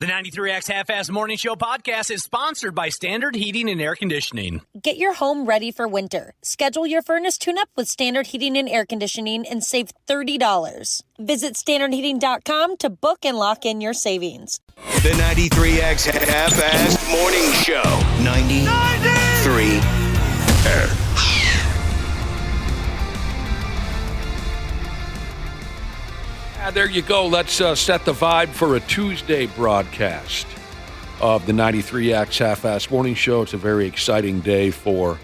The 93X Half-Ass Morning Show podcast is sponsored by Standard Heating and Air Conditioning. Get your home ready for winter. Schedule your furnace tune-up with Standard Heating and Air Conditioning and save $30. Visit standardheating.com to book and lock in your savings. The 93X Half-Ass Morning Show. 93 There you go. Let's set the vibe for a Tuesday broadcast of the 93X Half-Ass Morning Show. It's a very exciting day for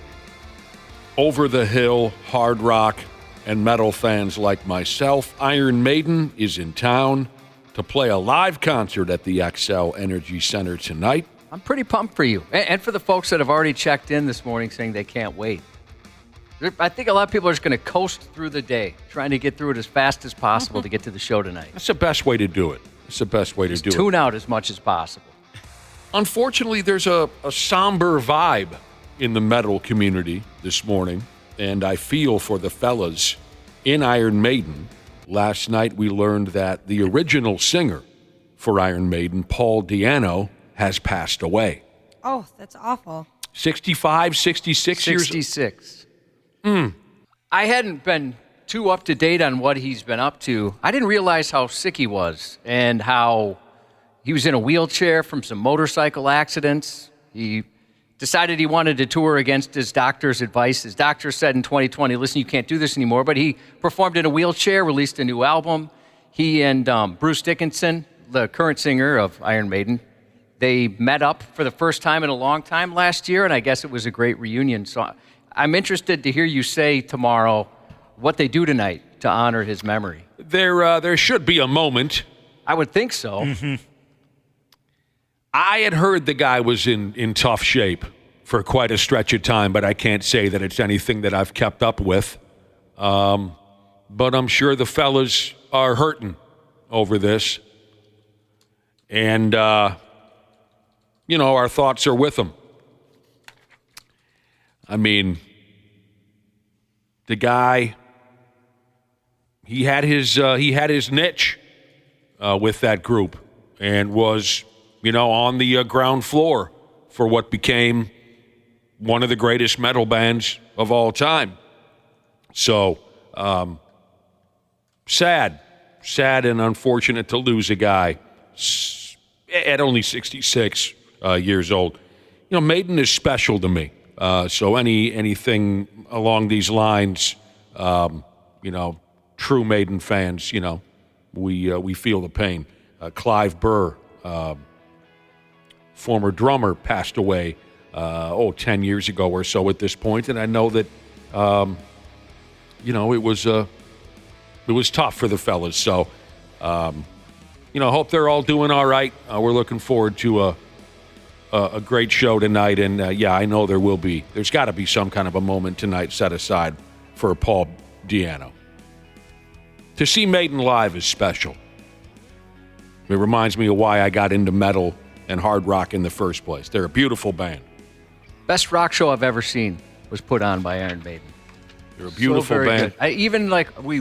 over-the-hill, hard rock, and metal fans like myself. Iron Maiden is in town to play a live concert at the XL Energy Center tonight. I'm pretty pumped for you. And for the folks that have already checked in this morning saying they can't wait. I think a lot of people are just going to coast through the day, trying to get through it as fast as possible to get to the show tonight. That's the best way to do it. It's the best way to do it. Tune out as much as possible. Unfortunately, there's a somber vibe in the metal community this morning, and I feel for the fellas in Iron Maiden. Last night, we learned that the original singer for Iron Maiden, Paul Di'Anno, has passed away. Oh, that's awful. 65, 66 years old. 66. I hadn't been too up to date on what he's been up to. I didn't realize how sick he was and how he was in a wheelchair from some motorcycle accidents. He decided he wanted to tour against his doctor's advice. His doctor said in 2020, listen, you can't do this anymore. But he performed in a wheelchair, released a new album. He and Bruce Dickinson, the current singer of Iron Maiden, they met up for the first time in a long time last year, and I guess it was a great reunion. So I'm interested to hear you say tomorrow what they do tonight to honor his memory. There should be a moment. I would think so. Mm-hmm. I had heard the guy was in tough shape for quite a stretch of time, but I can't say that it's anything that I've kept up with. But I'm sure the fellas are hurting over this. And, our thoughts are with them. I mean, the guy, he had his niche with that group and was, on the ground floor for what became one of the greatest metal bands of all time. So, sad and unfortunate to lose a guy at only 66 years old. Maiden is special to me. So anything along these lines, true Maiden fans, we feel the pain. Clive Burr, former drummer, passed away, 10 years ago or so at this point. And I know that, it was tough for the fellas. So, hope they're all doing all right. We're looking forward to a great show tonight, and I know there's got to be some kind of a moment tonight set aside for Paul Di'Anno. To see Maiden live is special. It reminds me of why I got into metal and hard rock in the first place. They're a beautiful band. Best rock show I've ever seen was put on by Iron Maiden. They're a beautiful band.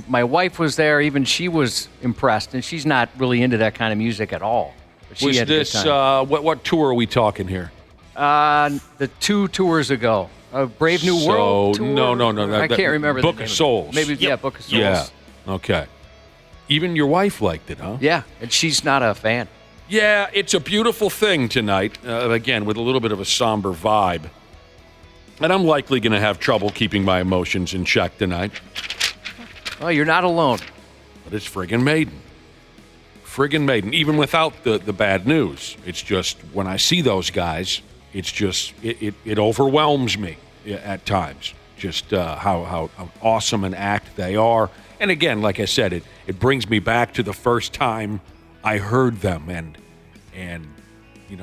My wife was there, even she was impressed, and she's not really into that kind of music at all. Was this, what tour are we talking here? The 2 tours ago. Brave New World tour? No. I can't remember Book the name of Souls. Maybe, Book of Souls. Yeah, okay. Even your wife liked it, huh? Yeah, and she's not a fan. Yeah, it's a beautiful thing tonight, again, with a little bit of a somber vibe. And I'm likely going to have trouble keeping my emotions in check tonight. Well, you're not alone. But it's friggin' Maiden. Even without the bad news. It's just, when I see those guys, it's just, it overwhelms me at times. Just how awesome an act they are. And again, like I said, it brings me back to the first time I heard them and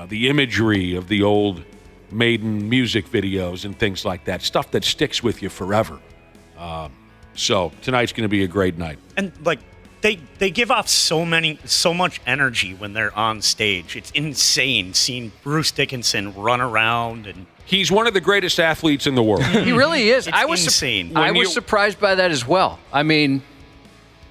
the imagery of the old Maiden music videos and things like that. Stuff that sticks with you forever. So tonight's going to be a great night. And they give off so much energy when they're on stage. It's insane seeing Bruce Dickinson run around, and he's one of the greatest athletes in the world. He really is. It's insane. I was surprised by that as well. I mean,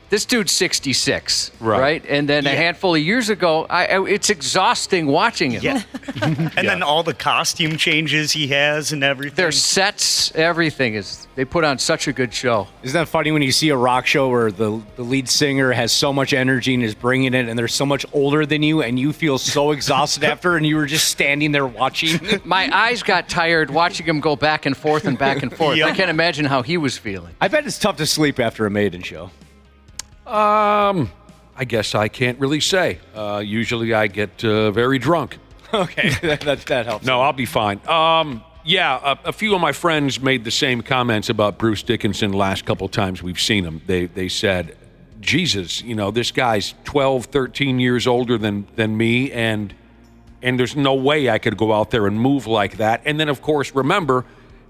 this dude's 66, Right. right? And then a handful of years ago, it's exhausting watching him. Yeah. And then all the costume changes he has and everything. Their sets, everything is. They put on such a good show. Isn't that funny when you see a rock show where the lead singer has so much energy and is bringing it, and they're so much older than you, and you feel so exhausted after, and you were just standing there watching? My eyes got tired watching him go back and forth and back and forth. Yep. I can't imagine how he was feeling. I bet it's tough to sleep after a Maiden show. I guess I can't really say. Usually I get very drunk. Okay, that helps. No, I'll be fine. A few of my friends made the same comments about Bruce Dickinson last couple times we've seen him. They said, Jesus, this guy's 12, 13 years older than me, and there's no way I could go out there and move like that. And then, of course, remember,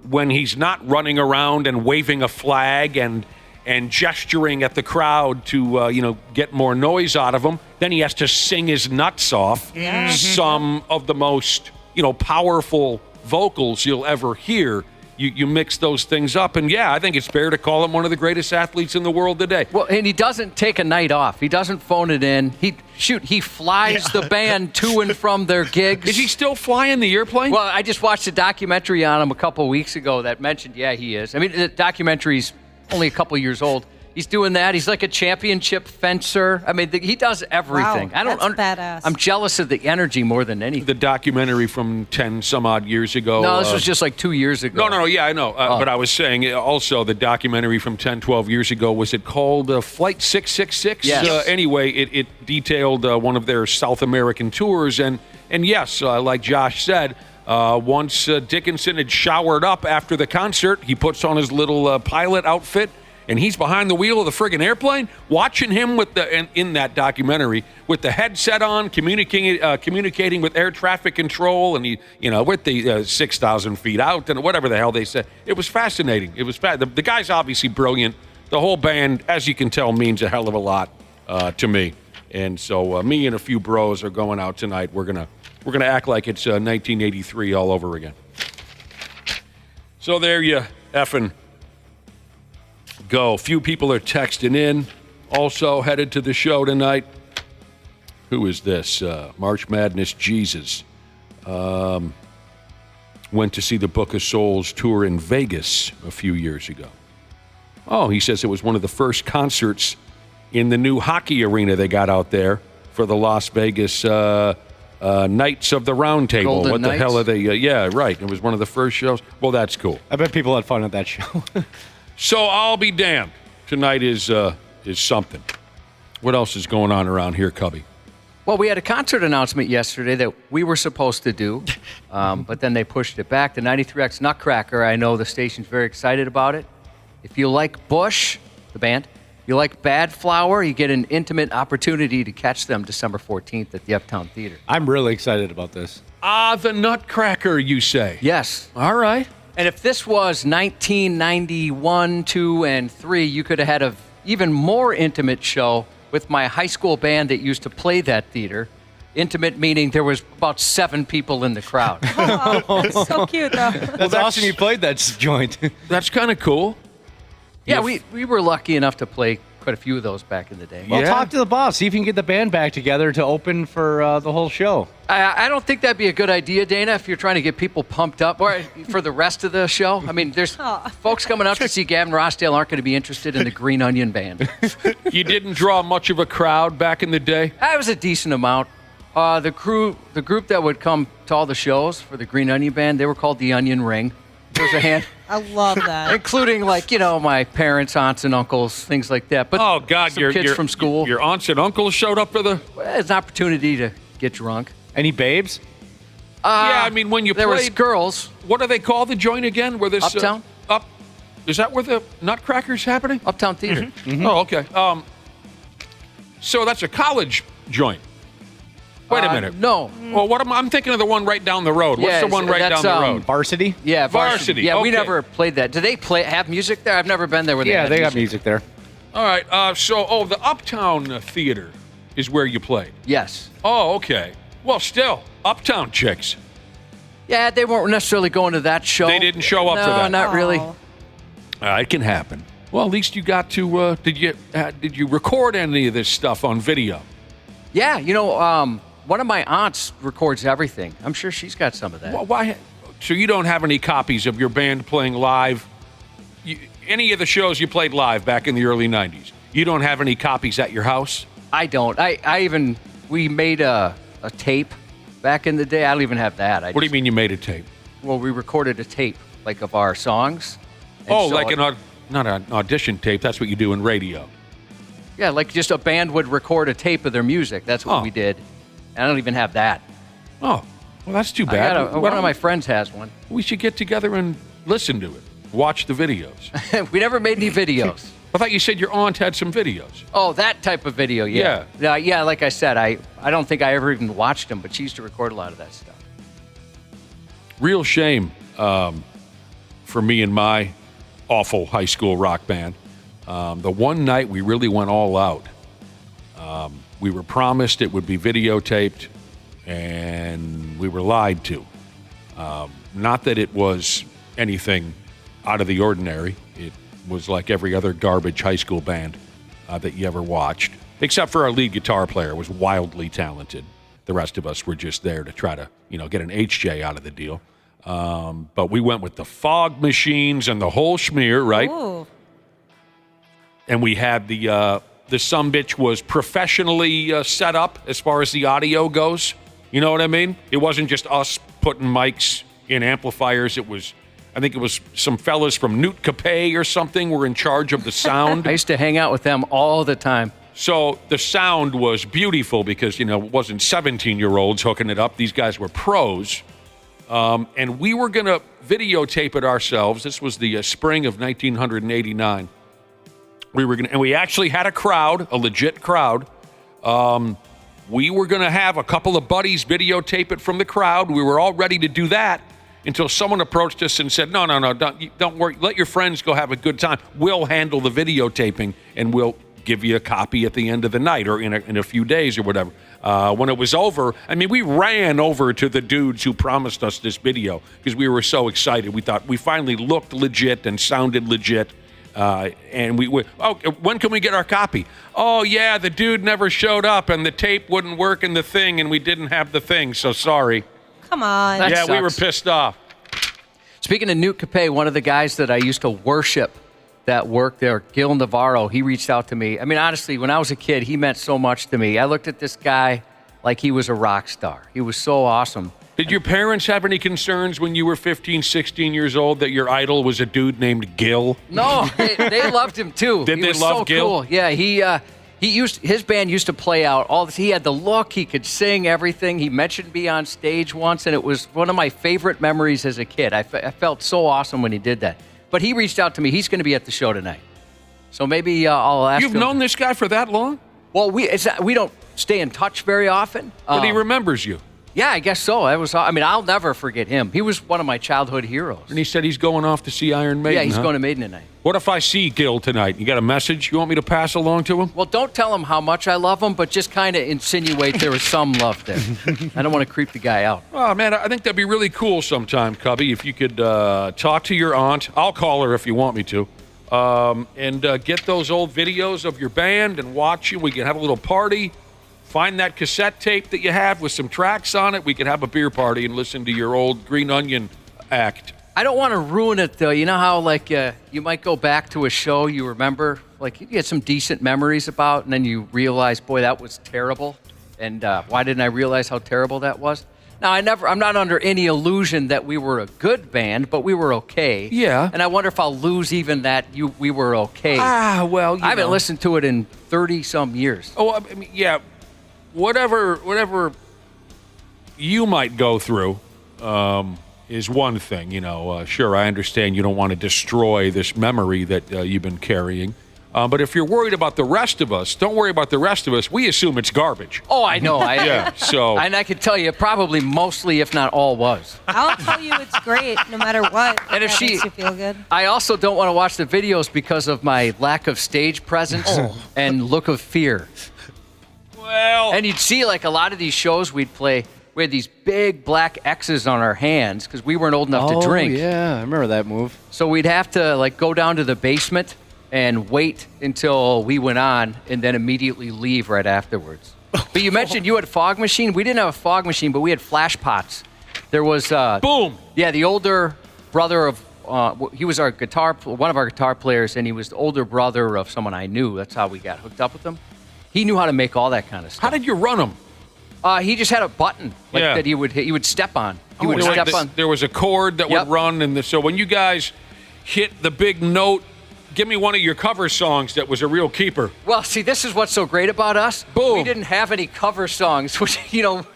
when he's not running around and waving a flag and gesturing at the crowd to, get more noise out of him, then he has to sing his nuts off. Yeah. Some of the most, powerful vocals you'll ever hear. You mix those things up, and I think it's fair to call him one of the greatest athletes in the world today. Well, and he doesn't take a night off. He doesn't phone it in. He flies the band to and from their gigs. Is he still flying the airplane? Well, I just watched a documentary on him a couple of weeks ago that mentioned, he is. I mean, the documentary's only a couple years old. He's doing that. He's like a championship fencer. I mean, he does everything. Wow, that's badass. I'm jealous of the energy more than anything. The documentary from 10 some odd years ago. No, this was just like 2 years ago. No, I know. But I was saying also the documentary from 10, 12 years ago, was it called Flight 666? Yes. Anyway, it detailed one of their South American tours. And yes, like Josh said, once Dickinson had showered up after the concert, he puts on his little pilot outfit, and he's behind the wheel of the friggin' airplane, watching him in that documentary with the headset on, communicating with air traffic control, and with the 6,000 feet out and whatever the hell they said. It was fascinating. It was the guy's obviously brilliant. The whole band, as you can tell, means a hell of a lot to me. And so me and a few bros are going out tonight. We're gonna act like it's 1983 all over again. So there you effing go. Few people are texting in. Also headed to the show tonight. Who is this? March Madness Jesus. Went to see the Book of Souls tour in Vegas a few years ago. Oh, he says it was one of the first concerts in the new hockey arena they got out there for the Las Vegas Knights of the Round Table. Golden What the Knights? hell are they? Yeah, right. It was one of the first shows. Well, that's cool. I bet people had fun at that show. So I'll be damned. Tonight is something. What else is going on around here, Cubby? Well, we had a concert announcement yesterday that we were supposed to do, but then they pushed it back. The 93X Nutcracker, I know the station's very excited about it. If you like Bush, the band, you like Bad Flower, you get an intimate opportunity to catch them December 14th at the Uptown Theater. I'm really excited about this. The Nutcracker, you say? Yes. All right. And if this was 1991, 2, and 3, you could have had an even more intimate show with my high school band that used to play that theater. Intimate meaning there was about 7 people in the crowd. Oh, that's so cute, though. That's awesome you played that joint. That's kind of cool. Yeah, we were lucky enough to play quite a few of those back in the day. Well, Yeah. talk to the boss. See if you can get the band back together to open for the whole show. I don't think that'd be a good idea, Dana, if you're trying to get people pumped up or for the rest of the show. I mean, there's folks coming out to see Gavin Rossdale aren't going to be interested in the Green Onion Band. You didn't draw much of a crowd back in the day? That was a decent amount. The group that would come to all the shows for the Green Onion Band, they were called the Onion Ring. There was a hand, I love that. including my parents, aunts, and uncles, things like that. But Oh, God, some kids from school. Your aunts and uncles showed up for the... It's an opportunity to get drunk. Any babes? Yeah, I mean, when you There was played... girls. What do they call the joint again? Where this Uptown? Is that where the Nutcracker's happening? Uptown Theater. Mm-hmm. Oh, okay. So that's a college joint. Wait a minute. No. Well, I'm thinking of the one right down the road. What's Yeah, the one right that's, down the road? Varsity? Yeah, Varsity, Yeah, we okay. never played that. Do they have music there? I've never been there with Yeah, they got music there. All right. The Uptown Theater is where you played. Yes. Oh, okay. Well, still, Uptown chicks. Yeah, they weren't necessarily going to that show. They didn't show up no, for that. not really. Oh. It can happen. Well, at least you got to. Did you record any of this stuff on video? Yeah, one of my aunts records everything. I'm sure she's got some of that. Why? So you don't have any copies of your band playing live? Any of the shows you played live back in the early 90s? You don't have any copies at your house? I don't. We made a tape back in the day. I don't even have that. What do you mean you made a tape? Well, we recorded a tape, like, of our songs. Not an audition tape. That's what you do in radio. Yeah, like just a band would record a tape of their music. That's what we did. And I don't even have that. Oh, well, that's too bad. One of my friends has one. We should get together and listen to it. Watch the videos. We never made any videos. I thought you said your aunt had some videos. Oh, that type of video, yeah. Yeah, like I said, I don't think I ever even watched them, but she used to record a lot of that stuff. Real shame for me and my awful high school rock band. The one night we really went all out. We were promised it would be videotaped, and we were lied to. Not that it was anything out of the ordinary. It was like every other garbage high school band that you ever watched, except for our lead guitar player was wildly talented. The rest of us were just there to try to, get an HJ out of the deal. But we went with the fog machines and the whole schmear, right? Ooh. And we had the sumbitch was professionally set up as far as the audio goes. You know what I mean? It wasn't just us putting mics in amplifiers. I think it was some fellas from N.Y.F.BEE or something were in charge of the sound. I used to hang out with them all the time. So the sound was beautiful because, it wasn't 17-year-olds hooking it up. These guys were pros. And we were going to videotape it ourselves. This was the spring of 1989. And we actually had a crowd, a legit crowd. We were going to have a couple of buddies videotape it from the crowd. We were all ready to do that until someone approached us and said, no, don't worry. Let your friends go have a good time. We'll handle the videotaping, and we'll give you a copy at the end of the night or in a few days or whatever. When it was over, we ran over to the dudes who promised us this video because we were so excited. We thought we finally looked legit and sounded legit. And when can we get our copy? Oh, yeah, the dude never showed up and the tape wouldn't work in the thing and we didn't have the thing, so sorry. Come on. That we were sucks. pissed off. Speaking of N.Y.F.BEE, one of the guys that I used to worship that worked there, Gil Navarro, he reached out to me. Honestly, when I was a kid, he meant so much to me. I looked at this guy like he was a rock star. He was so awesome. Did your parents have any concerns when you were 15, 16 years old that your idol was a dude named Gil? No, they loved him too. Did he they was love so Gil? Cool. Yeah, his band used to play out all this. He had the look, he could sing everything. He mentioned me on stage once, and it was one of my favorite memories as a kid. I felt so awesome when he did that. But he reached out to me. He's going to be at the show tonight. So maybe I'll ask him. You've known this guy for that long? Well, we don't stay in touch very often. But he remembers you. Yeah, I guess so. I'll never forget him. He was one of my childhood heroes. And he said he's going off to see Iron Maiden. Yeah, he's going to Maiden tonight. What if I see Gil tonight? You got a message you want me to pass along to him? Well, don't tell him how much I love him, but just kind of insinuate there was some love there. I don't want to creep the guy out. Oh, man, I think that'd be really cool sometime, Cubby, if you could talk to your aunt. I'll call her if you want me to. And get those old videos of your band and watch you. We can have a little party. Find that cassette tape that you have with some tracks on it. We could have a beer party and listen to your old Green Onion act. I don't want to ruin it, though. You know how, you might go back to a show you remember, you get some decent memories about, and then you realize, boy, that was terrible. And why didn't I realize how terrible that was? Now, I'm not under any illusion that we were a good band, but we were okay. Yeah. And I wonder if I'll lose even that we were okay. Well, I haven't listened to it in 30-some years. Oh, yeah. Whatever you might go through is one thing, Sure, I understand you don't want to destroy this memory that you've been carrying. But if you're worried about the rest of us, don't worry about the rest of us. We assume it's garbage. Oh, I know. Yeah, so. And I can tell you, probably mostly, if not all, was. I'll tell you it's great no matter what. And if that makes you feel good. I also don't want to watch the videos because of my lack of stage presence and look of fear. Well. And you'd see, a lot of these shows we'd play, we had these big black X's on our hands because we weren't old enough to drink. Yeah, I remember that move. So we'd have to, go down to the basement and wait until we went on and then immediately leave right afterwards. But you mentioned you had a fog machine. We didn't have a fog machine, but we had flash pots. There was boom. Yeah, the older brother of he was one of our guitar players, and he was the older brother of someone I knew. That's how we got hooked up with him. He knew how to make all that kind of stuff. How did you run them? He just had a button that he would hit. He would step on. He would step on. There was a cord that would run, and so when you guys hit the big note, give me one of your cover songs that was a real keeper. Well, see, this is what's so great about us. Boom. We didn't have any cover songs, which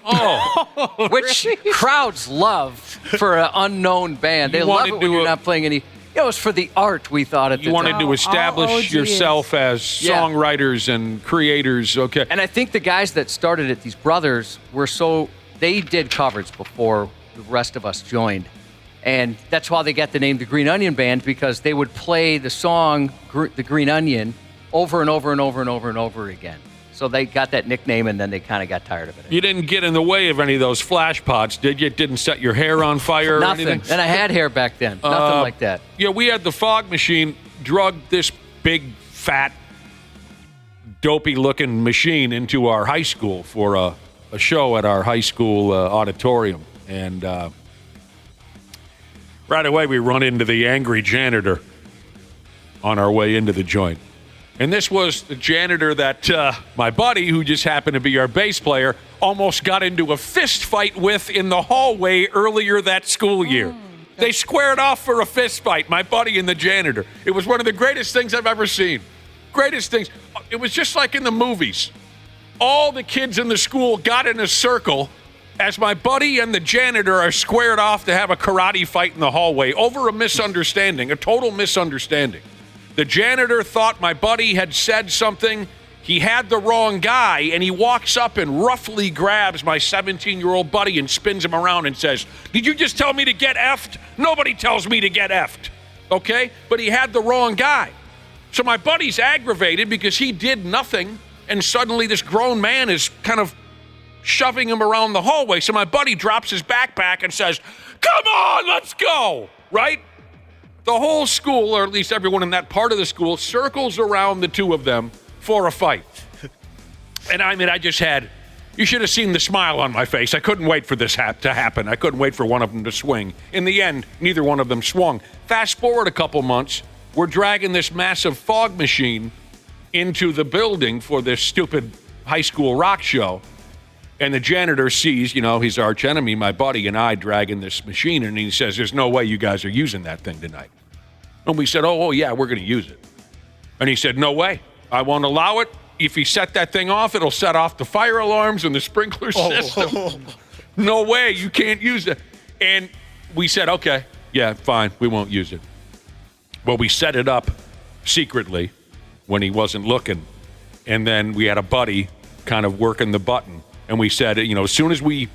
Oh, which crowds love for an unknown band. They love it when you're not playing any. It was for the art, we thought at the you wanted time. to establish yourself as songwriters and creators. Okay. And I think the guys that started it, these brothers, they did covers before the rest of us joined. And that's why they got the name the Green Onion Band, because they would play the song The Green Onion over and over and over and over and over again. So they got that nickname, and then they kind of got tired of it. You didn't get in the way of any of those flash pots, did you? It didn't set your hair on fire or Nothing. anything? And I had hair back then. Nothing like that. Yeah, we had the fog machine, drugged this big, fat, dopey-looking machine into our high school for a show at our high school auditorium. And right away, we run into the angry janitor on our way into the joint. And this was the janitor that my buddy, who just happened to be our bass player, almost got into a fist fight with in the hallway earlier that school year. They squared off for a fist fight, my buddy and the janitor. It was one of the greatest things I've ever seen. Greatest things. It was just like in the movies. All the kids in the school got in a circle as my buddy and the janitor are squared off to have a karate fight in the hallway over a misunderstanding, a total misunderstanding. The janitor thought my buddy had said something. He had the wrong guy, and he walks up and roughly grabs my 17-year-old buddy and spins him around and says, "Did you just tell me to get effed? Nobody tells me to get effed." Okay? But he had the wrong guy. So my buddy's aggravated because he did nothing, and suddenly this grown man is kind of shoving him around the hallway. So my buddy drops his backpack and says, "Come on, let's go," right? The whole school, or at least everyone in that part of the school, circles around the two of them for a fight. And I mean, you should have seen the smile on my face. I couldn't wait for this to happen. I couldn't wait for one of them to swing. In the end, neither one of them swung. Fast forward a couple months, we're dragging this massive fog machine into the building for this stupid high school rock show. And the janitor sees, his arch enemy, my buddy, and I dragging this machine, and he says, "There's no way you guys are using that thing tonight." And we said, oh yeah, we're going to use it. And he said, "No way. I won't allow it. If you set that thing off, it'll set off the fire alarms and the sprinkler system. No way, you can't use it." And we said, okay, yeah, fine, we won't use it. Well, we set it up secretly when he wasn't looking. And then we had a buddy kind of working the button. And we said, as soon as we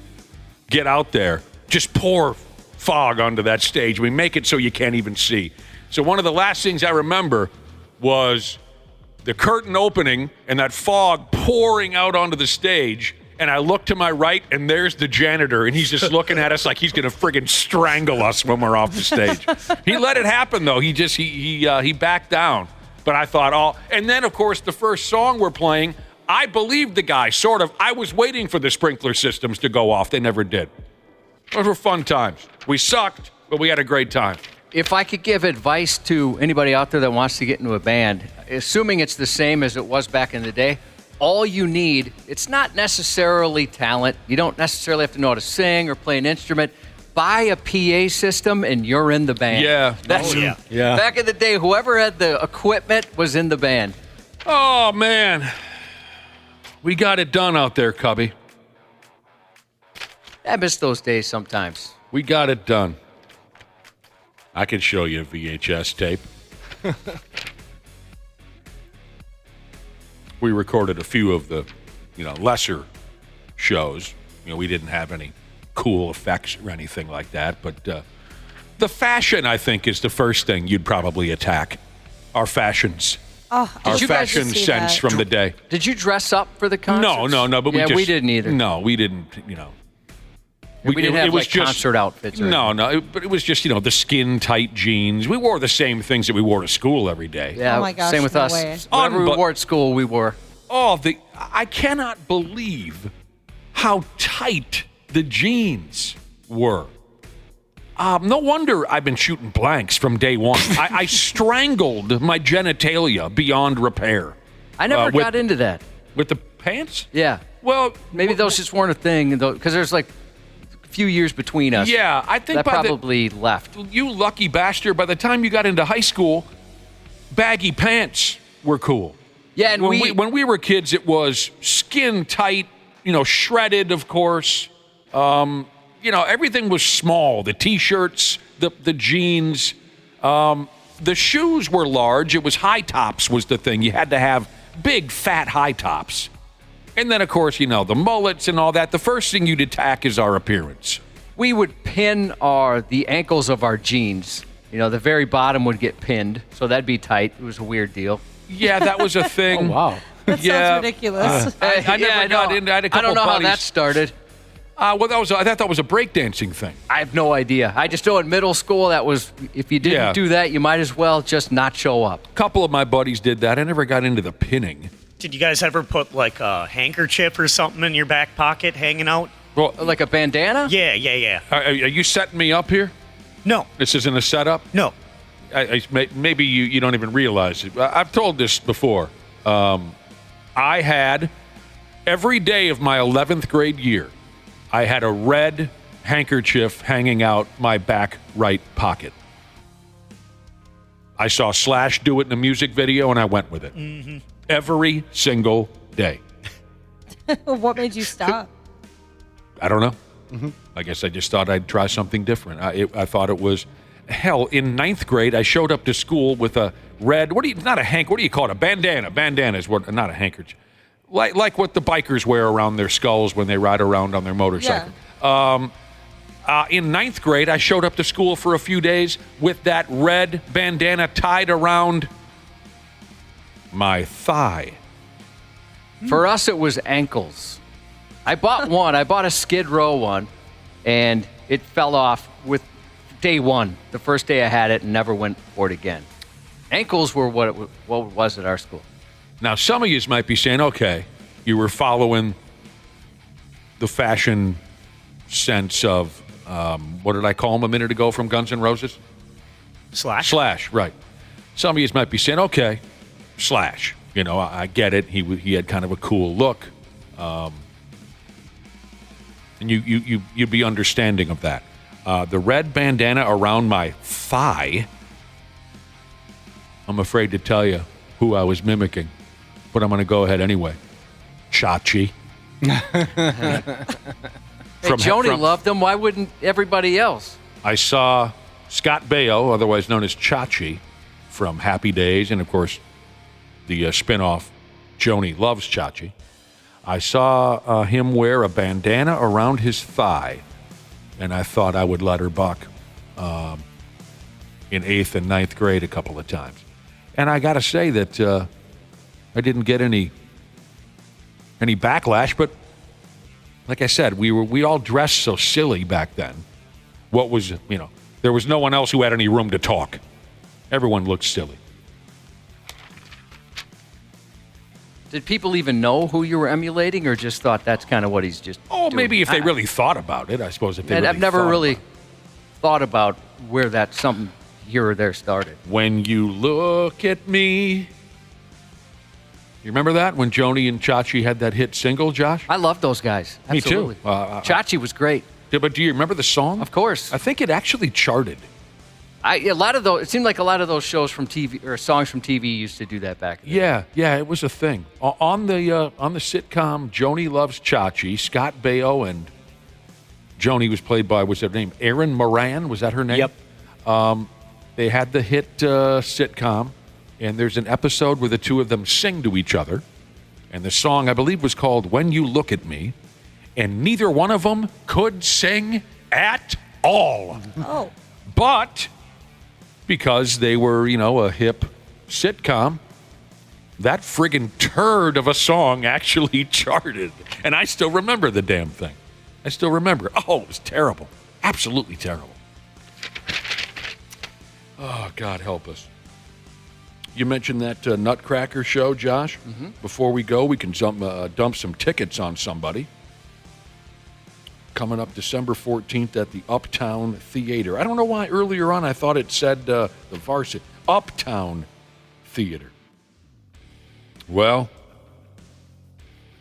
get out there, just pour fog onto that stage. We make it so you can't even see. So one of the last things I remember was the curtain opening and that fog pouring out onto the stage. And I look to my right, and there's the janitor, and he's just looking at us like he's going to friggin' strangle us when we're off the stage. He let it happen, though. He backed down. But I thought, and then, of course, the first song we're playing, I believed the guy, sort of. I was waiting for the sprinkler systems to go off. They never did. Those were fun times. We sucked, but we had a great time. If I could give advice to anybody out there that wants to get into a band, assuming it's the same as it was back in the day, all you need, it's not necessarily talent. You don't necessarily have to know how to sing or play an instrument. Buy a PA system and you're in the band. Yeah. Yeah. Back in the day, whoever had the equipment was in the band. Oh, man. We got it done out there, Cubby. I miss those days sometimes. We got it done. I can show you a VHS tape. We recorded a few of the, lesser shows. We didn't have any cool effects or anything like that. But the fashion, I think, is the first thing you'd probably attack. Our fashions. Oh, Our you guys fashion see sense that? from the day. Did you dress up for the concerts? No. But we didn't either. No, we didn't. We didn't have it was like just, concert outfits. Or anything. but it was just, the skin tight jeans. We wore the same things that we wore to school every day. Yeah, Oh my gosh, same with no us. way. Whatever we wore at school, we wore. Oh, I cannot believe how tight the jeans were. No wonder I've been shooting blanks from day one. I strangled my genitalia beyond repair. I never got into that. With the pants? Yeah. Well, Maybe those just weren't a thing, because there's like a few years between us. Yeah, I think that probably left. You lucky bastard, by the time you got into high school, baggy pants were cool. Yeah, and when we were kids, it was skin tight, shredded, of course. Everything was small. The T-shirts, the jeans, the shoes were large. It was high tops was the thing. You had to have big, fat high tops. And then, of course, the mullets and all that. The first thing you'd attack is our appearance. We would pin the ankles of our jeans. The very bottom would get pinned, so that'd be tight. It was a weird deal. Yeah, that was a thing. Oh, wow. That sounds ridiculous. I never got into. I had a couple I don't know buddies. how that started. I thought that was a breakdancing thing. I have no idea. I just know in middle school that was, if you didn't do that, you might as well just not show up. A couple of my buddies did that. I never got into the pinning. Did you guys ever put like a handkerchief or something in your back pocket hanging out? Well, Like a bandana? Yeah. are you setting me up here? No. This isn't a setup? No. Maybe you don't even realize it. I've told this before. I had, every day of my 11th grade year, I had a red handkerchief hanging out my back right pocket. I saw Slash do it in a music video, and I went with it. Mm-hmm. Every single day. What made you stop? I don't know. Mm-hmm. I guess I just thought I'd try something different. I thought it was... Hell, in 9th grade, I showed up to school with a red... what do you call it? A bandana. Bandana is what... Not a handkerchief. Like what the bikers wear around their skulls when they ride around on their motorcycle. Yeah. In 9th grade, I showed up to school for a few days with that red bandana tied around my thigh. For us, it was ankles. I bought one. I bought a Skid Row one, and it fell off with day one. The first day I had it and never went for it again. Ankles were what it was at our school. Now, some of you might be saying, okay, you were following the fashion sense of, what did I call him a minute ago from Guns N' Roses? Slash, right. Some of you might be saying, okay, Slash. I get it. He had kind of a cool look. And you'd be understanding of that. The red bandana around my thigh, I'm afraid to tell you who I was mimicking, but I'm going to go ahead anyway. Chachi. Joni loved them. Why wouldn't everybody else? I saw Scott Baio, otherwise known as Chachi, from Happy Days, and of course, the spinoff Joni Loves Chachi. I saw him wear a bandana around his thigh, and I thought I would let her buck in 8th and 9th grade a couple of times. And I got to say that I didn't get any backlash, but like I said, we all dressed so silly back then. What was, there was no one else who had any room to talk. Everyone looked silly. Did people even know who you were emulating, or just thought that's kind of what he's just doing? Maybe if they really thought about it, I suppose. If they really I've never thought really about thought about where that something here or there started. When you look at me. You remember that when Joni and Chachi had that hit single, Josh? I love those guys. Me Absolutely. too. Chachi was great. Yeah, but do you remember the song? Of course. I think it actually charted. It seemed like a lot of those shows from TV or songs from TV used to do that back in the day. Yeah, it was a thing. On the sitcom Joni Loves Chachi, Scott Baio and Joni was played by, what's her name? Erin Moran, was that her name? Yep. They had the hit sitcom, and there's an episode where the two of them sing to each other, and the song, I believe, was called When You Look at Me, and neither one of them could sing at all. Oh. But because they were, a hip sitcom, that friggin' turd of a song actually charted. And I still remember the damn thing. I still remember it. Oh, it was terrible. Absolutely terrible. Oh, God help us. You mentioned that Nutcracker show, Josh. Mm-hmm. Before we go, we can dump some tickets on somebody. Coming up December 14th at the Uptown Theater. I don't know why earlier on I thought it said the Varsity. Uptown Theater. Well,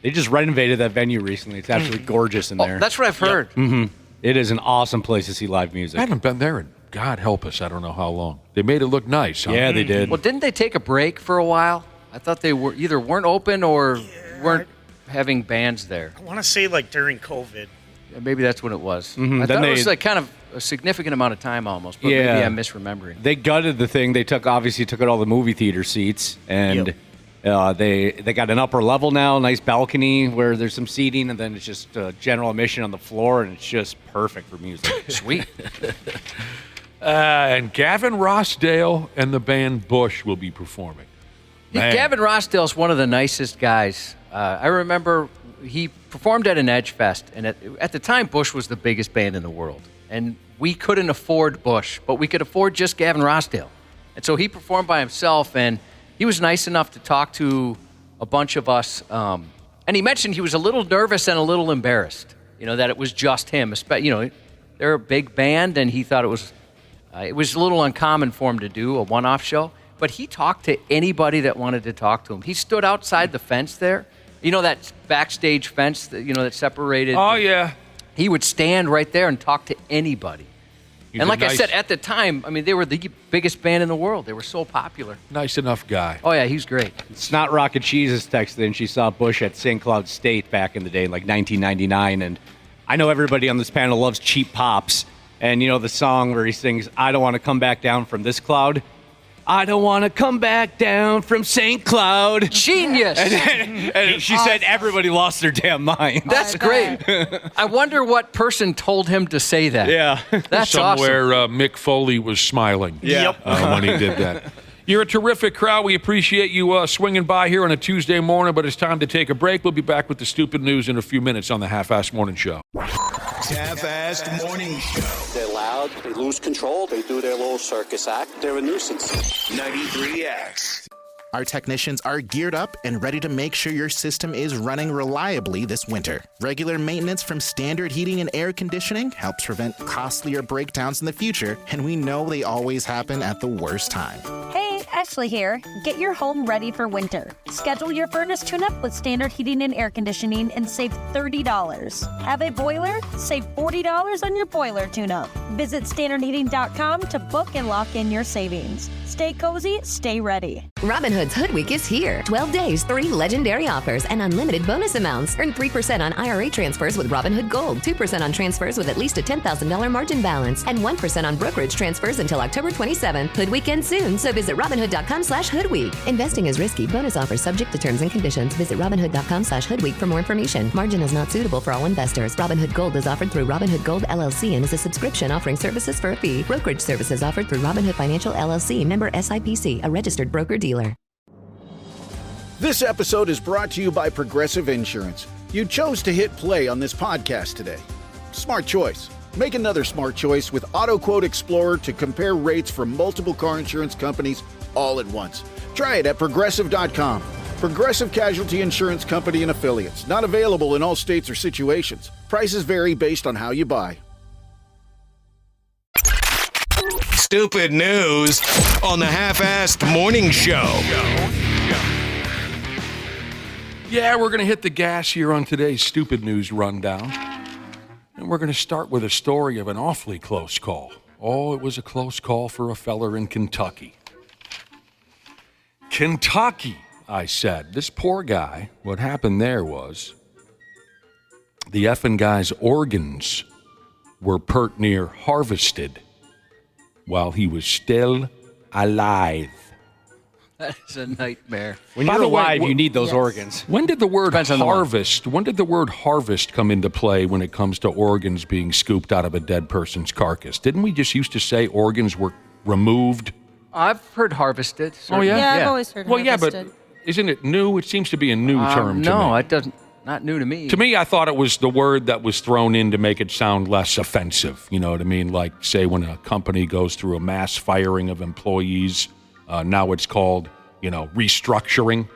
they just renovated that venue recently. It's actually gorgeous in there. That's what I've heard. Yep. Mm-hmm. It is an awesome place to see live music. I haven't been there in, God help us, I don't know how long. They made it look nice, huh? Yeah, they did. Well, didn't they take a break for a while? I thought they were either weren't open or weren't having bands there. I want to say like during COVID. Yeah, maybe that's when it was. Mm-hmm. I thought it was like kind of a significant amount of time almost, but maybe I'm misremembering. They gutted the thing. They obviously took out all the movie theater seats, and they got an upper level now, nice balcony where there's some seating, and then it's just general admission on the floor, and it's just perfect for music. Sweet. And Gavin Rossdale and the band Bush will be performing. Gavin Rossdale's one of the nicest guys. I remember he performed at an Edge Fest, and at the time, Bush was the biggest band in the world. And we couldn't afford Bush, but we could afford just Gavin Rossdale. And so he performed by himself, and he was nice enough to talk to a bunch of us. And he mentioned he was a little nervous and a little embarrassed, that it was just him. They're a big band, and he thought it was a little uncommon for him to do a one-off show. But he talked to anybody that wanted to talk to him. He stood outside the fence there. That backstage fence that separated. Oh, yeah. He would stand right there and talk to anybody. And like I said, at the time, they were the biggest band in the world. They were so popular. Nice enough guy. Oh, yeah, he's great. Snot Rocket Cheese is texted in. She saw Bush at St. Cloud State back in the day, in like 1999. And I know everybody on this panel loves Cheap Pops. And the song where he sings, I don't want to come back down from this cloud. I don't want to come back down from St. Cloud. Genius. And she said everybody lost their damn mind. That's great. I wonder what person told him to say that. Yeah. That's Somewhere awesome. Mick Foley was smiling Yep. when he did that. You're a terrific crowd. We appreciate you swinging by here on a Tuesday morning, but it's time to take a break. We'll be back with the stupid news in a few minutes on the Half-Assed Morning Show. Half-Assed Morning Show. They're loud, they lose control, they do their little circus act, they're a nuisance. 93X. Our technicians are geared up and ready to make sure your system is running reliably this winter. Regular maintenance from Standard Heating and Air Conditioning helps prevent costlier breakdowns in the future, and we know they always happen at the worst time. Hey, Ashley here. Get your home ready for winter. Schedule your furnace tune-up with Standard Heating and Air Conditioning and save $30. Have a boiler? Save $40 on your boiler tune-up. Visit standardheating.com to book and lock in your savings. Stay cozy, stay ready. Robinhood's Hood Week is here. 12 days, 3 legendary offers, and unlimited bonus amounts. Earn 3% on IRA transfers with Robinhood Gold, 2% on transfers with at least a $10,000 margin balance, and 1% on brokerage transfers until October 27th. Hood Week ends soon, so visit Robinhood.com/HoodWeek. Investing is risky. Bonus offers subject to terms and conditions. Visit Robinhood.com/HoodWeek for more information. Margin is not suitable for all investors. Robinhood Gold is offered through Robinhood Gold LLC and is a subscription offering services for a fee. Brokerage services offered through Robinhood Financial LLC, member SIPC, a registered broker-dealer. This episode is brought to you by Progressive Insurance. You chose to hit play on this podcast today. Smart choice. Make another smart choice with AutoQuote Explorer to compare rates from multiple car insurance companies all at once. Try it at Progressive.com. Progressive Casualty Insurance Company and Affiliates. Not available in all states or situations. Prices vary based on how you buy. Stupid news on the Half-Assed Morning Show. Yeah, we're going to hit the gas here on today's Stupid News Rundown. And we're going to start with a story of an awfully close call. Oh, it was a close call for a feller in Kentucky. Kentucky, I said. This poor guy, what happened there was the effing guy's organs were pert near harvested while he was still alive. That is a nightmare. When you're alive, you need those organs. When did the word harvest? When did the word harvest come into play when it comes to organs being scooped out of a dead person's carcass? Didn't we just used to say organs were removed? I've heard harvested. Oh, yeah? Yeah, I've always heard harvested. Yeah, but isn't it new? It seems to be a new term to me. No, it doesn't. not new to me. To me, I thought it was the word that was thrown in to make it sound less offensive. You know what I mean? Like, say, when a company goes through a mass firing of employees, now it's called, restructuring.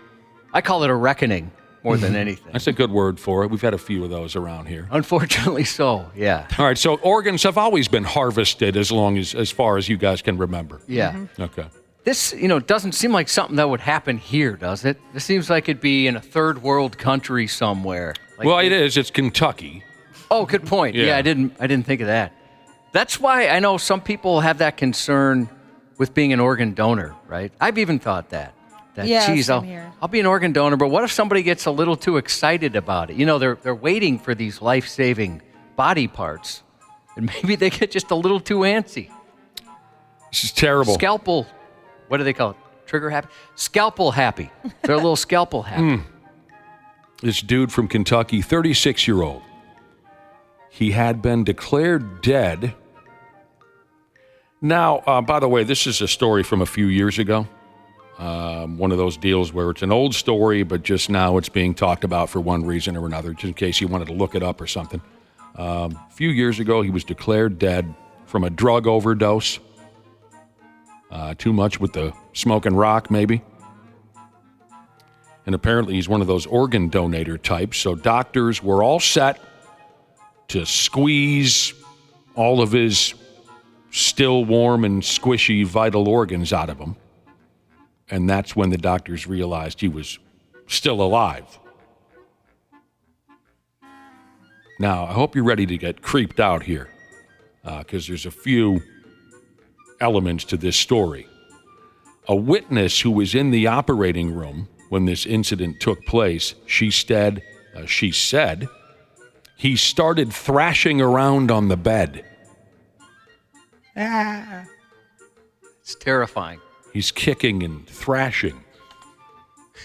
I call it a reckoning more than anything. That's a good word for it. We've had a few of those around here. Unfortunately so, yeah. All right, so organs have always been harvested as far as you guys can remember. Yeah. Mm-hmm. Okay. This, doesn't seem like something that would happen here, does it? This seems like it'd be in a third world country somewhere. Well, it is. It's Kentucky. Oh, good point. Yeah, I didn't think of that. That's why I know some people have that concern with being an organ donor, right? I've even thought that. Geez, I'll be an organ donor, but what if somebody gets a little too excited about it? They're waiting for these life-saving body parts, and maybe they get just a little too antsy. This is terrible. Scalpel, what do they call it? Trigger happy? Scalpel happy. They're a little scalpel happy. This dude from Kentucky, 36-year-old. He had been declared dead. Now, by the way, this is a story from a few years ago. One of those deals where it's an old story, but just now it's being talked about for one reason or another, just in case you wanted to look it up or something. A few years ago, he was declared dead from a drug overdose. Too much with the smoking rock, maybe. And apparently he's one of those organ donator types, so doctors were all set to squeeze all of his still warm and squishy vital organs out of him. And that's when the doctors realized he was still alive. Now, I hope you're ready to get creeped out here, because there's a few elements to this story. A witness who was in the operating room when this incident took place, she said he started thrashing around on the bed. It's terrifying. He's kicking and thrashing.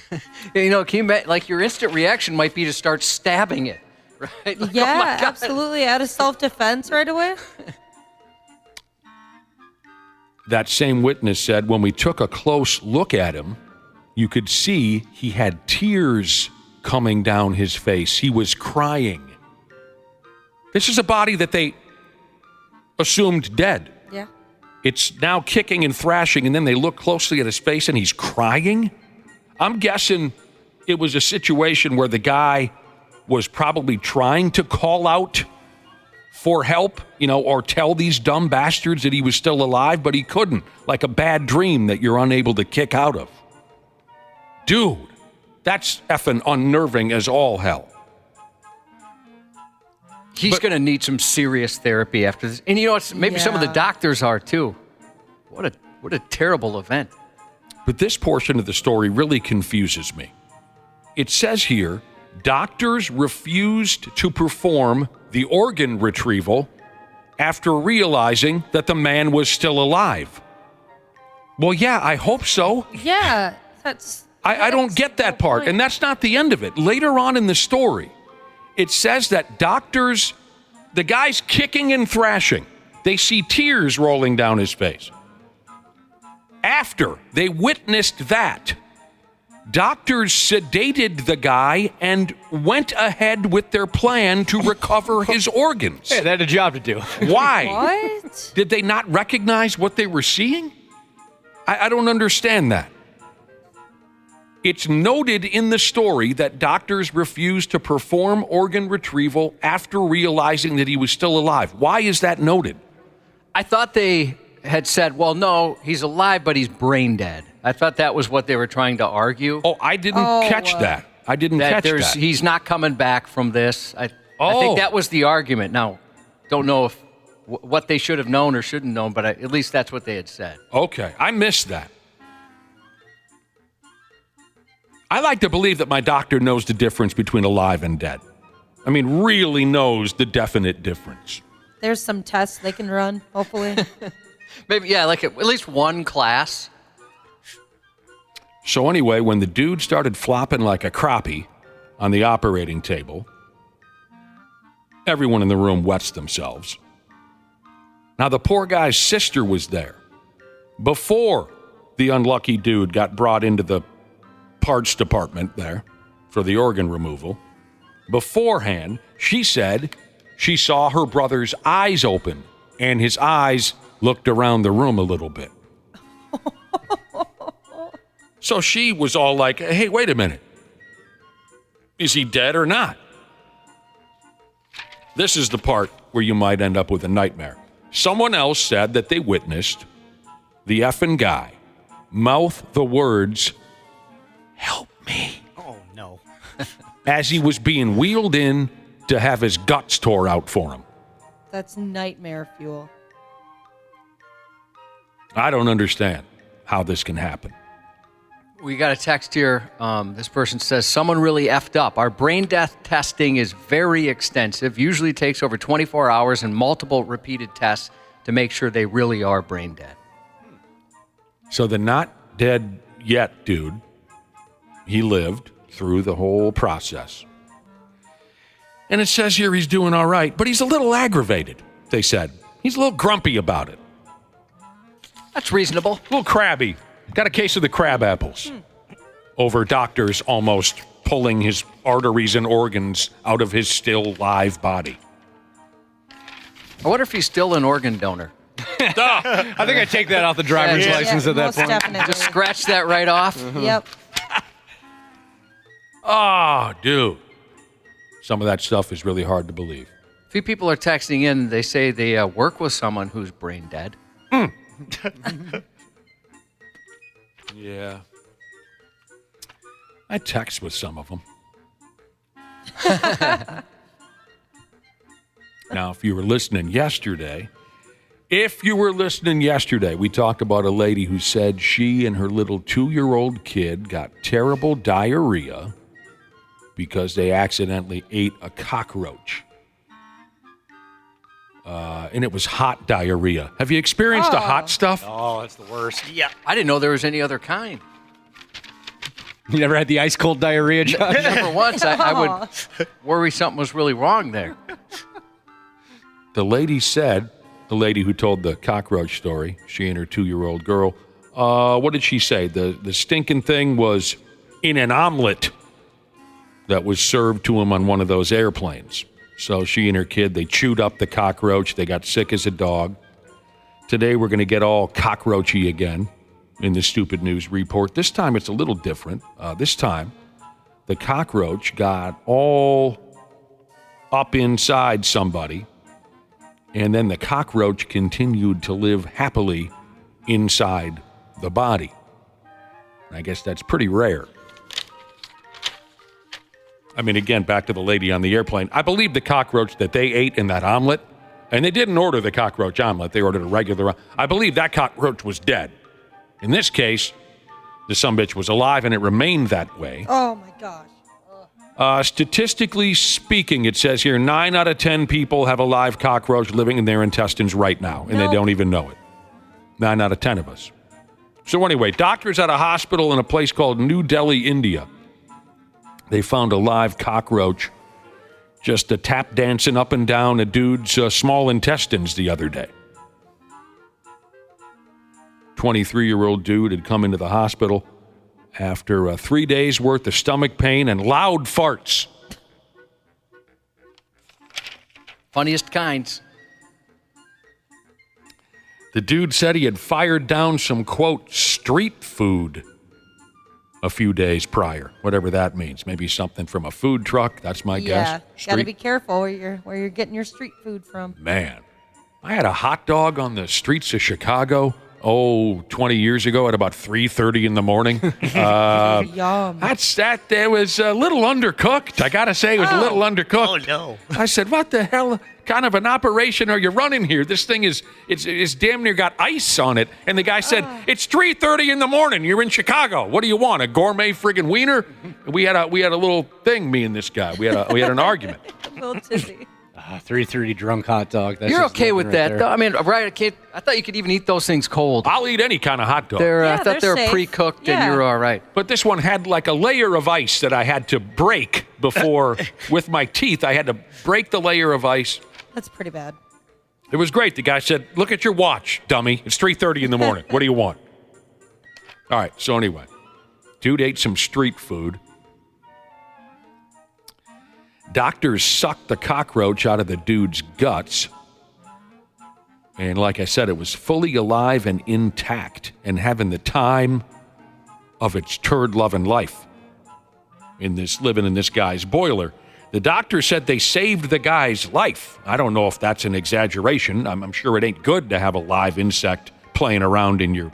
Can you imagine, like, your instant reaction might be to start stabbing it, right? Like, yeah, oh my God. absolutely. Out of self-defense right away. That same witness said when we took a close look at him, you could see he had tears coming down his face. He was crying. This is a body that they assumed dead. Yeah. It's now kicking and thrashing, and then they look closely at his face, and he's crying. I'm guessing it was a situation where the guy was probably trying to call out for help, or tell these dumb bastards that he was still alive, but he couldn't, like a bad dream that you're unable to kick out of. Dude, that's effing unnerving as all hell. He's going to need some serious therapy after this. And maybe some of the doctors are too. What a terrible event. But this portion of the story really confuses me. It says here, doctors refused to perform the organ retrieval after realizing that the man was still alive. Well, yeah, I hope so. Yeah, that's... I don't get that part, and that's not the end of it. Later on in the story, it says that doctors, the guy's kicking and thrashing. They see tears rolling down his face. After they witnessed that, doctors sedated the guy and went ahead with their plan to recover his organs. Hey, they had a job to do. Why? What? Did they not recognize what they were seeing? I don't understand that. It's noted in the story that doctors refused to perform organ retrieval after realizing that he was still alive. Why is that noted? I thought they had said, well, no, he's alive, but he's brain dead. I thought that was what they were trying to argue. Oh, I didn't catch that. I didn't catch that. He's not coming back from this. I think that was the argument. Now, don't know if what they should have known or shouldn't known, but at least that's what they had said. Okay, I missed that. I like to believe that my doctor knows the difference between alive and dead. I mean, really knows the definite difference. There's some tests they can run, hopefully. Maybe, yeah, like at least one class. So anyway, when the dude started flopping like a crappie on the operating table, everyone in the room wets themselves. Now, the poor guy's sister was there before the unlucky dude got brought into the parts department there for the organ removal. Beforehand, she said she saw her brother's eyes open, and his eyes looked around the room a little bit. So she was all like, hey, wait a minute. Is he dead or not? This is the part where you might end up with a nightmare. Someone else said that they witnessed the effing guy mouth the words, help me. Oh, no. As he was being wheeled in to have his guts tore out for him. That's nightmare fuel. I don't understand how this can happen. We got a text here. This person says, someone really effed up. Our brain death testing is very extensive, usually takes over 24 hours and multiple repeated tests to make sure they really are brain dead. So the not dead yet dude, he lived through the whole process. And it says here he's doing all right, but he's a little aggravated, they said. He's a little grumpy about it. That's reasonable. A little crabby. Got a case of the crab apples over doctors almost pulling his arteries and organs out of his still live body. I wonder if he's still an organ donor. I think I take that off the driver's license at that most point. Definitely. Just scratch that right off. Yep. Oh, dude. Some of that stuff is really hard to believe. A few people are texting in. They say they work with someone who's brain dead. Yeah. I text with some of them. Now, if you were listening yesterday, we talked about a lady who said she and her little 2-year-old kid got terrible diarrhea because they accidentally ate a cockroach. And it was hot diarrhea. Have you experienced the hot stuff? Oh, that's the worst. Yeah. I didn't know there was any other kind. You never had the ice cold diarrhea, John? Never once. I would worry something was really wrong there. The lady who told the cockroach story, she and her 2-year-old girl, what did she say? The stinking thing was in an omelet that was served to him on one of those airplanes. So she and her kid, they chewed up the cockroach. They got sick as a dog. Today we're going to get all cockroachy again in the Stupid News Report. This time it's a little different. This time the cockroach got all up inside somebody, and then the cockroach continued to live happily inside the body. I guess that's pretty rare. I mean, again, back to the lady on the airplane. I believe the cockroach that they ate in that omelet, and they didn't order the cockroach omelet. They ordered a regular. I believe that cockroach was dead. In this case, the sumbitch was alive, and it remained that way. Oh, my gosh. Statistically speaking, it says here, 9 out of 10 people have a live cockroach living in their intestines right now, and they don't even know it. 9 out of 10 of us. So anyway, doctors at a hospital in a place called New Delhi, India, they found a live cockroach just tap dancing up and down a dude's small intestines the other day. 23-year-old dude had come into the hospital after 3 days' worth of stomach pain and loud farts. Funniest kinds. The dude said he had fired down some, quote, street food a few days prior, whatever that means. Maybe something from a food truck. That's my guess. Yeah, got to be careful where you're getting your street food from. Man, I had a hot dog on the streets of Chicago, 20 years ago at about 3:30 in the morning. Yum. It was a little undercooked. I got to say, it was a little undercooked. Oh, no. I said, what the hell kind of an operation are you running here? This thing it's damn near got ice on it. And the guy said, it's 3:30 in the morning. You're in Chicago. What do you want, a gourmet friggin' wiener? And we had a little thing, me and this guy. We had an argument. Little tizzy. 3:30 drunk hot dog. That's You're just okay living with right that, there. though? I mean, right? I thought you could even eat those things cold. I'll eat any kind of hot dog. I thought they were safe. pre-cooked Yeah. and you're all right. But this one had like a layer of ice that I had to break before, with my teeth. I had to break the layer of ice. That's pretty bad. It was great. The guy said, look at your watch, dummy. It's 3:30 in the morning. What do you want? All right, so anyway, dude ate some street food. Doctors sucked the cockroach out of the dude's guts. And like I said, it was fully alive and intact and having the time of its turd-loving life living in this guy's boiler. The doctor said they saved the guy's life. I don't know if that's an exaggeration. I'm sure it ain't good to have a live insect playing around in your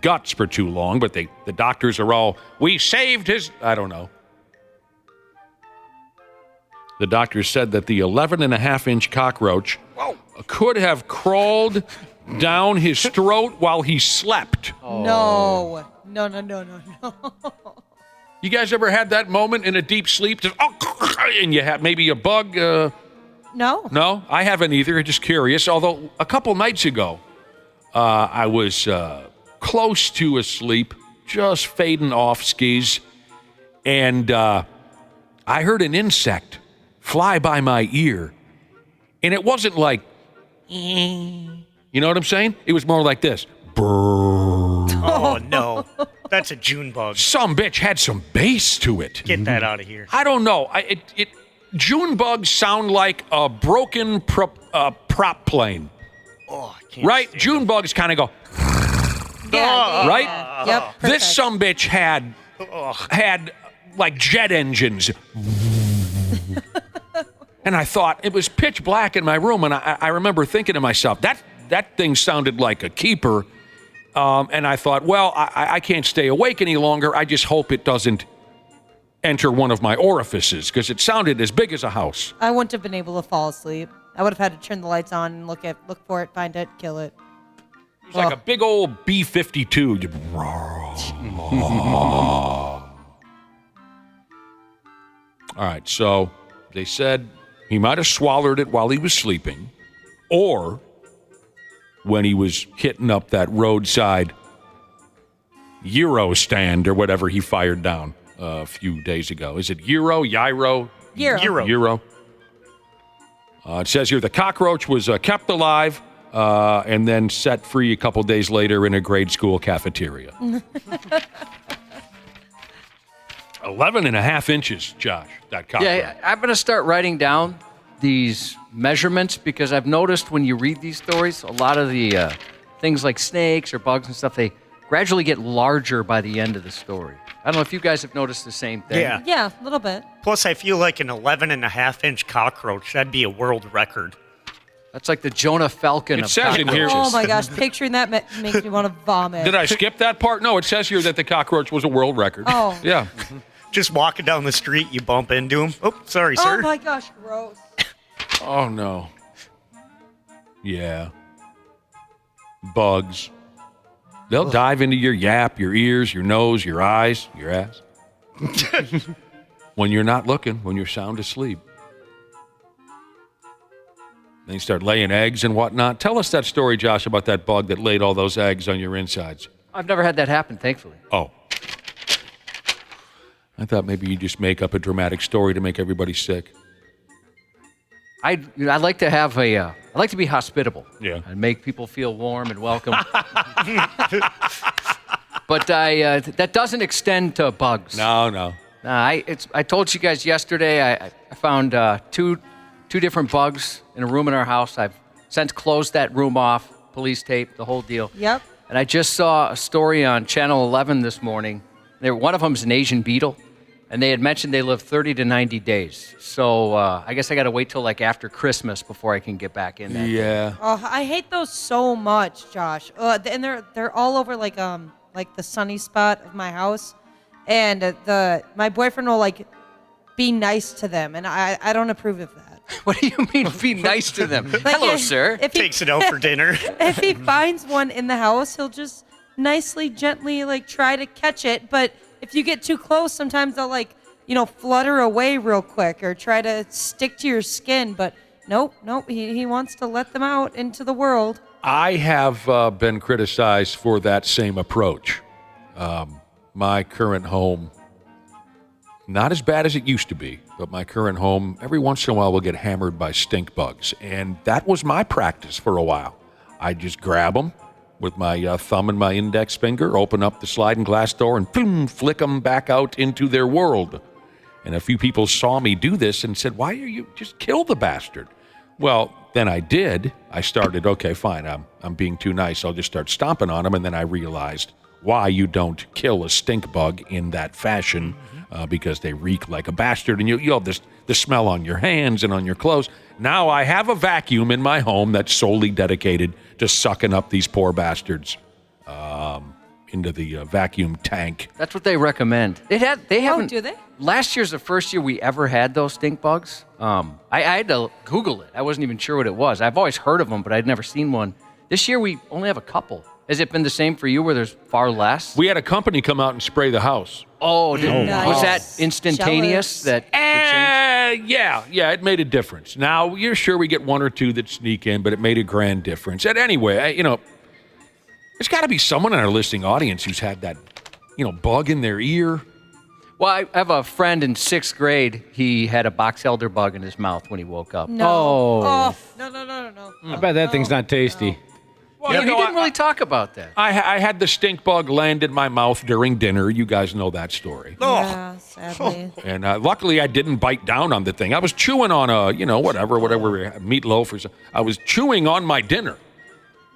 guts for too long, but the doctors are all, we saved his, I don't know. The doctor said that the 11.5-inch cockroach could have crawled down his throat while he slept. No. You guys ever had that moment in a deep sleep? Just, and you have maybe a bug? No. No, I haven't either. Just curious. Although a couple nights ago, I was close to asleep, just fading off skis, and I heard an insect fly by my ear, and it wasn't like, you know what I'm saying? It was more like this. Oh, no. That's a June bug. Some bitch had some bass to it. Get that out of here. I don't know. June bugs sound like a broken prop plane. Oh, I can't right? stand June bugs kind of go, Yeah. right? Yep. This sumbitch had like jet engines. And I thought, it was pitch black in my room, and I remember thinking to myself, that thing sounded like a keeper. And I thought, well, I can't stay awake any longer. I just hope it doesn't enter one of my orifices, because it sounded as big as a house. I wouldn't have been able to fall asleep. I would have had to turn the lights on and look for it, find it, kill it. It was like a big old B-52. All right, so they said he might have swallowed it while he was sleeping, or when he was hitting up that roadside Euro stand or whatever he fired down a few days ago. Is it Gyro? Euro. It says here the cockroach was kept alive and then set free a couple days later in a grade school cafeteria. 11.5 inches, Josh, that cockroach. Yeah, I'm going to start writing down these measurements, because I've noticed when you read these stories, a lot of the things like snakes or bugs and stuff, they gradually get larger by the end of the story. I don't know if you guys have noticed the same thing. Yeah, a little bit. Plus, I feel like an 11.5-inch cockroach, that'd be a world record. That's like the Jonah Falcon of says in here- cockroaches. Oh my gosh, picturing that makes me want to vomit. Did I skip that part? No, it says here that the cockroach was a world record. Oh. Yeah. Just walking down the street, you bump into him. Oh, sorry, sir. Oh my gosh, gross. Oh, no. Yeah. Bugs. They'll dive into your yap, your ears, your nose, your eyes, your ass. When you're not looking, when you're sound asleep. They start laying eggs and whatnot. Tell us that story, Josh, about that bug that laid all those eggs on your insides. I've never had that happen, thankfully. Oh. I thought maybe you just make up a dramatic story to make everybody sick. I like to have I like to be hospitable. Yeah. And make people feel warm and welcome. But that doesn't extend to bugs. No. I told you guys yesterday I found two different bugs in a room in our house. I've since closed that room off, police tape, the whole deal. Yep. And I just saw a story on Channel 11 this morning. One of them is an Asian beetle, and they had mentioned they live 30 to 90 days. So I guess I got to wait till like after Christmas before I can get back in that. Yeah. Oh, I hate those so much, Josh. And they're all over like the sunny spot of my house, and my boyfriend will like be nice to them, and I don't approve of that. What do you mean be nice to them? Hello, sir. Takes it out for dinner. If he finds one in the house, he'll just nicely, gently like try to catch it. But if you get too close, sometimes they'll like, flutter away real quick or try to stick to your skin. But nope. He wants to let them out into the world. I have been criticized for that same approach. My current home, not as bad as it used to be, but my current home, every once in a while will get hammered by stink bugs. And that was my practice for a while. I just grab them with my thumb and my index finger, open up the sliding glass door, and boom, flick them back out into their world. And a few people saw me do this and said, why are you just kill the bastard? Well, then I did. I started, okay, fine, I'm being too nice. I'll just start stomping on him. And then I realized why you don't kill a stink bug in that fashion, because they reek like a bastard. And you'll have the smell on your hands and on your clothes. Now I have a vacuum in my home that's solely dedicated to sucking up these poor bastards into the vacuum tank. That's what they recommend. They haven't. Oh, do they? Last year's the first year we ever had those stink bugs. I had to Google it. I wasn't even sure what it was. I've always heard of them, but I'd never seen one. This year we only have a couple. Has it been the same for you where there's far less? We had a company come out and spray the house. Oh, Nice. Was that instantaneous? Jealous. Yeah, it made a difference. Now, you're sure we get one or two that sneak in, but it made a grand difference. And anyway, there's got to be someone in our listening audience who's had that, bug in their ear. Well, I have a friend in 6th grade. He had a box elder bug in his mouth when he woke up. No. Oh. No. I bet that thing's not tasty. Well, he didn't really talk about that. I had the stink bug land in my mouth during dinner. You guys know that story. Yeah, sadly. And luckily, I didn't bite down on the thing. I was chewing on whatever, meatloaf or something. I was chewing on my dinner.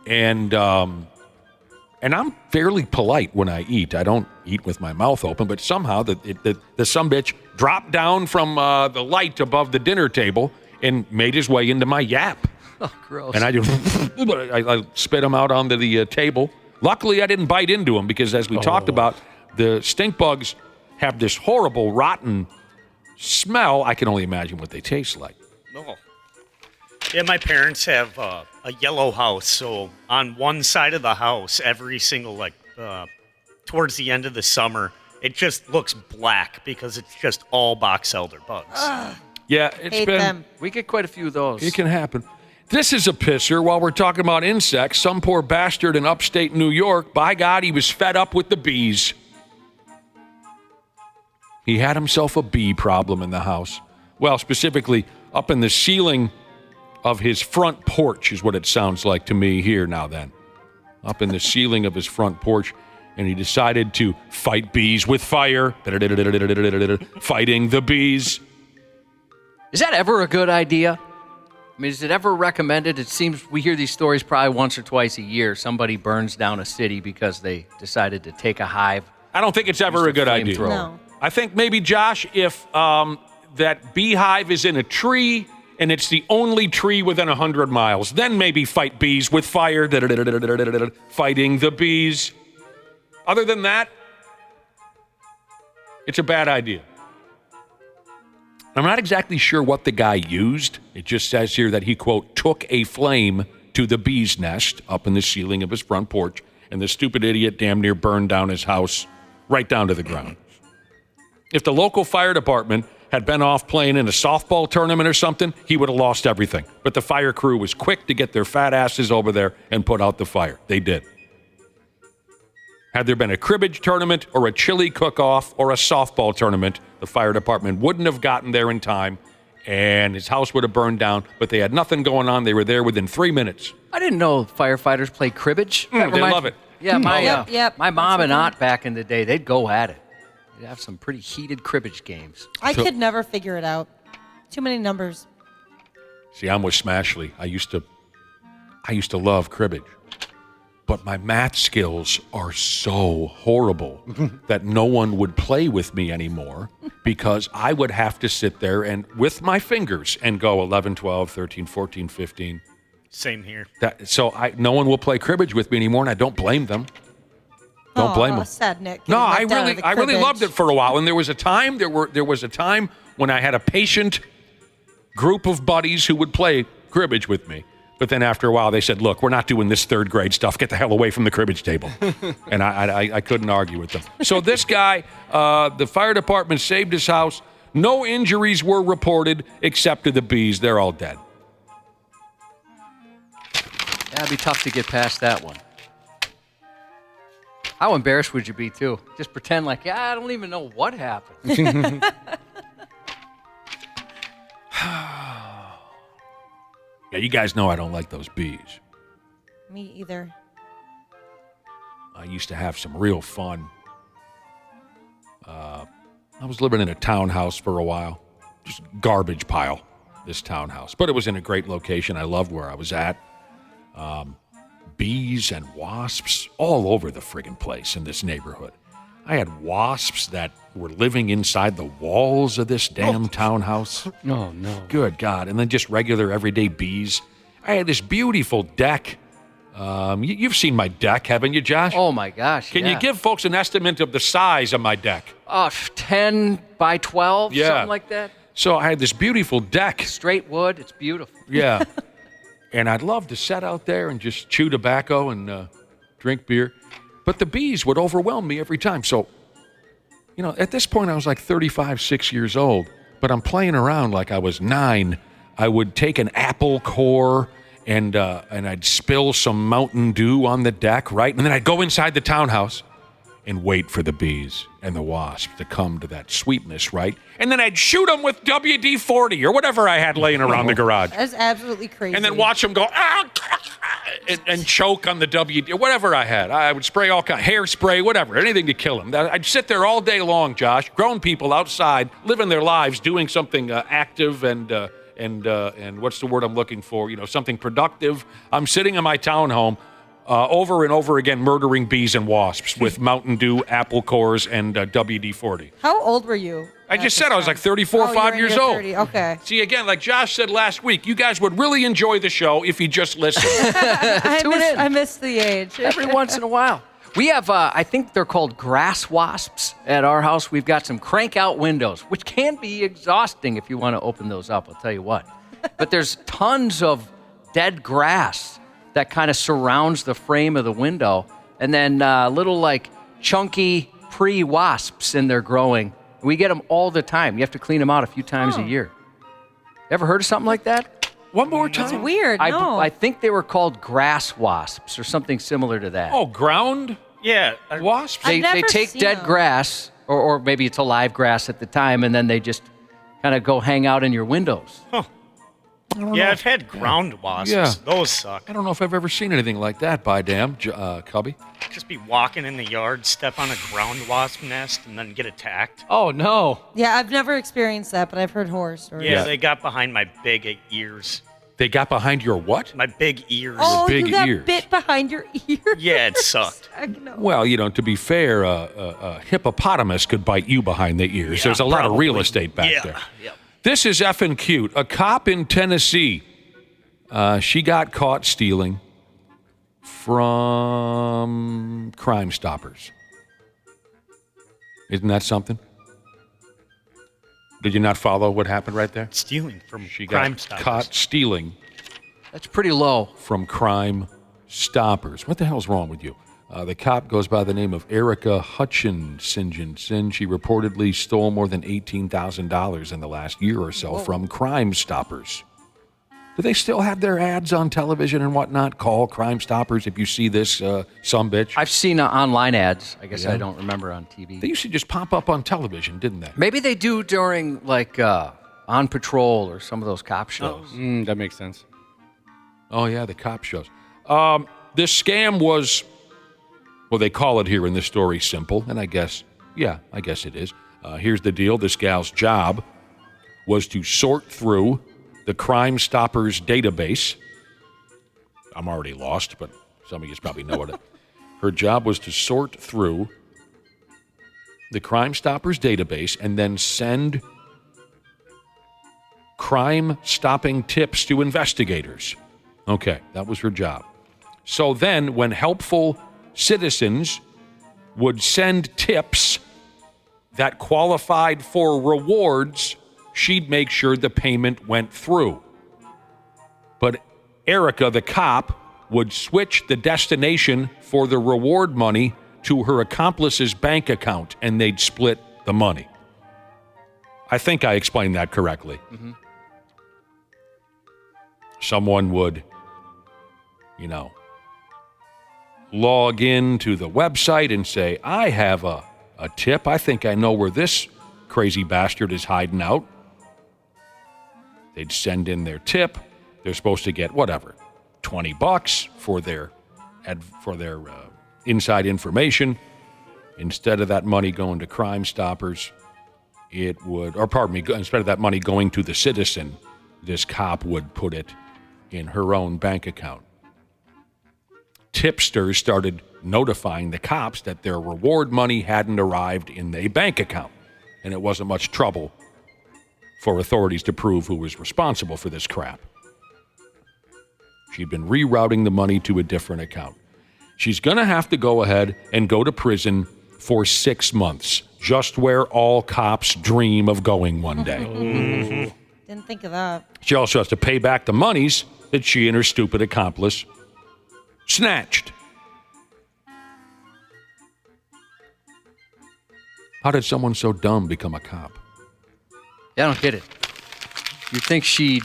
And I'm fairly polite when I eat. I don't eat with my mouth open, but somehow the sumbitch dropped down from the light above the dinner table and made his way into my yap. Oh, gross. And I spit him out onto the table. Luckily, I didn't bite into him because, as we talked about, the stink bugs have this horrible, rotten smell. I can only imagine what they taste like. Oh. Yeah, my parents have a yellow house, so on one side of the house, every single, towards the end of the summer, it just looks black because it's just all box elder bugs. Yeah, it's been... them. We get quite a few of those. It can happen. This is a pisser. While we're talking about insects, some poor bastard in upstate New York, by God, he was fed up with the bees. He had himself a bee problem in the house. Well, specifically, up in the ceiling of his front porch is what it sounds like to me here now then. Up in the ceiling of his front porch, and he decided to fight bees with fire. Fighting the bees. Is that ever a good idea? I mean, is it ever recommended? It seems we hear these stories probably once or twice a year. Somebody burns down a city because they decided to take a hive. I don't think it's ever a good idea. No. I think maybe, Josh, if that beehive is in a tree and it's the only tree within 100 miles, then maybe fight bees with fire. Fighting the bees. Other than that, it's a bad idea. I'm not exactly sure what the guy used. It just says here that he, quote, took a flame to the bee's nest up in the ceiling of his front porch, and the stupid idiot damn near burned down his house right down to the ground. If the local fire department had been off playing in a softball tournament or something, he would have lost everything. But the fire crew was quick to get their fat asses over there and put out the fire. They did. Had there been a cribbage tournament or a chili cook-off or a softball tournament, the fire department wouldn't have gotten there in time, and his house would have burned down, but they had nothing going on. They were there within 3 minutes. I didn't know firefighters play cribbage. They love it. Yeah, Yep. my mom and aunt back in the day, they'd go at it. They'd have some pretty heated cribbage games. I could never figure it out. Too many numbers. See, I'm with Smashley. I used to love cribbage. But my math skills are so horrible that no one would play with me anymore because I would have to sit there and with my fingers and go 11, 12, 13, 14, 15. Same here. No one will play cribbage with me anymore, and I don't blame them. Don't blame them. Sad Nick. No, I really loved it for a while. And there was a time when I had a patient group of buddies who would play cribbage with me. But then after a while, they said, look, we're not doing this third grade stuff. Get the hell away from the cribbage table. And I couldn't argue with them. So this guy, the fire department saved his house. No injuries were reported except to the bees. They're all dead. That'd be tough to get past that one. How embarrassed would you be, too? Just pretend like, I don't even know what happened. Yeah, you guys know I don't like those bees. Me either. I used to have some real fun I was living in a townhouse for a while. Just garbage pile, this townhouse. But it was in a great location. I loved where I was at. Bees and wasps all over the friggin' place in this neighborhood. I had wasps that were living inside the walls of this damn townhouse. Oh, no. Good God. And then just regular everyday bees. I had this beautiful deck. You've seen my deck, haven't you, Josh? Oh, my gosh. Can you give folks an estimate of the size of my deck? 10 by 12, something like that. So I had this beautiful deck. Straight wood. It's beautiful. Yeah. And I'd love to sit out there and just chew tobacco and drink beer. But the bees would overwhelm me every time. So, at this point I was like 35, 6 years old. But I'm playing around like I was 9. I would take an apple core and I'd spill some Mountain Dew on the deck, right? And then I'd go inside the townhouse and wait for the bees and the wasps to come to that sweetness, right? And then I'd shoot them with WD-40 or whatever I had laying around the garage. That's absolutely crazy. And then watch them go, and choke on the WD, whatever I had. I would spray all kind, hairspray, whatever, anything to kill them. I'd sit there all day long, Josh, grown people outside, living their lives, doing something active and what's the word I'm looking for? Something productive. I'm sitting in my townhome over and over again, murdering bees and wasps with Mountain Dew, apple cores, and WD-40. How old were you? I just said I was like 34 or 5 years old. 30. Okay. See, again, like Josh said last week, you guys would really enjoy the show if you just listened. I miss the age. Every once in a while. We have, I think they're called grass wasps at our house. We've got some crank-out windows, which can be exhausting if you want to open those up, I'll tell you what. But there's tons of dead grass that kind of surrounds the frame of the window. And then little, like, chunky pre-wasps in there growing. We get them all the time. You have to clean them out a few times a year. Ever heard of something like that? One more time. It's weird. I think they were called grass wasps or something similar to that. Oh, ground? Yeah. Wasps? They take dead grass, or maybe it's alive grass at the time, and then they just kind of go hang out in your windows. Huh. Yeah, I've had ground wasps. Yeah. Those suck. I don't know if I've ever seen anything like that, by damn, Cubby. Just be walking in the yard, step on a ground wasp nest, and then get attacked. Oh, no. Yeah, I've never experienced that, but I've heard horror stories. Yeah, they got behind my big ears. They got behind your what? My big ears. Oh, big you got ears. bit behind your ears? Yeah, it sucked. No. Well, to be fair, a hippopotamus could bite you behind the ears. Yeah, There's a lot of probably. real estate back there. Yeah. This is effing cute. A cop in Tennessee, she got caught stealing from Crime Stoppers. Isn't that something? Did you not follow what happened right there? Stealing from She Crime got Stoppers. caught stealing That's pretty low. from Crime Stoppers. What the hell's wrong with you? The cop goes by the name of Erica Hutchinson. She reportedly stole more than $18,000 in the last year or so from Crime Stoppers. Do they still have their ads on television and whatnot? Call Crime Stoppers if you see this sumbitch. I've seen online ads. I guess Yeah. I don't remember on TV. They used to just pop up on television, didn't they? Maybe they do during, like, On Patrol or some of those cop shows. That makes sense. Oh, yeah, the cop shows. This scam was, well, they call it here in this story simple, and I guess it is. Here's the deal. This gal's job was to sort through the Crime Stoppers database. I'm already lost, but some of you probably know it. Her job was to sort through the Crime Stoppers database and then send crime-stopping tips to investigators. Okay, that was her job. So then, when helpful citizens would send tips that qualified for rewards, she'd make sure the payment went through. But Erica, the cop, would switch the destination for the reward money to her accomplice's bank account, and they'd split the money. I think I explained that correctly. Mm-hmm. Someone would, log in to the website and say, I have a tip. I think I know where this crazy bastard is hiding out. They'd send in their tip. They're supposed to get whatever, $20 for their inside information. Instead of that money going to Crime Stoppers, it would, or pardon me, instead of that money going to the citizen, this cop would put it in her own bank account. Tipsters started notifying the cops that their reward money hadn't arrived in their bank account, and it wasn't much trouble for authorities to prove who was responsible for this crap. She'd been rerouting the money to a different account. She's going to have to go ahead and go to prison for 6 months, just where all cops dream of going one day. Didn't think of that. She also has to pay back the monies that she and her stupid accomplice snatched. How did someone so dumb become a cop? Yeah, I don't get it. You'd think she,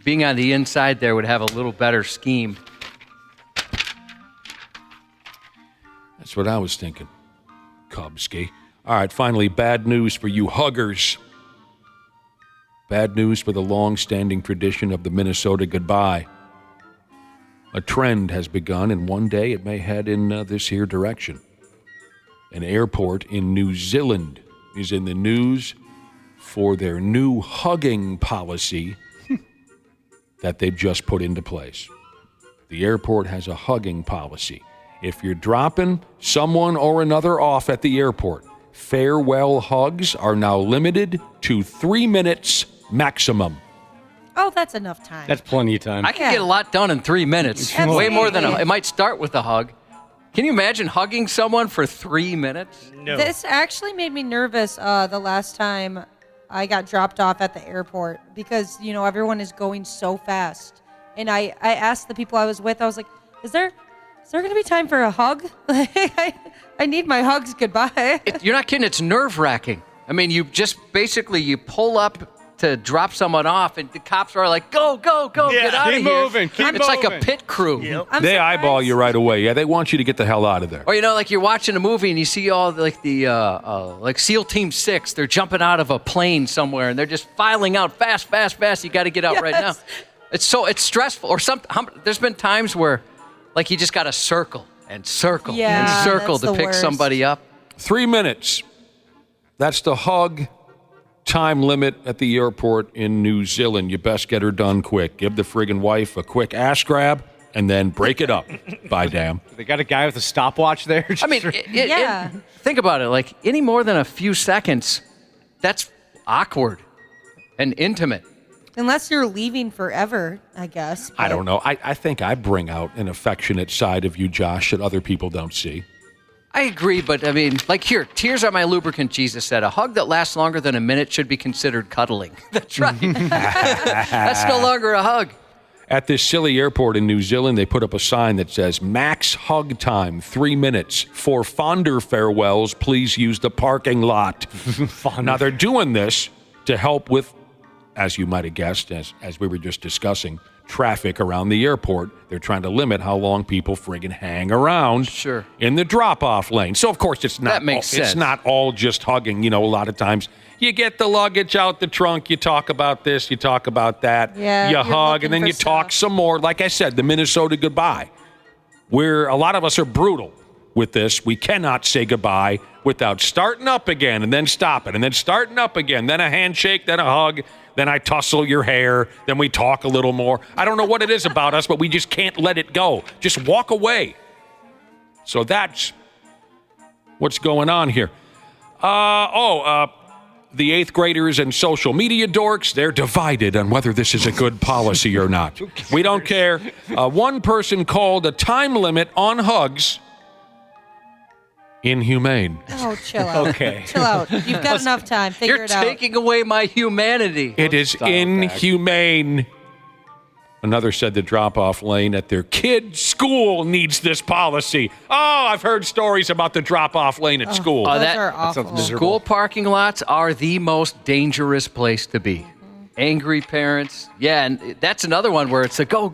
being on the inside there, would have a little better scheme. That's what I was thinking, Kubski. All right, finally, bad news for you huggers. Bad news for the long-standing tradition of the Minnesota goodbye. A trend has begun, and one day it may head in this here direction. An airport in New Zealand is in the news for their new hugging policy that they've just put into place. The airport has a hugging policy. If you're dropping someone or another off at the airport, farewell hugs are now limited to 3 minutes maximum. Oh, that's enough time. That's plenty of time. I can get a lot done in 3 minutes. Way more than it might start with a hug. Can you imagine hugging someone for 3 minutes? No. This actually made me nervous the last time I got dropped off at the airport because, you know, everyone is going so fast. And I asked the people I was with, I was like, is there going to be time for a hug? I need my hugs goodbye. You're not kidding. It's nerve-wracking. I mean, you just basically, you pull up to drop someone off, and the cops are like, go, get out of here. Keep moving. It's like a pit crew. Yep. They eyeball you right away. Yeah, they want you to get the hell out of there. Or, you know, like you're watching a movie and you see all like the like SEAL Team 6, they're jumping out of a plane somewhere and they're just filing out fast. You got to get out right now. It's stressful. Or there's been times where like you just got to circle and circle to pick somebody up. 3 minutes. That's the hug time limit at the airport in New Zealand. You best get her done quick. Give the friggin' wife a quick ass grab and then break it up. By damn. They got a guy with a stopwatch there. I mean, think about it. Like any more than a few seconds, that's awkward and intimate. Unless you're leaving forever, I guess. I don't know. I think I bring out an affectionate side of you, Josh, that other people don't see. I agree, but I mean, like here, tears are my lubricant, Jesus said. A hug that lasts longer than a minute should be considered cuddling. That's right. That's no longer a hug. At this silly airport in New Zealand, they put up a sign that says, max hug time, 3 minutes. For fonder farewells, please use the parking lot. Now, they're doing this to help with, as you might have guessed, as we were just discussing, traffic around the airport. They're trying to limit how long people friggin' hang around in the drop-off lane. So, of course, it's not, that makes sense. It's not all just hugging. You know, a lot of times you get the luggage out the trunk, you talk about this, you talk about that, you hug, and then you talk some more. Like I said, the Minnesota goodbye, where a lot of us are brutal with this. We cannot say goodbye without starting up again and then stopping and then starting up again, then a handshake, then a hug. Then I tussle your hair. Then we talk a little more. I don't know what it is about us, but we just can't let it go. Just walk away. So that's what's going on here. The eighth graders and social media dorks, they're divided on whether this is a good policy or not. We don't care. One person called a time limit on hugs inhumane. Oh, chill out. Okay. Chill out. You've got enough time. Figure it out. You're taking away my humanity. It is inhumane. Another said the drop-off lane at their kid's school needs this policy. Oh, I've heard stories about the drop-off lane at school. Those are awful. School parking lots are the most dangerous place to be. Angry parents. Yeah, and that's another one where it's a go,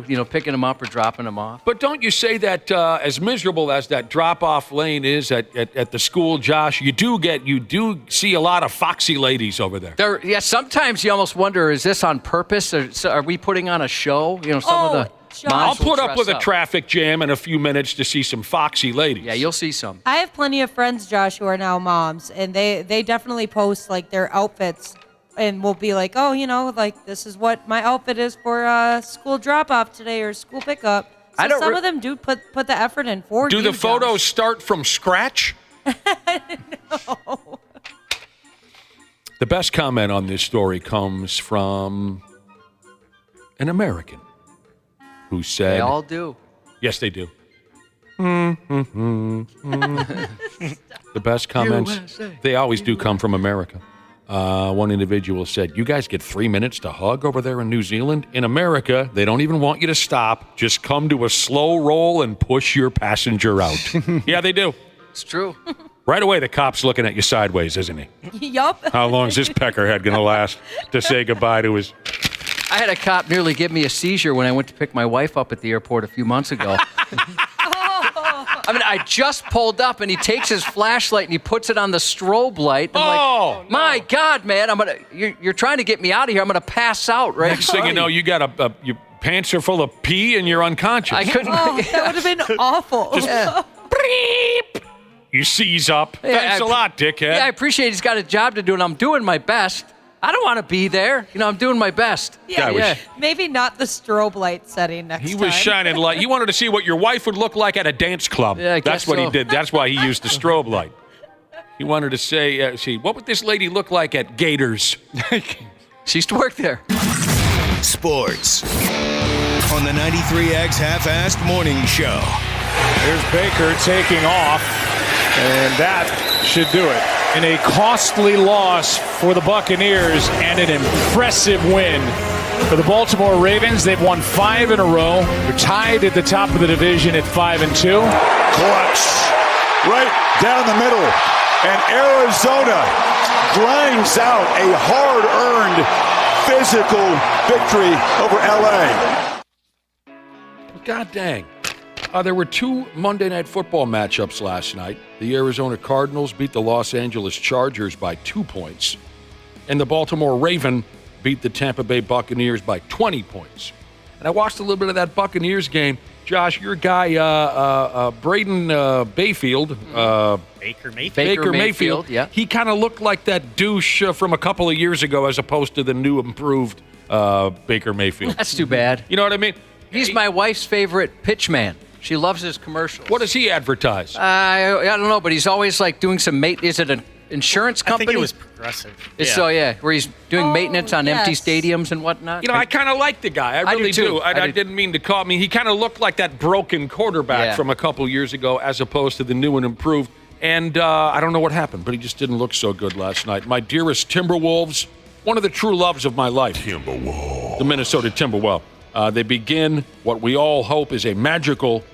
you know, picking them up or dropping them off. But don't you say that as miserable as that drop-off lane is at the school, Josh, you do see a lot of foxy ladies over there. Sometimes you almost wonder, is this on purpose? Or are we putting on a show? You know, some of the I'll Moms will put up dress with a traffic jam in a few minutes to see some foxy ladies. Yeah, you'll see some. I have plenty of friends, Josh, who are now moms, and they definitely post like their outfits, and will be like, oh, like this is what my outfit is for school drop off today or school pickup. So some of them do put the effort in for you. Do the photos start from scratch? No. The best comment on this story comes from an American who said... They all do. Yes, they do. The best comments, USA. they always do come from America. One individual said, you guys get 3 minutes to hug over there in New Zealand? In America, they don't even want you to stop. Just come to a slow roll and push your passenger out. Yeah, they do. It's true. Right away, the cop's looking at you sideways, isn't he? Yup. How long is this peckerhead going to last to say goodbye to his... I had a cop nearly give me a seizure when I went to pick my wife up at the airport a few months ago. I mean, I just pulled up, and he takes his flashlight and he puts it on the strobe light. I'm like, my God, man! You're trying to get me out of here. I'm gonna pass out right Next thing you know, you got your pants are full of pee and you're unconscious. I couldn't. That would have been awful. Beep. You seize up. Thanks a lot, dickhead. Yeah, I appreciate he's got a job to do, and I'm doing my best. I don't want to be there. I'm doing my best. Yeah. Maybe not the strobe light setting next time. He was shining light. He wanted to see what your wife would look like at a dance club. Yeah, I That's guess what so. he did. That's why he used the strobe light. He wanted to say, see, what would this lady look like at Gators? She used to work there. Sports on the 93X Half-Assed Morning Show. Here's Baker taking off, and that should do it. In a costly loss for the Buccaneers and an impressive win for the Baltimore Ravens. They've won 5 in a row. They're tied at the top of the division at 5-2. Clutch right down the middle, and Arizona grinds out a hard-earned physical victory over LA. God dang. There were 2 Monday Night Football matchups last night. The Arizona Cardinals beat the Los Angeles Chargers by 2 points, and the Baltimore Raven beat the Tampa Bay Buccaneers by 20 points. And I watched a little bit of that Buccaneers game. Josh, your guy, Braden Bayfield. Baker Mayfield. Baker Mayfield, yeah. He kind of looked like that douche from a couple of years ago as opposed to the new improved Baker Mayfield. That's too bad. You know what I mean? He's my wife's favorite pitchman. She loves his commercials. What does he advertise? I don't know, but he's always like doing some maintenance. Is it an insurance company? I think it was Progressive. So, where he's doing maintenance on empty stadiums and whatnot. I kind of like the guy. I really do. I didn't mean to call me. He kind of looked like that broken quarterback from a couple years ago as opposed to the new and improved. And I don't know what happened, but he just didn't look so good last night. My dearest Timberwolves, one of the true loves of my life. The Minnesota Timberwolves. They begin what we all hope is a magical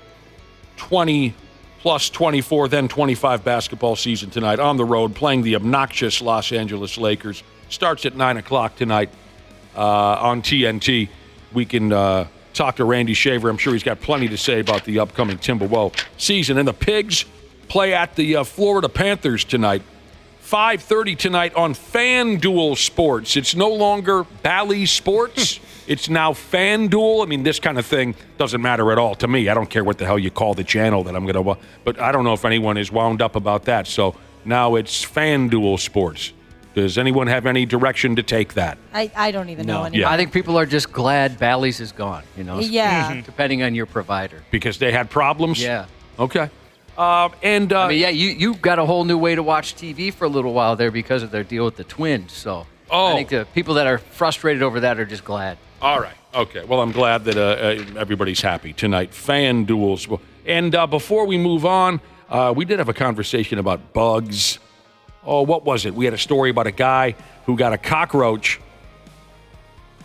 20 plus 24, then 25 basketball season tonight on the road, playing the obnoxious Los Angeles Lakers. Starts at 9 o'clock tonight on TNT. We can talk to Randy Shaver. I'm sure he's got plenty to say about the upcoming Timberwolves season. And the Pigs play at the Florida Panthers tonight. 5:30 tonight on FanDuel Sports. It's no longer Bally Sports. It's now FanDuel. I mean, this kind of thing doesn't matter at all to me. I don't care what the hell you call the channel that I'm going to, but I don't know if anyone is wound up about that. So now it's FanDuel Sports. Does anyone have any direction to take that? I don't even know anymore. Yeah. I think people are just glad Bally's is gone, Yeah. Depending on your provider. Because they had problems? Yeah. Okay. You got a whole new way to watch TV for a little while there because of their deal with the Twins. So I think the people that are frustrated over that are just glad. All right. Okay. Well, I'm glad that everybody's happy tonight. FanDuels. And before we move on, we did have a conversation about bugs. Oh, what was it? We had a story about a guy who got a cockroach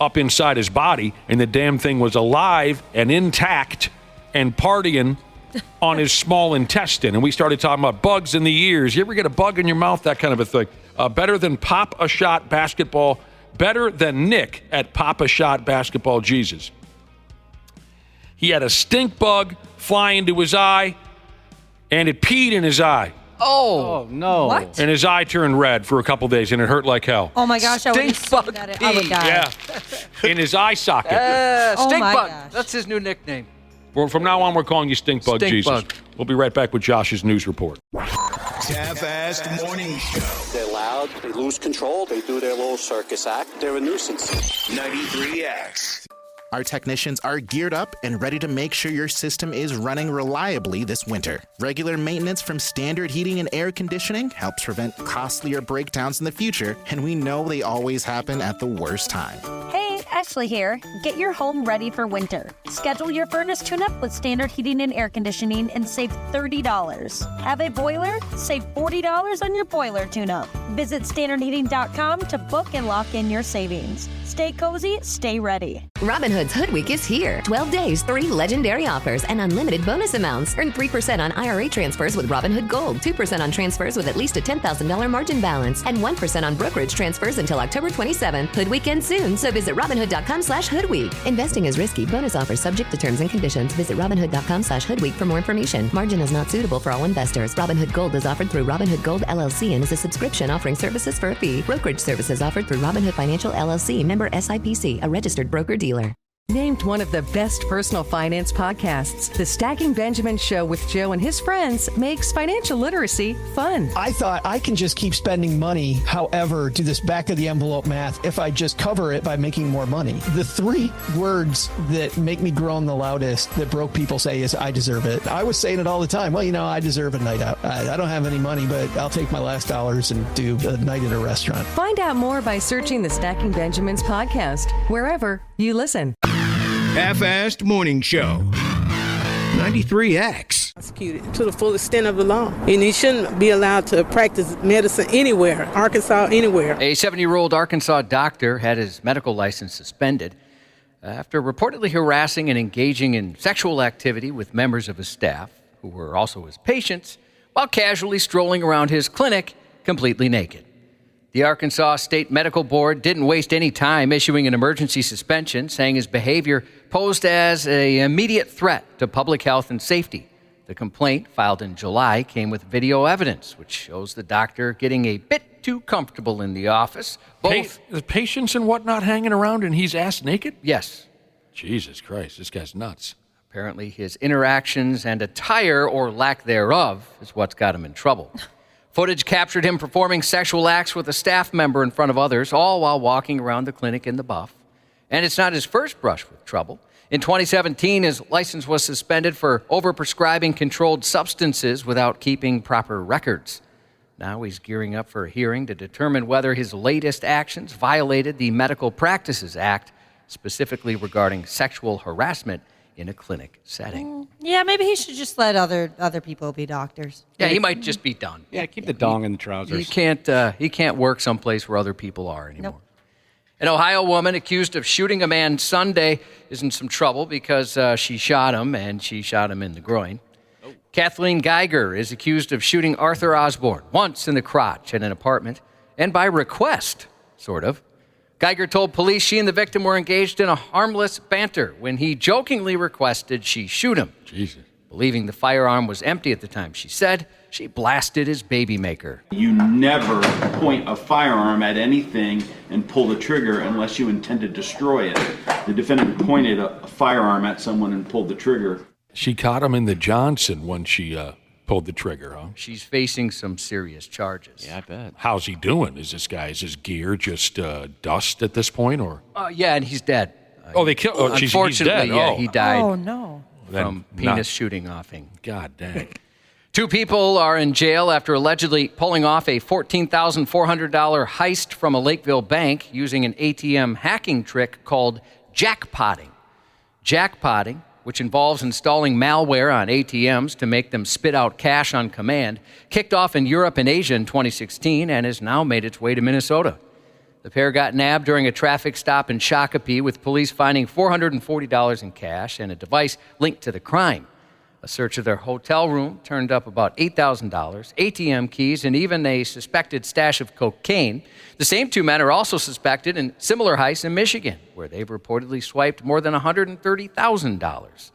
up inside his body, and the damn thing was alive and intact and partying on his small intestine. And we started talking about bugs in the ears. You ever get a bug in your mouth? That kind of a thing. Better than Pop-A-Shot Basketball. Better than Nick at Pop-A-Shot Basketball Jesus. He had a stink bug fly into his eye, and it peed in his eye. Oh, no. What? And his eye turned red for a couple days, and it hurt like hell. Oh my gosh, I would Stink bug that. I would die. Yeah, in his eye socket. Oh Stink my bug. gosh. That's his new nickname. Well, from now on, we're calling you Stink Bug Stink Jesus. Bug. We'll be right back with Josh's news report. Half-assed morning show. They're loud, they lose control, they do their little circus act. They're a nuisance. 93X. Our technicians are geared up and ready to make sure your system is running reliably this winter. Regular maintenance from Standard Heating and Air Conditioning helps prevent costlier breakdowns in the future, and we know they always happen at the worst time. Hey, Ashley here. Get your home ready for winter. Schedule your furnace tune-up with Standard Heating and Air Conditioning and save $30. Have a boiler? Save $40 on your boiler tune-up. Visit standardheating.com to book and lock in your savings. Stay cozy, stay ready. Robin Hood's Hood Week is here. 12 days, 3 legendary offers, and unlimited bonus amounts. Earn 3% on IRA transfers with Robinhood Gold, 2% on transfers with at least a $10,000 margin balance, and 1% on brokerage transfers until October 27th. Hood Week ends soon, so visit Robinhood.com/HoodWeek. Investing is risky. Bonus offers subject to terms and conditions. Visit Robinhood.com/HoodWeek for more information. Margin is not suitable for all investors. Robinhood Gold is offered through Robinhood Gold LLC and is a subscription offering services for a fee. Brokerage services offered through Robinhood Financial LLC, member SIPC, a registered broker-dealer. Named one of the best personal finance podcasts, The Stacking Benjamin Show with Joe and his friends makes financial literacy fun. I thought I can just keep spending money, however, do this back of the envelope math if I just cover it by making more money. The 3 words that make me groan the loudest that broke people say is, I deserve it. I was saying it all the time. Well, I deserve a night out. I don't have any money, but I'll take my last dollars and do a night at a restaurant. Find out more by searching The Stacking Benjamins podcast, wherever you listen. Half-assed morning show. 93X. Prosecuted to the full extent of the law. And he shouldn't be allowed to practice medicine anywhere, Arkansas, anywhere. A 70-year-old Arkansas doctor had his medical license suspended after reportedly harassing and engaging in sexual activity with members of his staff, who were also his patients, while casually strolling around his clinic completely naked. The Arkansas State Medical Board didn't waste any time issuing an emergency suspension, saying his behavior posed as an immediate threat to public health and safety. The complaint, filed in July, came with video evidence, which shows the doctor getting a bit too comfortable in the office. Both the patients and whatnot hanging around, and he's ass naked? Yes. Jesus Christ, this guy's nuts. Apparently, his interactions and attire, or lack thereof, is what's got him in trouble. Footage captured him performing sexual acts with a staff member in front of others, all while walking around the clinic in the buff. And it's not his first brush with trouble. In 2017, his license was suspended for overprescribing controlled substances without keeping proper records. Now he's gearing up for a hearing to determine whether his latest actions violated the Medical Practices Act, specifically regarding sexual harassment in a clinic setting. Yeah, maybe he should just let other people be doctors. Yeah, he might just be done. Yeah, keep the dong in the trousers. He can't work someplace where other people are anymore. Nope. An Ohio woman accused of shooting a man Sunday is in some trouble because she shot him, and she shot him in the groin. Oh. Kathleen Geiger is accused of shooting Arthur Osborne once in the crotch at an apartment, and by request, sort of. Geiger told police she and the victim were engaged in a harmless banter when he jokingly requested she shoot him. Jesus. Believing the firearm was empty at the time, she said, she blasted his baby maker. You never point a firearm at anything and pull the trigger unless you intend to destroy it. The defendant pointed a firearm at someone and pulled the trigger. She caught him in the Johnson when she pulled the trigger, huh? She's facing some serious charges. Yeah, I bet. How's he doing? Is his gear just dust at this point, or? Yeah, and he's dead. They killed. Oh, unfortunately, he's dead. Yeah, he died. Oh no! From penis shooting offing. God dang. 2 people are in jail after allegedly pulling off a $14,400 heist from a Lakeville bank using an ATM hacking trick called jackpotting. Jackpotting, which involves installing malware on ATMs to make them spit out cash on command, kicked off in Europe and Asia in 2016 and has now made its way to Minnesota. The pair got nabbed during a traffic stop in Shakopee, with police finding $440 in cash and a device linked to the crime. A search of their hotel room turned up about $8,000, ATM keys, and even a suspected stash of cocaine. The same 2 men are also suspected in similar heists in Michigan, where they've reportedly swiped more than $130,000.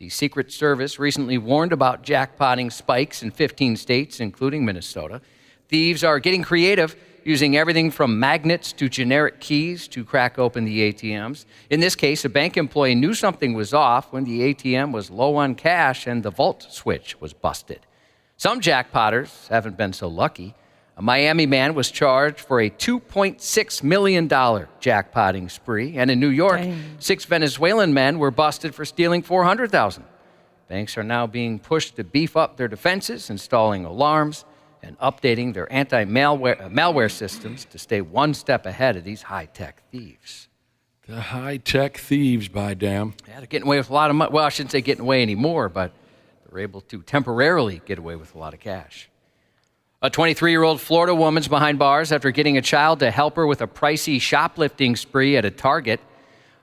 The Secret Service recently warned about jackpotting spikes in 15 states, including Minnesota. Thieves are getting creative, using everything from magnets to generic keys to crack open the ATMs. In this case, a bank employee knew something was off when the ATM was low on cash and the vault switch was busted. Some jackpotters haven't been so lucky. A Miami man was charged for a $2.6 million jackpotting spree. And in New York, 6 Venezuelan men were busted for stealing $400,000. Banks are now being pushed to beef up their defenses, installing alarms, and updating their anti-malware systems to stay one step ahead of these high-tech thieves. The high-tech thieves, by damn. Yeah, they're getting away with a lot of money. Well, I shouldn't say getting away anymore, but they're able to temporarily get away with a lot of cash. A 23-year-old Florida woman's behind bars after getting a child to help her with a pricey shoplifting spree at a Target.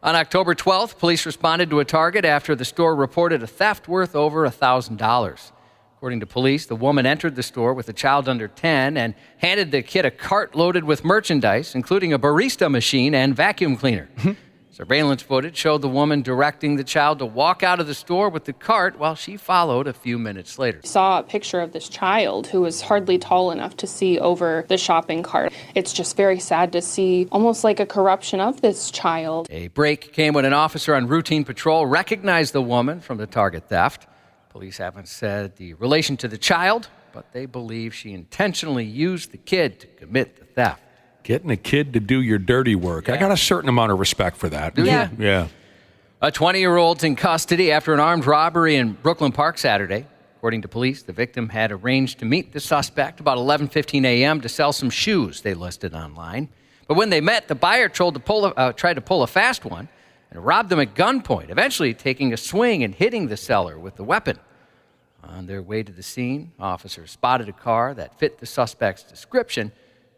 On October 12th, police responded to a Target after the store reported a theft worth over $1,000. According to police, the woman entered the store with a child under 10 and handed the kid a cart loaded with merchandise, including a barista machine and vacuum cleaner. Surveillance footage showed the woman directing the child to walk out of the store with the cart while she followed a few minutes later. I saw a picture of this child who was hardly tall enough to see over the shopping cart. It's just very sad to see almost like a corruption of this child. A break came when an officer on routine patrol recognized the woman from the Target theft. Police haven't said the relation to the child, but they believe she intentionally used the kid to commit the theft. Getting a kid to do your dirty work. Yeah. I got a certain amount of respect for that. Yeah. Yeah. A 20-year-old's in custody after an armed robbery in Brooklyn Park Saturday. According to police, the victim had arranged to meet the suspect about 11:15 a.m. to sell some shoes they listed online. But when they met, the buyer tried to pull a fast one and robbed them at gunpoint, eventually taking a swing and hitting the seller with the weapon. On their way to the scene, officers spotted a car that fit the suspect's description.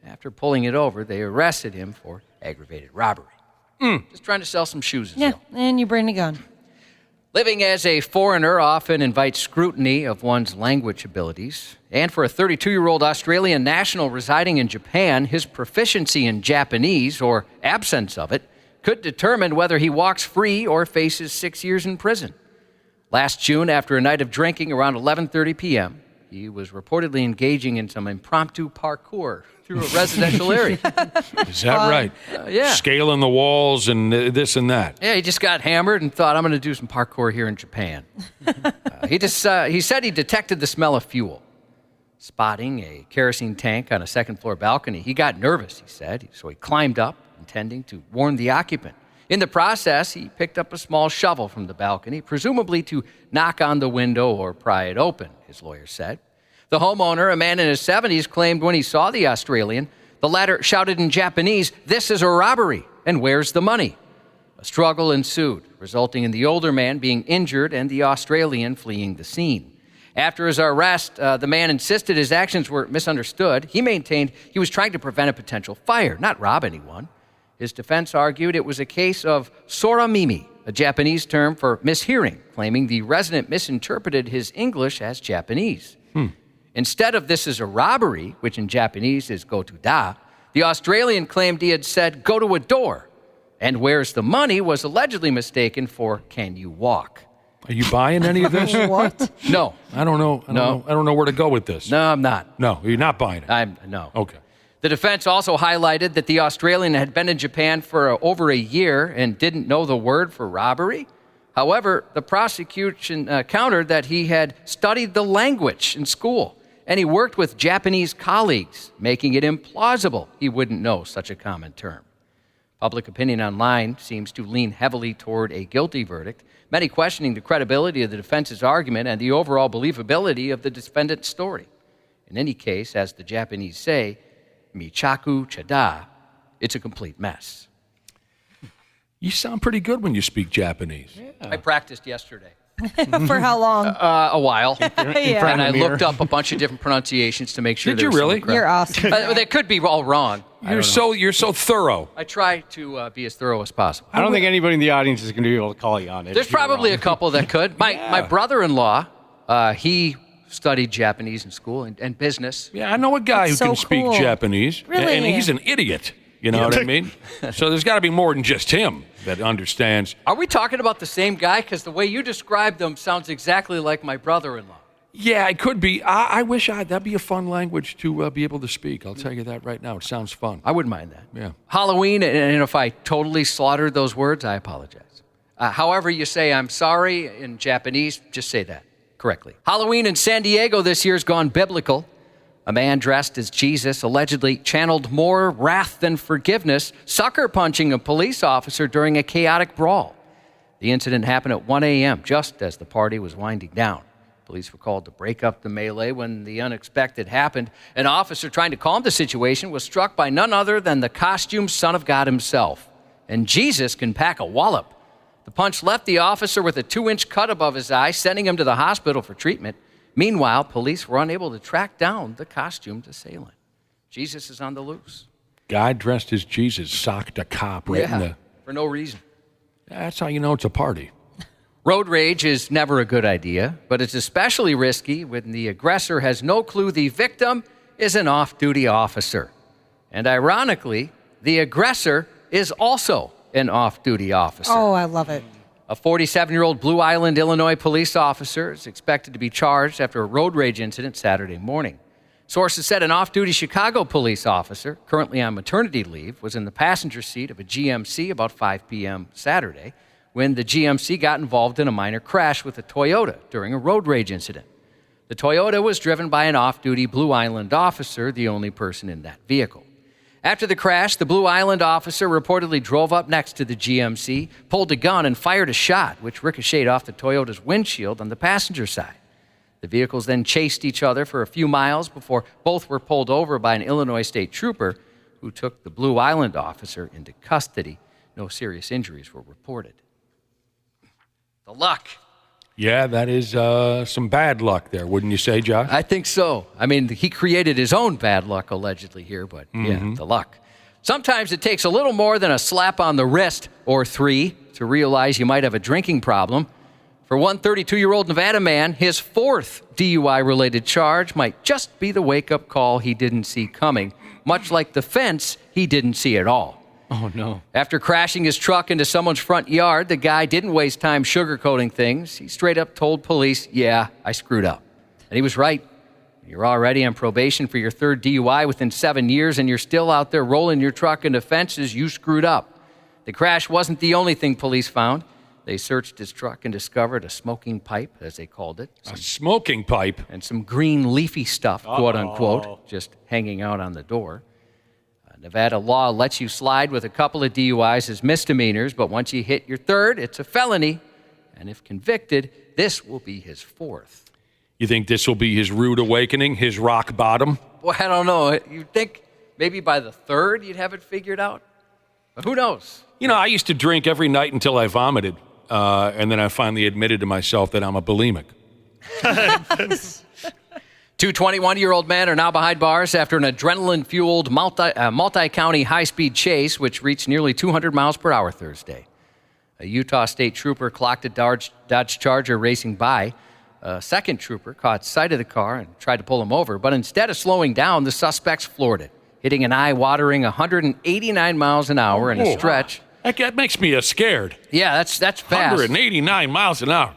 After pulling it over, they arrested him for aggravated robbery. Just trying to sell some shoes. Yeah, and you bring a gun. Living as a foreigner often invites scrutiny of one's language abilities. And for a 32-year-old Australian national residing in Japan, his proficiency in Japanese, or absence of it, could determine whether he walks free or faces 6 years in prison. Last June, after a night of drinking around 11:30 p.m., he was reportedly engaging in some impromptu parkour through a residential area. Is that right? Yeah. Scaling the walls and this and that. Yeah, he just got hammered and thought, I'm going to do some parkour here in Japan. He said he detected the smell of fuel. Spotting a kerosene tank on a second-floor balcony, he got nervous, he said, so he climbed up, intending to warn the occupant. In the process, he picked up a small shovel from the balcony, presumably to knock on the window or pry it open, his lawyer said. The homeowner, a man in his 70s, claimed when he saw the Australian, the latter shouted in Japanese, "This is a robbery, and where's the money?" A struggle ensued, resulting in the older man being injured and the Australian fleeing the scene. After his arrest, the man insisted his actions were misunderstood. He maintained he was trying to prevent a potential fire, not rob anyone. His defense argued it was a case of soramimi, a Japanese term for mishearing, claiming the resident misinterpreted his English as Japanese. Instead of "this is a robbery," which in Japanese is "go to da," the Australian claimed he had said "go to a door," and "where's the money" was allegedly mistaken for "can you walk." Are you buying any of this? What? No. I don't know. I don't know where to go with this. No, I'm not. No, you're not buying it. No. Okay. The defense also highlighted that the Australian had been in Japan for over a year and didn't know the word for robbery. However, the prosecution countered that he had studied the language in school, and he worked with Japanese colleagues, making it implausible he wouldn't know such a common term. Public opinion online seems to lean heavily toward a guilty verdict, many questioning the credibility of the defense's argument and the overall believability of the defendant's story. In any case, as the Japanese say, "michaku chada," it's a complete mess. You sound pretty good when you speak Japanese. I practiced yesterday. For how long? A while. Yeah. And I looked up a bunch of different pronunciations to make sure. Did you really? You're awesome. They could be all wrong. You're so thorough. I try to be as thorough as possible. I don't think anybody in the audience is going to be able to call you on it. There's probably a couple that could. My brother-in-law, he studied Japanese in school and business. Yeah, I know a guy who can speak Japanese. Really? And he's an idiot. You know what I mean? So there's got to be more than just him. that understands. Are we talking about the same guy? Because the way you described them sounds exactly like my brother-in-law. Yeah, it could be. I wish that'd be a fun language to be able to speak. I'll tell you that right now. It sounds fun. I wouldn't mind that. Yeah. Halloween, and if I totally slaughtered those words, I apologize. However you say I'm sorry in Japanese, just say that correctly. Halloween in San Diego this year's gone biblical. A man dressed as Jesus allegedly channeled more wrath than forgiveness, sucker punching a police officer during a chaotic brawl. The incident happened at 1 a.m., just as the party was winding down. Police were called to break up the melee when the unexpected happened. An officer trying to calm the situation was struck by none other than the costumed Son of God himself. And Jesus can pack a wallop. The punch left the officer with a 2-inch cut above his eye, sending him to the hospital for treatment. Meanwhile, police were unable to track down the costumed assailant. Jesus is on the loose. Guy dressed as Jesus socked a cop right in the... for no reason. That's how you know it's a party. Road rage is never a good idea, but it's especially risky when the aggressor has no clue the victim is an off-duty officer. And ironically, the aggressor is also an off-duty officer. Oh, I love it. A 47-year-old Blue Island, Illinois police officer is expected to be charged after a road rage incident Saturday morning. Sources said an off-duty Chicago police officer, currently on maternity leave, was in the passenger seat of a GMC about 5 p.m. Saturday when the GMC got involved in a minor crash with a Toyota during a road rage incident. The Toyota was driven by an off-duty Blue Island officer, the only person in that vehicle. After the crash, the Blue Island officer reportedly drove up next to the GMC, pulled a gun, and fired a shot, which ricocheted off the Toyota's windshield on the passenger side. The vehicles then chased each other for a few miles before both were pulled over by an Illinois state trooper who took the Blue Island officer into custody. No serious injuries were reported. The luck. Yeah, that is some bad luck there, wouldn't you say, Josh? I think so. I mean, he created his own bad luck, allegedly, here, but yeah, the luck. Sometimes it takes a little more than a slap on the wrist or 3 to realize you might have a drinking problem. For one 32-year-old Nevada man, his 4th DUI-related charge might just be the wake-up call he didn't see coming, much like the fence he didn't see at all. Oh, no. After crashing his truck into someone's front yard, the guy didn't waste time sugarcoating things. He straight up told police, yeah, I screwed up. And he was right. You're already on probation for your 3rd DUI within 7 years, and you're still out there rolling your truck into fences. You screwed up. The crash wasn't the only thing police found. They searched his truck and discovered a smoking pipe, as they called it. A smoking pipe? And some green leafy stuff, quote unquote, just hanging out on the door. Nevada law lets you slide with a couple of DUIs as misdemeanors, but once you hit your 3rd, it's a felony. And if convicted, this will be his 4th. You think this will be his rude awakening, his rock bottom? Well, I don't know. You'd think maybe by the 3rd you'd have it figured out. But who knows? You know, I used to drink every night until I vomited, and then I finally admitted to myself that I'm a bulimic. 2 21-year-old men are now behind bars after an adrenaline-fueled multi-county high-speed chase, which reached nearly 200 miles per hour Thursday. A Utah state trooper clocked a Dodge Charger racing by. A second trooper caught sight of the car and tried to pull him over, but instead of slowing down, the suspects floored it, hitting an eye-watering 189 miles an hour in a stretch. That makes me scared. Yeah, that's fast. 189 miles an hour.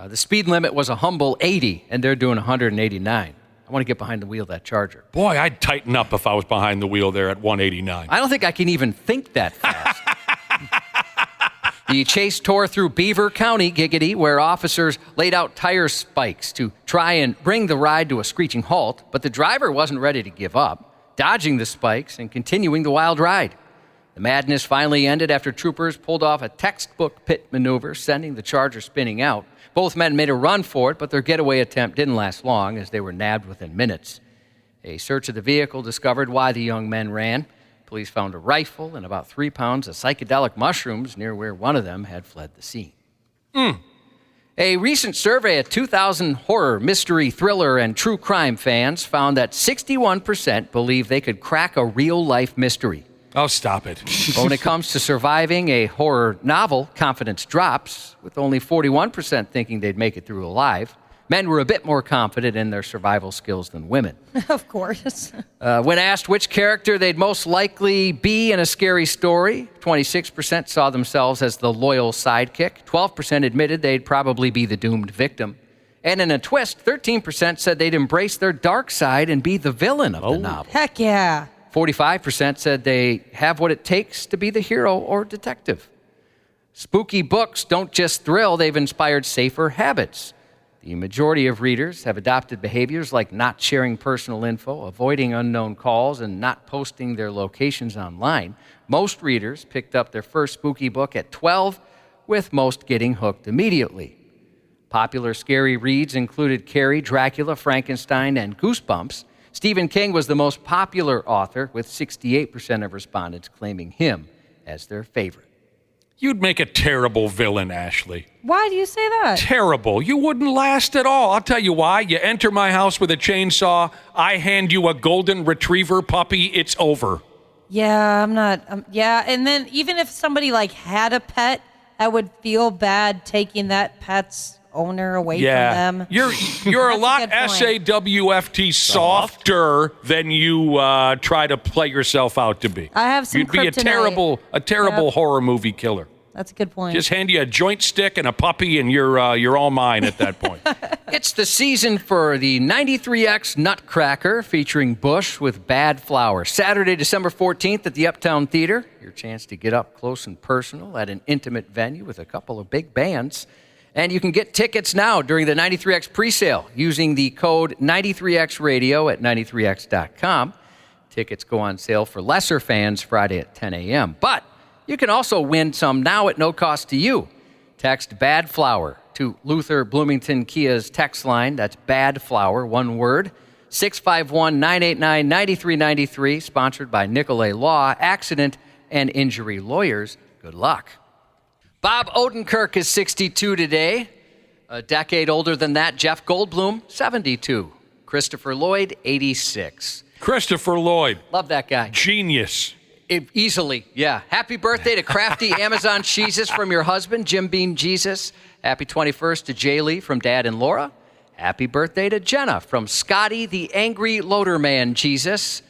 The speed limit was a humble 80, and they're doing 189. I want to get behind the wheel of that Charger. Boy, I'd tighten up if I was behind the wheel there at 189. I don't think I can even think that fast. The chase tore through Beaver County, Giggity, where officers laid out tire spikes to try and bring the ride to a screeching halt, but the driver wasn't ready to give up, dodging the spikes and continuing the wild ride. The madness finally ended after troopers pulled off a textbook pit maneuver, sending the Charger spinning out. Both men made a run for it, but their getaway attempt didn't last long as they were nabbed within minutes. A search of the vehicle discovered why the young men ran. Police found a rifle and about 3 pounds of psychedelic mushrooms near where one of them had fled the scene. A recent survey of 2,000 horror, mystery, thriller, and true crime fans found that 61% believe they could crack a real-life mystery. Oh, stop it. But when it comes to surviving a horror novel, confidence drops, with only 41% thinking they'd make it through alive. Men were a bit more confident in their survival skills than women. Of course. When asked which character they'd most likely be in a scary story, 26% saw themselves as the loyal sidekick. 12% admitted they'd probably be the doomed victim. And in a twist, 13% said they'd embrace their dark side and be the villain of the novel. Heck yeah. 45% said they have what it takes to be the hero or detective. Spooky books don't just thrill, they've inspired safer habits. The majority of readers have adopted behaviors like not sharing personal info, avoiding unknown calls, and not posting their locations online. Most readers picked up their first spooky book at 12, with most getting hooked immediately. Popular scary reads included Carrie, Dracula, Frankenstein, and Goosebumps. Stephen King was the most popular author, with 68% of respondents claiming him as their favorite. You'd make a terrible villain, Ashley. Why do you say that? Terrible. You wouldn't last at all. I'll tell you why. You enter my house with a chainsaw, I hand you a golden retriever puppy, it's over. Yeah, I'm not. Yeah, and then even if somebody like had a pet, I would feel bad taking that pet's owner away from them. You're a lot SAWFT softer than you try to play yourself out to be. I have some You'd be kryptonite. a terrible horror movie killer. That's a good point. Just hand you a joint stick and a puppy, and you're all mine at that point. It's the season for the 93X Nutcracker featuring Bush with Bad Flower. Saturday, December 14th at the Uptown Theater. Your chance to get up close and personal at an intimate venue with a couple of big bands. And you can get tickets now during the 93X presale using the code 93XRadio at 93X.com. Tickets go on sale for lesser fans Friday at 10 a.m. But you can also win some now at no cost to you. Text Bad Flower to Luther Bloomington Kia's text line. That's Bad Flower, one word. 651-989-9393, sponsored by Nicolay Law, Accident and Injury Lawyers. Good luck. Bob Odenkirk is 62 today. A decade older than that, Jeff Goldblum, 72. Christopher Lloyd, 86. Christopher Lloyd. Love that guy. Genius. Easily, yeah. Happy birthday to crafty Amazon cheeses from your husband, Jim Beam Jesus. Happy 21st to Jay Lee from Dad and Laura. Happy birthday to Jenna from Scotty the Angry Loaderman Jesus.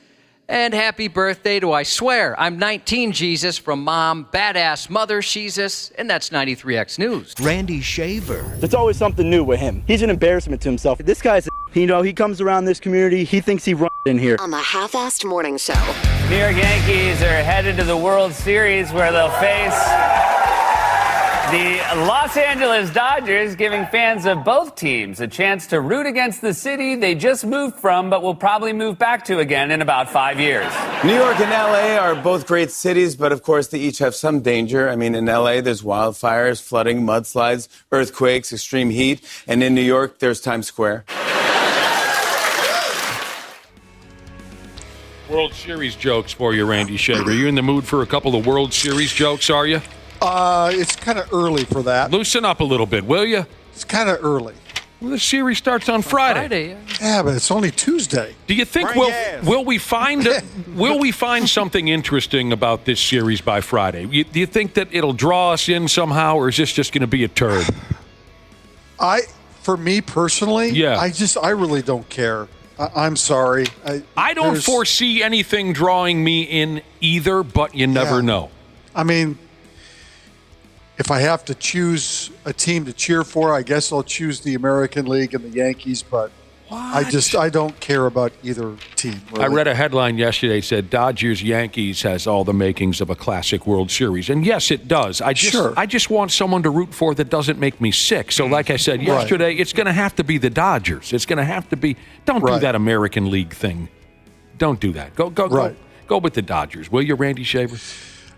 And happy birthday to I Swear I'm 19 Jesus from Mom, Badass Mother Jesus. And that's 93X News. Randy Shaver. There's always something new with him. He's an embarrassment to himself. This guy's he comes around this community. He thinks he runs in here. On the Half-Assed Morning Show. New York Yankees are headed to the World Series where they'll face the Los Angeles Dodgers, giving fans of both teams a chance to root against the city they just moved from but will probably move back to again in about 5 years. New York and L.A. are both great cities, but of course they each have some danger. I mean, in L.A. there's wildfires, flooding, mudslides, earthquakes, extreme heat. And in New York, there's Times Square. World Series jokes for you, Randy Shaver. Are you in the mood for a couple of World Series jokes, are you? It's kind of early for that. Loosen up a little bit, will you? It's kind of early. Well, the series starts on Friday. Yeah, but it's only Tuesday. Do you think will we find something interesting about this series by Friday? Do you think that it'll draw us in somehow, or is this just going to be a turd? For me personally, yeah. I really don't care. I'm sorry. I don't foresee anything drawing me in either, but you never know. I mean, if I have to choose a team to cheer for, I guess I'll choose the American League and the Yankees, but I don't care about either team. Really. I read a headline yesterday that said Dodgers-Yankees has all the makings of a classic World Series. And yes, it does. I just want someone to root for that doesn't make me sick. So like I said yesterday, it's going to have to be the Dodgers. It's going to have to be. Don't do that American League thing. Don't do that. Go with the Dodgers. Will you, Randy Shaver?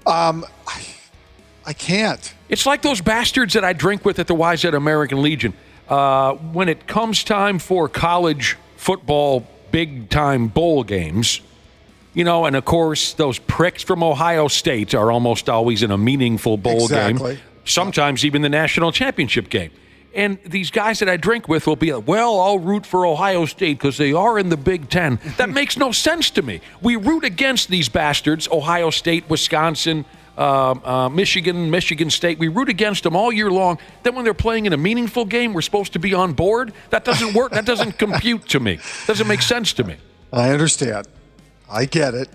I can't. It's like those bastards that I drink with at the YZ American Legion. When it comes time for college football big-time bowl games, and of course, those pricks from Ohio State are almost always in a meaningful bowl game, sometimes even the national championship game. And these guys that I drink with will be like, well, I'll root for Ohio State because they are in the Big Ten. That makes no sense to me. We root against these bastards, Ohio State, Wisconsin, Michigan State. We root against them all year long. Then when they're playing in a meaningful game, we're supposed to be on board. That doesn't work. That doesn't compute to me. Doesn't make sense to me. I understand. I get it.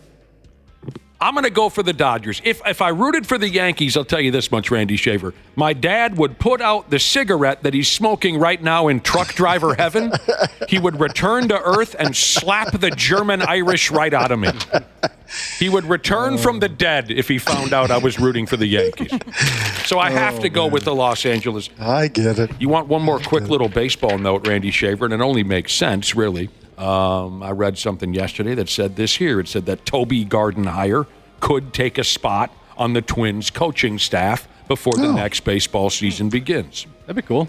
I'm going to go for the Dodgers. If I rooted for the Yankees, I'll tell you this much, Randy Shaver. My dad would put out the cigarette that he's smoking right now in truck driver heaven. He would return to earth and slap the German Irish right out of me. He would return from the dead if he found out I was rooting for the Yankees. So I have to go with the Los Angeles. I get it. You want one more quick little baseball note, Randy Shaver, and it only makes sense, really. I read something yesterday that said this here. It said that Toby Gardenhire could take a spot on the Twins coaching staff before the next baseball season begins. That'd be cool.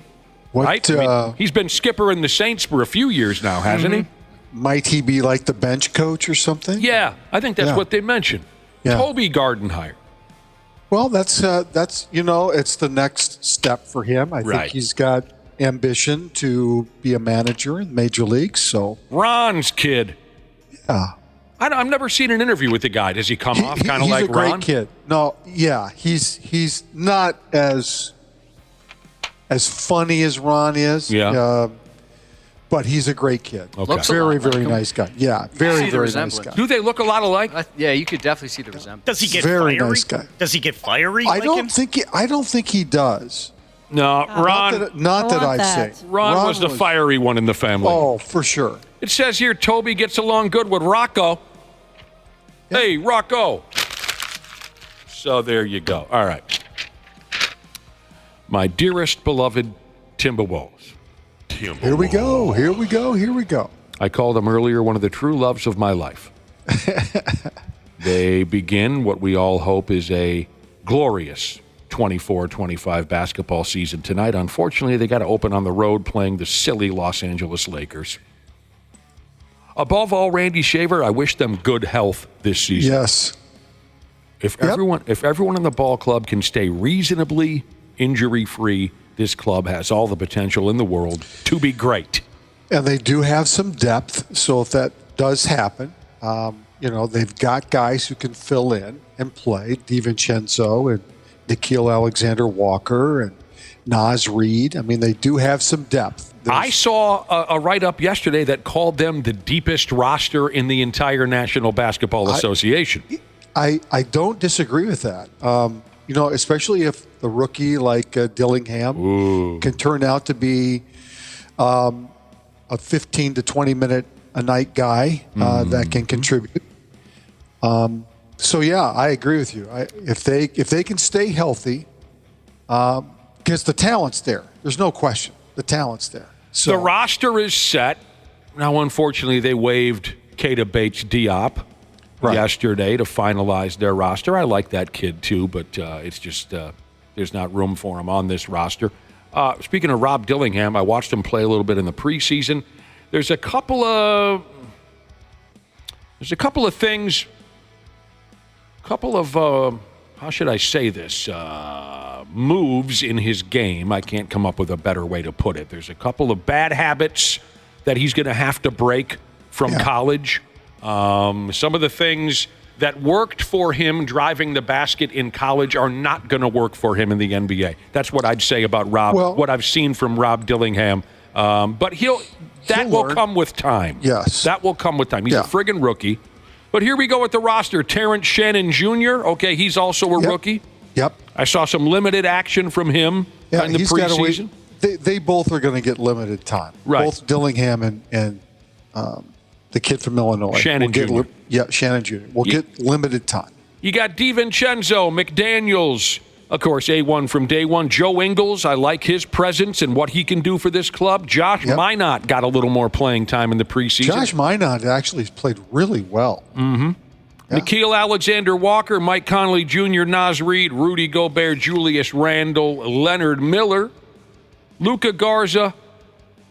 Right? I mean, he's been skipper in the Saints for a few years now, hasn't he? Might he be like the bench coach or something? Yeah, I think that's what they mentioned. Yeah. Toby Gardenhire. Well, that's it's the next step for him. I think he's got ambition to be a manager in major leagues. So Ron's kid. Yeah. I've never seen an interview with the guy. Does he come off kind of like Ron? He's a great kid. No, yeah, he's not as funny as Ron is. Yeah. But he's a great kid. Okay. Very nice guy. Yeah, very nice guy. Do they look a lot alike? Yeah, you could definitely see the resemblance. Does he get Very fiery? nice guy. Does he get fiery? I don't think he does. No, Ron. Not that I've seen. Ron was the fiery one in the family. Oh, for sure. It says here Toby gets along good with Rocco. Yeah. Hey, Rocco. So there you go. All right. My dearest beloved Timberwolves. Here we go. I called them earlier one of the true loves of my life. They begin what we all hope is a glorious 24-25 basketball season tonight. Unfortunately, they got to open on the road playing the silly Los Angeles Lakers. Above all, Randy Shaver, I wish them good health this season. Yes. If everyone in the ball club can stay reasonably injury-free, this club has all the potential in the world to be great. And they do have some depth, so if that does happen, they've got guys who can fill in and play. DiVincenzo and Nickeil Alexander-Walker and Naz Reid. I mean, they do have some depth. I saw a write-up yesterday that called them the deepest roster in the entire National Basketball Association. I don't disagree with that. Especially if the rookie like Dillingham can turn out to be a 15 to 20 minute a night guy that can contribute. So yeah, I agree with you. If they can stay healthy, because the talent's there. There's no question. The talent's there. So the roster is set. Now, unfortunately, they waived Keita Bates-Diop yesterday to finalize their roster. I like that kid too, but it's just there's not room for him on this roster. Speaking of Rob Dillingham, I watched him play a little bit in the preseason. There's a couple of things. How should I say this? Moves in his game. I can't come up with a better way to put it. There's a couple of bad habits that he's going to have to break from college. Some of the things that worked for him driving the basket in college are not going to work for him in the NBA. That's what I'd say about Rob, what I've seen from Rob Dillingham. But that will come with time. Yes. That will come with time. He's a friggin' rookie. But here we go with the roster. Terrence Shannon Jr., okay, he's also a rookie. Yep. I saw some limited action from him in the preseason. They both are going to get limited time. Right. Both Dillingham and the kid from Illinois. Shannon Jr. Shannon Jr. will get limited time. You got DiVincenzo, McDaniels, of course, A1 from day one. Joe Ingles, I like his presence and what he can do for this club. Josh Minot got a little more playing time in the preseason. Josh Minot actually played really well. Mm-hmm. Yeah. Nickeil Alexander-Walker, Mike Conley Jr., Naz Reid, Rudy Gobert, Julius Randle, Leonard Miller, Luka Garza,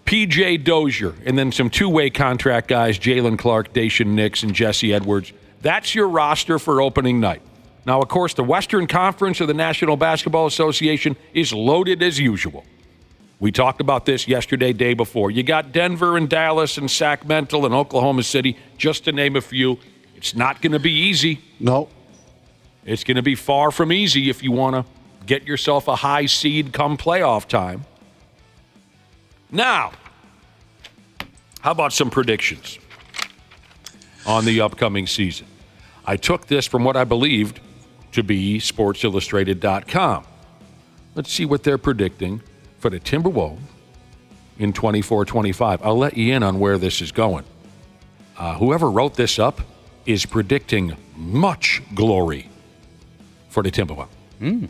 P.J. Dozier, and then some two-way contract guys, Jalen Clark, Dacian Nix, and Jesse Edwards. That's your roster for opening night. Now, of course, the Western Conference of the National Basketball Association is loaded as usual. We talked about this yesterday, day before. You got Denver and Dallas and Sacramento and Oklahoma City, just to name a few. It's not going to be easy. No. It's going to be far from easy if you want to get yourself a high seed come playoff time. Now, how about some predictions on the upcoming season? I took this from what I believed to be SportsIllustrated.com. Let's see what they're predicting for the Timberwolves in 24-25. I'll let you in on where this is going. Whoever wrote this up is predicting much glory for the Timberwolves.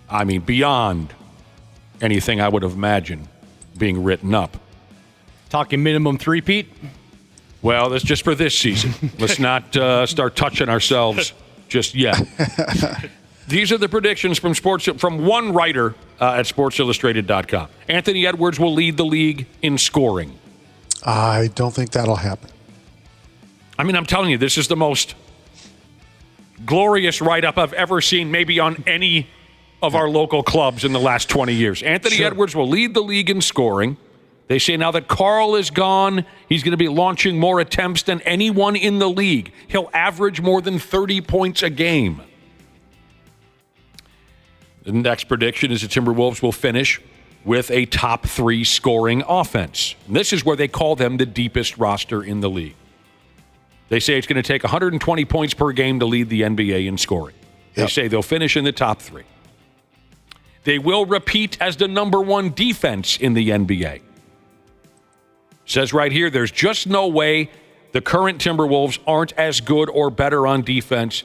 I mean, beyond anything I would have imagined being written up. Talking minimum three-peat? Well, that's just for this season. Let's not start touching ourselves just yet. These are the predictions from one writer at SportsIllustrated.com. Anthony Edwards will lead the league in scoring. I don't think that'll happen. I mean, I'm telling you, this is the most glorious write-up I've ever seen, maybe on any of our local clubs in the last 20 years. Anthony Edwards will lead the league in scoring. They say now that Carl is gone, he's going to be launching more attempts than anyone in the league. He'll average more than 30 points a game. The next prediction is the Timberwolves will finish with a top 3 scoring offense. And this is where they call them the deepest roster in the league. They say it's going to take 120 points per game to lead the NBA in scoring. They say they'll finish in the top 3. They will repeat as the number 1 defense in the NBA. Says right here, there's just no way the current Timberwolves aren't as good or better on defense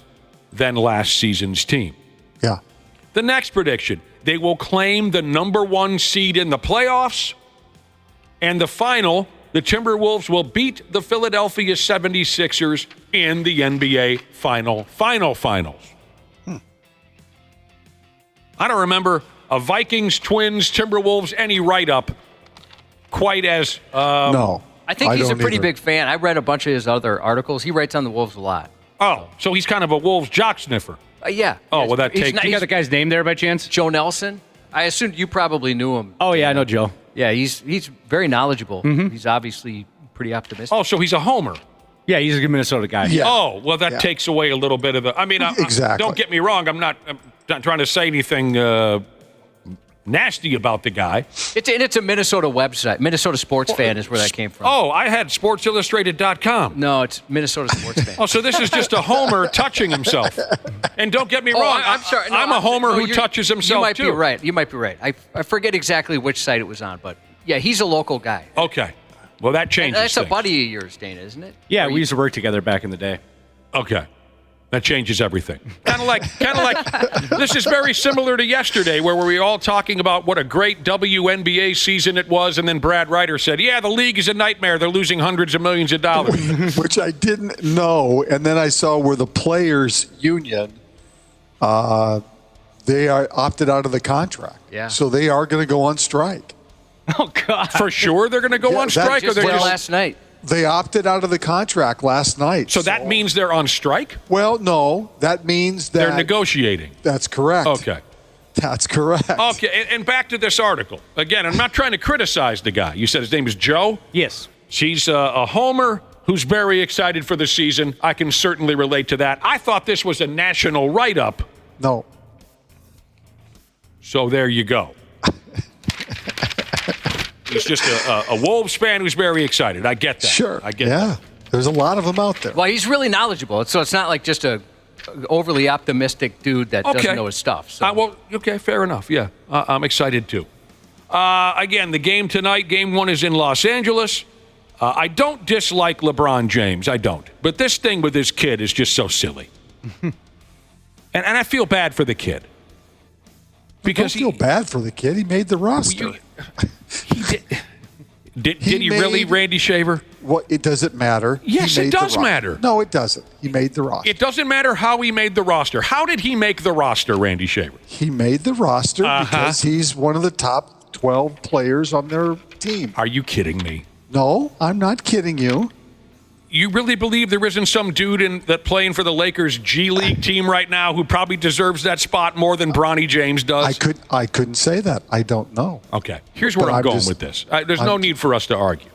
than last season's team. Yeah. The next prediction, they will claim the number 1 seed in the playoffs. And the final, the Timberwolves will beat the Philadelphia 76ers in the NBA finals. I don't remember a Vikings, Twins, Timberwolves, any write-up quite as... no. I think he's a pretty either. big fan. I read a bunch of his other articles. He writes on the Wolves a lot. Oh, so he's kind of a Wolves jock sniffer. Yeah. Oh, well, that takes... You got the guy's name there by chance? Joe Nelson. I assumed you probably knew him. Oh, yeah, I know Joe. Yeah, he's very knowledgeable. He's obviously pretty optimistic. Oh, so he's a homer. Yeah, he's a good Minnesota guy. Yeah. Oh, well, that takes away a little bit of the... I mean, Exactly. Don't get me wrong. I'm not trying to say anything nasty about the guy. It's a Minnesota website. Minnesota Sports Fan is where that came from. Oh, I had SportsIllustrated.com. No, it's Minnesota Sports Fan. Oh, so this is just a homer touching himself. And don't get me wrong. I'm sorry. No, I'm a homer who you- touches himself, You might too. be right. You might be right. I forget exactly which site it was on, but yeah, he's a local guy. Okay. Well, that And changes that's a things. buddy of yours, Dana, isn't it? Yeah, we used to work together back in the day. Okay. That changes everything. Kind of like, this is very similar to yesterday where we were all talking about what a great WNBA season it was, and then Brad Ryder said, yeah, the league is a nightmare. They're losing hundreds of millions of dollars. Which I didn't know. And then I saw where the players' union, they are opted out of the contract. Yeah. So they are going to go on strike. Oh, God. For sure they're going to go on strike? Or Just they're did just... last night. They opted out of the contract last night. So that means they're on strike? Well, no. That means that... They're negotiating. That's correct. Okay. That's correct. Okay, and back to this article. Again, I'm not trying to criticize the guy. You said his name is Joe? Yes. She's a homer who's very excited for the season. I can certainly relate to that. I thought this was a national write-up. No. So there you go. He's just a Wolves fan who's very excited. I get that. Sure. I get that. There's a lot of them out there. Well, he's really knowledgeable, so it's not like just a overly optimistic dude that doesn't know his stuff. So. Well, okay, fair enough. Yeah, I'm excited too. Again, the game tonight, game 1 is in Los Angeles. I don't dislike LeBron James. I don't. But this thing with this kid is just so silly. and I feel bad for the kid. Because don't feel bad for the kid. He made the roster. Did he really, Randy Shaver? What? It doesn't matter. Yes, it does matter. No, it doesn't. He made the roster. It doesn't matter how he made the roster. How did he make the roster, Randy Shaver? He made the roster because he's one of the top 12 players on their team. Are you kidding me? No, I'm not kidding you. You really believe there isn't some dude that playing for the Lakers G League team right now who probably deserves that spot more than Bronny James does? I couldn't say that. I don't know. Okay. Here's where I'm going with this. There's no need for us to argue.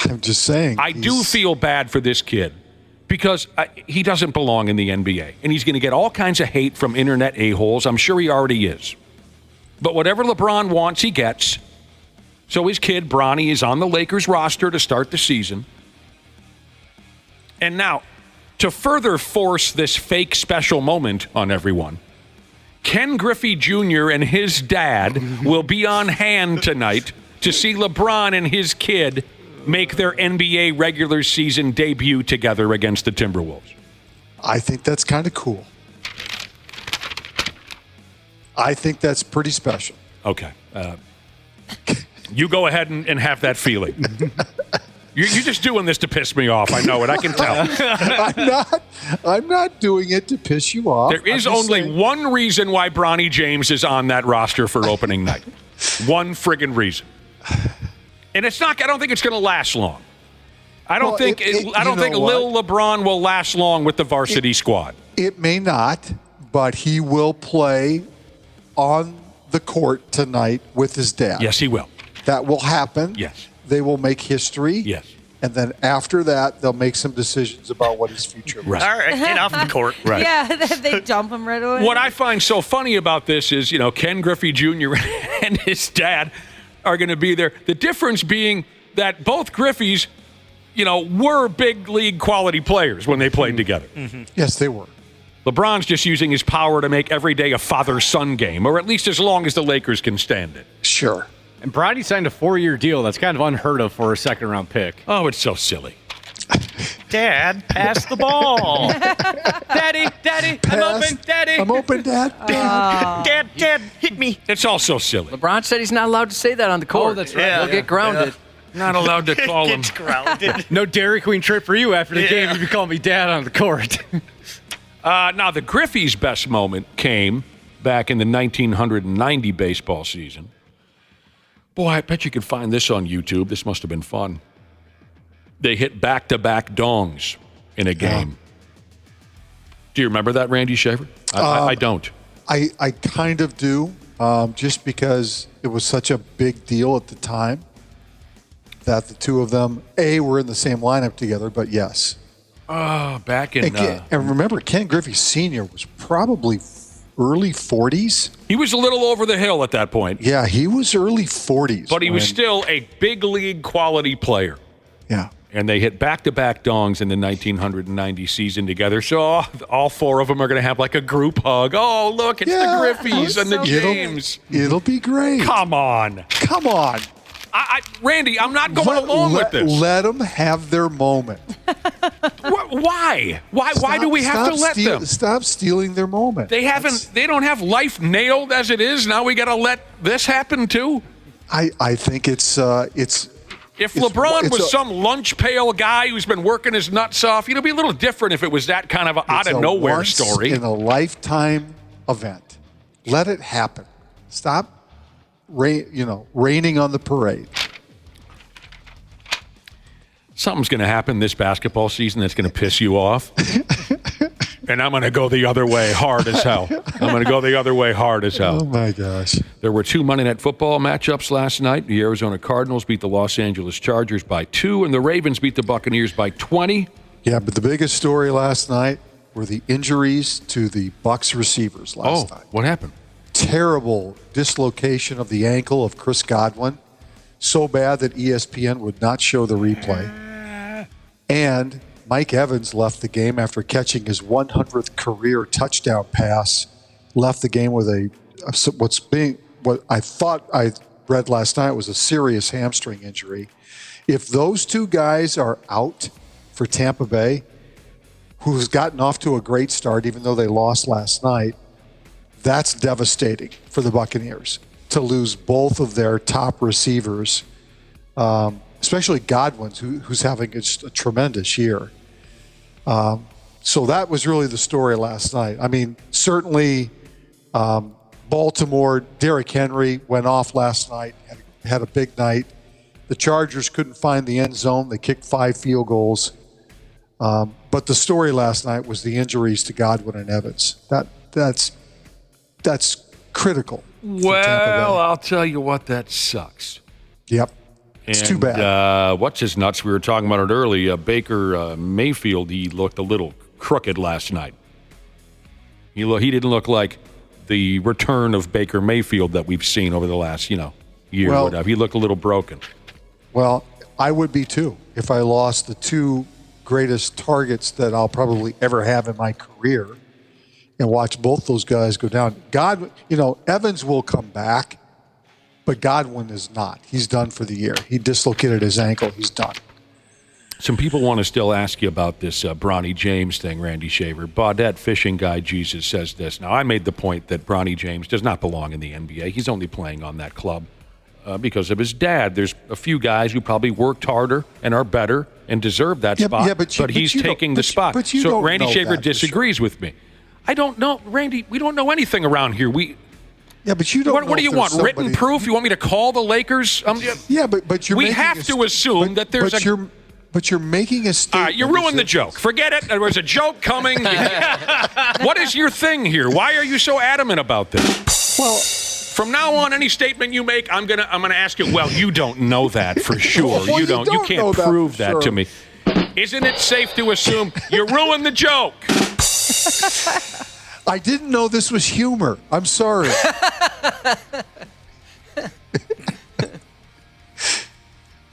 I'm just saying. I do feel bad for this kid because he doesn't belong in the NBA. And he's going to get all kinds of hate from internet a-holes. I'm sure he already is. But whatever LeBron wants, he gets. So his kid, Bronny, is on the Lakers roster to start the season. And now, to further force this fake special moment on everyone, Ken Griffey Jr. and his dad will be on hand tonight to see LeBron and his kid make their NBA regular season debut together against the Timberwolves. I think that's kind of cool. I think that's pretty special. Okay. You go ahead and have that feeling. You're just doing this to piss me off. I know it. I can tell. I'm not doing it to piss you off. There is only one reason why Bronny James is on that roster for opening night. One friggin' reason. And it's not. I don't think it's going to last long. I don't think Lil LeBron will last long with the varsity squad. It may not, but he will play on the court tonight with his dad. Yes, he will. That will happen. Yes. They will make history. Yes. And then after that, they'll make some decisions about what his future Right. All right, get off the court. Right. Yeah, they dump him right away. What I find so funny about this is, Ken Griffey Jr. and his dad are going to be there. The difference being that both Griffeys, were big league quality players when they played together. Mm-hmm. Yes, they were. LeBron's just using his power to make every day a father-son game, or at least as long as the Lakers can stand it. Sure. And Bronny signed a 4-year deal. That's kind of unheard of for a second-round pick. Oh, it's so silly. Dad, pass the ball. Daddy, I'm open. Daddy. I'm open, Dad. Dad, hit me. It's all so silly. LeBron said he's not allowed to say that on the court. Oh, that's right. He'll get grounded. Not allowed to call him. Gets grounded. No Dairy Queen trip for you after the game if you call me dad on the court. Now, the Griffey's best moment came back in the 1990 baseball season. Boy, I bet you could find this on YouTube. This must have been fun. They hit back-to-back dongs in a game. Do you remember that, Randy Shaver? I don't. I kind of do, just because it was such a big deal at the time that the two of them, were in the same lineup together, but yes. Oh, back in... And remember, Ken Griffey Sr. was probably early 40s. He was a little over the hill at that point. Yeah, he was early 40s. But he was still a big league quality player. Yeah. And they hit back-to-back dongs in the 1990 season together. So all four of them are going to have like a group hug. Oh, look, it's the Griffeys and the James. It'll be great. Come on. Randy, I'm not going along with this. Let them have their moment. Why? Why do we have to let them? Stop stealing their moment. They don't have life nailed as it is. Now we got to let this happen too. I think it's if LeBron was some lunch pail guy who's been working his nuts off, it'd be a little different if it was that kind of out of nowhere story. In a lifetime event. Let it happen. Stop raining on the parade. Something's going to happen this basketball season that's going to piss you off. And I'm going to go the other way hard as hell. Oh, my gosh. There were 2 Monday Night Football matchups last night. The Arizona Cardinals beat the Los Angeles Chargers by 2, and the Ravens beat the Buccaneers by 20. Yeah, but the biggest story last night were the injuries to the Bucs receivers last night. What happened? Terrible dislocation of the ankle of Chris Godwin. So bad that ESPN would not show the replay. And Mike Evans left the game after catching his 100th career touchdown pass. Left the game with what I thought I read last night was a serious hamstring injury. If those two guys are out for Tampa Bay, who's gotten off to a great start even though they lost last night, that's devastating for the Buccaneers to lose both of their top receivers, especially Godwin, who's having just a tremendous year. So that was really the story last night. I mean, certainly Baltimore, Derrick Henry went off last night, had a big night. The Chargers couldn't find the end zone. They kicked 5 field goals. But the story last night was the injuries to Godwin and Evans. That's critical. Well, I'll tell you what, that sucks. Yep. It's too bad. What's his nuts? We were talking about it earlier. Baker Mayfield, he looked a little crooked last night. He didn't look like the return of Baker Mayfield that we've seen over the last, year or whatever. He looked a little broken. Well, I would be too if I lost the two greatest targets that I'll probably ever have in my career and watch both those guys go down. Evans will come back, but Godwin is not. He's done for the year. He dislocated his ankle. He's done. Some people want to still ask you about this Bronny James thing, Randy Shaver. Baudette Fishing Guy Jesus says this. Now, I made the point that Bronny James does not belong in the NBA. He's only playing on that club because of his dad. There's a few guys who probably worked harder and are better and deserve that spot, but he's taking the spot. So Randy Shaver disagrees with me. I don't know, Randy. We don't know anything around here. Yeah, but you don't. What do you want? Written proof? You want me to call the Lakers? Yeah, but you're. We have to assume that there's But you're making a statement. All right, you ruined the joke. Forget it. There was a joke coming. What is your thing here? Why are you so adamant about this? Well, from now on, any statement you make, I'm gonna ask you. Well, you don't know that for sure. Well, you don't. You can't prove that to me. Isn't it safe to assume you ruined the joke? I didn't know this was humor. I'm sorry.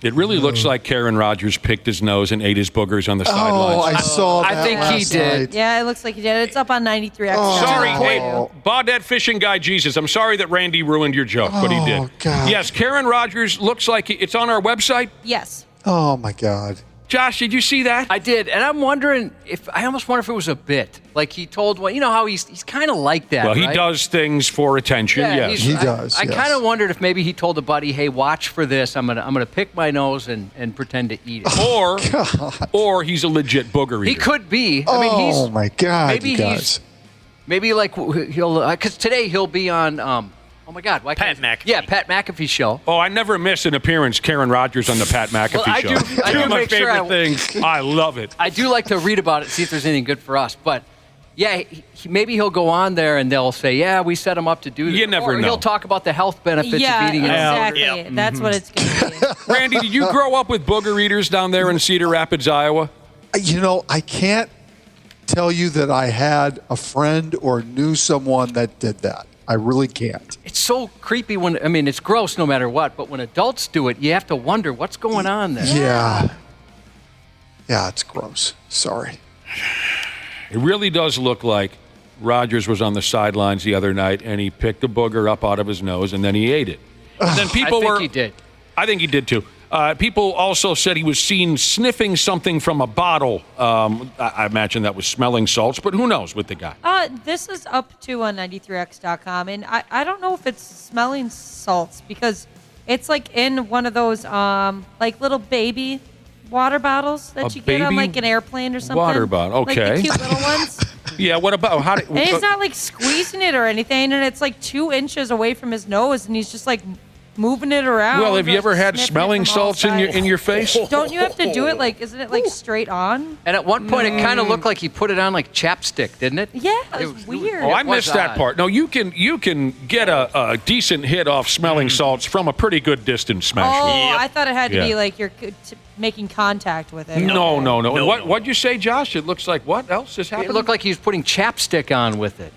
It really looks like Karen Rodgers picked his nose and ate his boogers on the sidelines. Oh, I saw that. I think he did. Yeah, it looks like he did. It's up on 93X. Sorry, hey, Baudette Fishing Guy Jesus. I'm sorry that Randy ruined your joke, but he did. God. Yes, Karen Rodgers looks like it's on our website. Yes. Oh, my God. Josh, did you see that? I did, and I'm wondering I almost wonder if it was a bit. Like he told how he's kind of like that. Well, he right? does things for attention. Yeah, yes, he does. I kind of wondered if maybe he told a buddy, "Hey, watch for this. I'm gonna pick my nose and pretend to eat it." Or he's a legit booger eater. He could be. Oh my God, maybe you guys. Maybe like he'll because today he'll be on. Oh my God! Pat McAfee. Yeah, Pat McAfee show. Oh, I never miss an appeance, Karen Rodgers on the Pat McAfee show. I do One of my make sure favorite things. I love it. I do like to read about it, see if there's anything good for us. But yeah, maybe he'll go on there and they'll say, "Yeah, we set him up to do this." You never or know. He'll talk about the health benefits of eating it. Exactly. Yep. That's what it's going to be. Randy, did you grow up with booger eaters down there in Cedar Rapids, Iowa? I can't tell you that I had a friend or knew someone that did that. I really can't. It's so creepy it's gross no matter what, but when adults do it, you have to wonder what's going on there. Yeah. Yeah, it's gross. Sorry. It really does look like Rodgers was on the sidelines the other night and he picked a booger up out of his nose and then he ate it. And then people I think he did. I think he did too. People also said he was seen sniffing something from a bottle. I imagine that was smelling salts, but who knows with the guy? This is up to 93x.com, and I don't know if it's smelling salts because it's like in one of those like little baby water bottles that you get on like an airplane or something. Water bottle, okay. Like the cute little ones. Yeah, what about And he's not like squeezing it or anything, and it's like 2 inches away from his nose, and he's just like moving it around. Well, have you ever had smelling salts in your face? Don't you have to do it isn't it like straight on? And at one point, it kind of looked like he put it on like chapstick, didn't it? Yeah, it was weird. Oh, I missed that part. No, you can get a decent hit off smelling salts from a pretty good distance, Smash. Oh, I thought it had to be like you're making contact with it. No. What'd you say, Josh? It looks like what else is happening? It looked like he was putting chapstick on with it.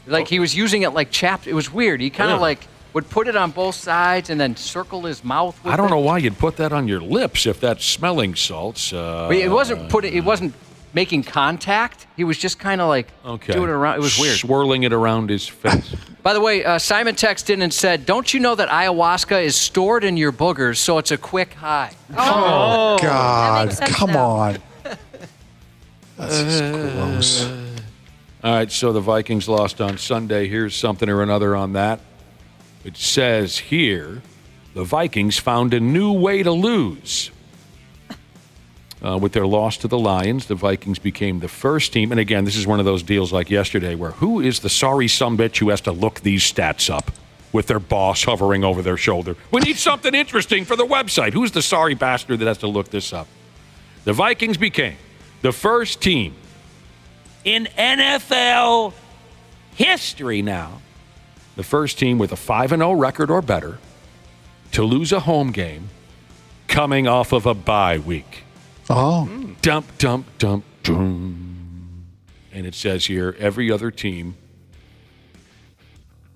Like he was using it like It was weird. He kind of would put it on both sides and then circle his mouth with it. I don't know why you'd put that on your lips if that's smelling salts. It wasn't making contact. He was just kind of like doing it around. It was weird. Swirling it around his face. By the way, Simon texted in and said, "Don't you know that ayahuasca is stored in your boogers, so it's a quick high?" Oh, God. That makes sense Come now. on. That's just gross. All right, so the Vikings lost on Sunday. Here's something or another on that. It says here, the Vikings found a new way to lose. With their loss to the Lions, the Vikings became the first team. And again, this is one of those deals like yesterday where who is the sorry sumbitch who has to look these stats up with their boss hovering over their shoulder? We need something interesting for the website. Who's the sorry bastard that has to look this up? The Vikings became the first team in NFL history now, the first team with a 5-0 record or better to lose a home game coming off of a bye week. Oh. Dump, dump, dump, dum. And it says here, every other team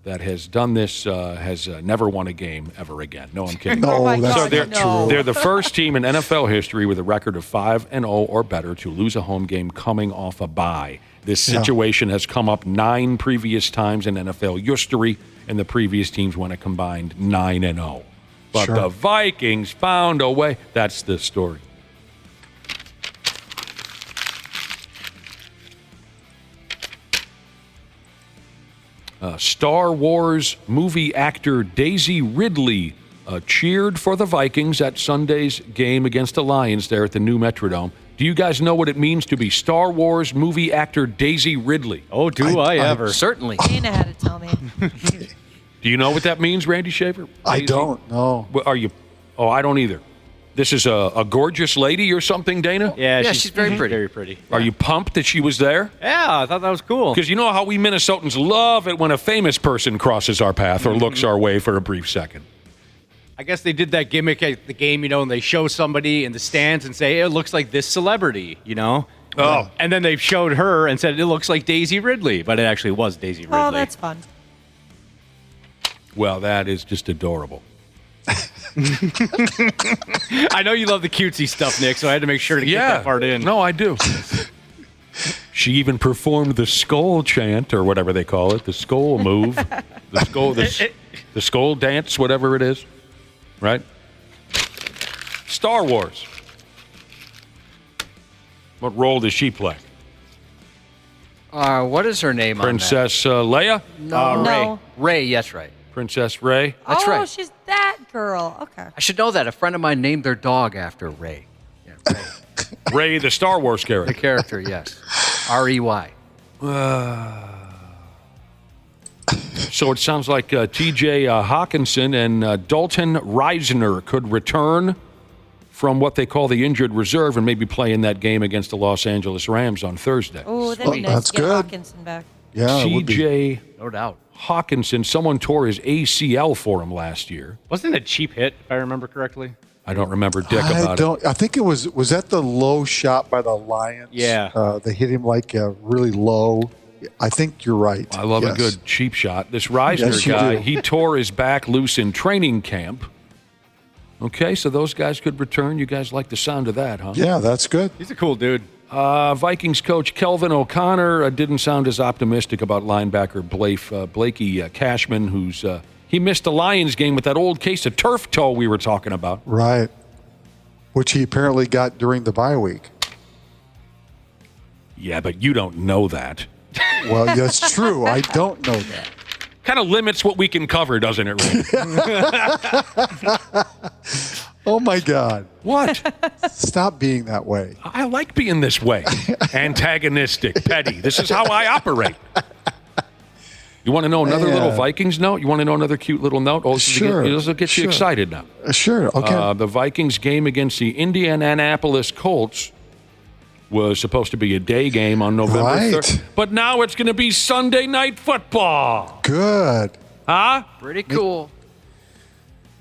that has done this has never won a game ever again. No, I'm kidding. No, that's so they're, not true. they're the first team in NFL history with a record of 5-0 or better to lose a home game coming off a bye. This situation has come up 9 previous times in NFL history, and the previous teams went a combined 9-0. But Sure. the Vikings found a way. That's the story. Star Wars movie actor Daisy Ridley cheered for the Vikings at Sunday's game against the Lions there at the new Metrodome. Do you guys know what it means to be Star Wars movie actor Daisy Ridley? Oh, do I ever? Certainly. Dana had to tell me. Do you know what that means, Randy Shaver? I don't know. Are you? Oh, I don't either. This is a gorgeous lady or something, Dana? Yeah, she's very pretty. Very pretty. Are you pumped that she was there? Yeah, I thought that was cool. Because you know how we Minnesotans love it when a famous person crosses our path or looks our way for a brief second. I guess they did that gimmick at the game, and they show somebody in the stands and say, it looks like this celebrity, Oh. And then they showed her and said, it looks like Daisy Ridley, but it actually was Daisy Ridley. Oh, that's fun. Well, that is just adorable. I know you love the cutesy stuff, Nick, so I had to make sure to get that part in. No, I do. She even performed the skull chant, or whatever they call it, the skull move, the skull dance, whatever it is, right? Star Wars. What role does she play? What is her name Princess Leia? on that? No. Ray, yes, right. Princess Ray? That's oh, right. she's that girl. Okay. I should know that. A friend of mine named their dog after Ray. Yeah, Ray. Ray, the Star Wars character. The character, yes. R-E-Y. So it sounds like T.J. Hawkinson and Dalton Reisner could return from what they call the injured reserve and maybe play in that game against the Los Angeles Rams on Thursday. Oh, that'd be nice that's to get good. Hawkinson back. Yeah, it would be. T.J. No doubt. Hawkinson, someone tore his ACL for him last year. Wasn't it a cheap hit, if I remember correctly? I don't remember dick about it. I think it was that the low shot by the Lions? Yeah. They hit him like really low. I think you're right. I love a good cheap shot. This Reisner guy, he tore his back loose in training camp. Okay, so those guys could return. You guys like the sound of that, huh? Yeah, that's good. He's a cool dude. Vikings coach Kelvin O'Connor didn't sound as optimistic about linebacker Blakey Cashman, who's he missed the Lions game with that old case of turf toe we were talking about. Right. Which he apparently got during the bye week. Yeah, but you don't know that. Well, that's true. I don't know that. Kind of limits what we can cover, doesn't it, Ray? Oh, my God. What? Stop being that way. I like being this way. Antagonistic, petty. This is how I operate. You want to know another little Vikings note? You want to know another cute little note? Oh, Sure. This will get you excited now. Sure. Okay. The Vikings game against the Indianapolis Colts was supposed to be a day game on November Right. 3rd. But now it's going to be Sunday Night Football. Good. Huh? Pretty cool.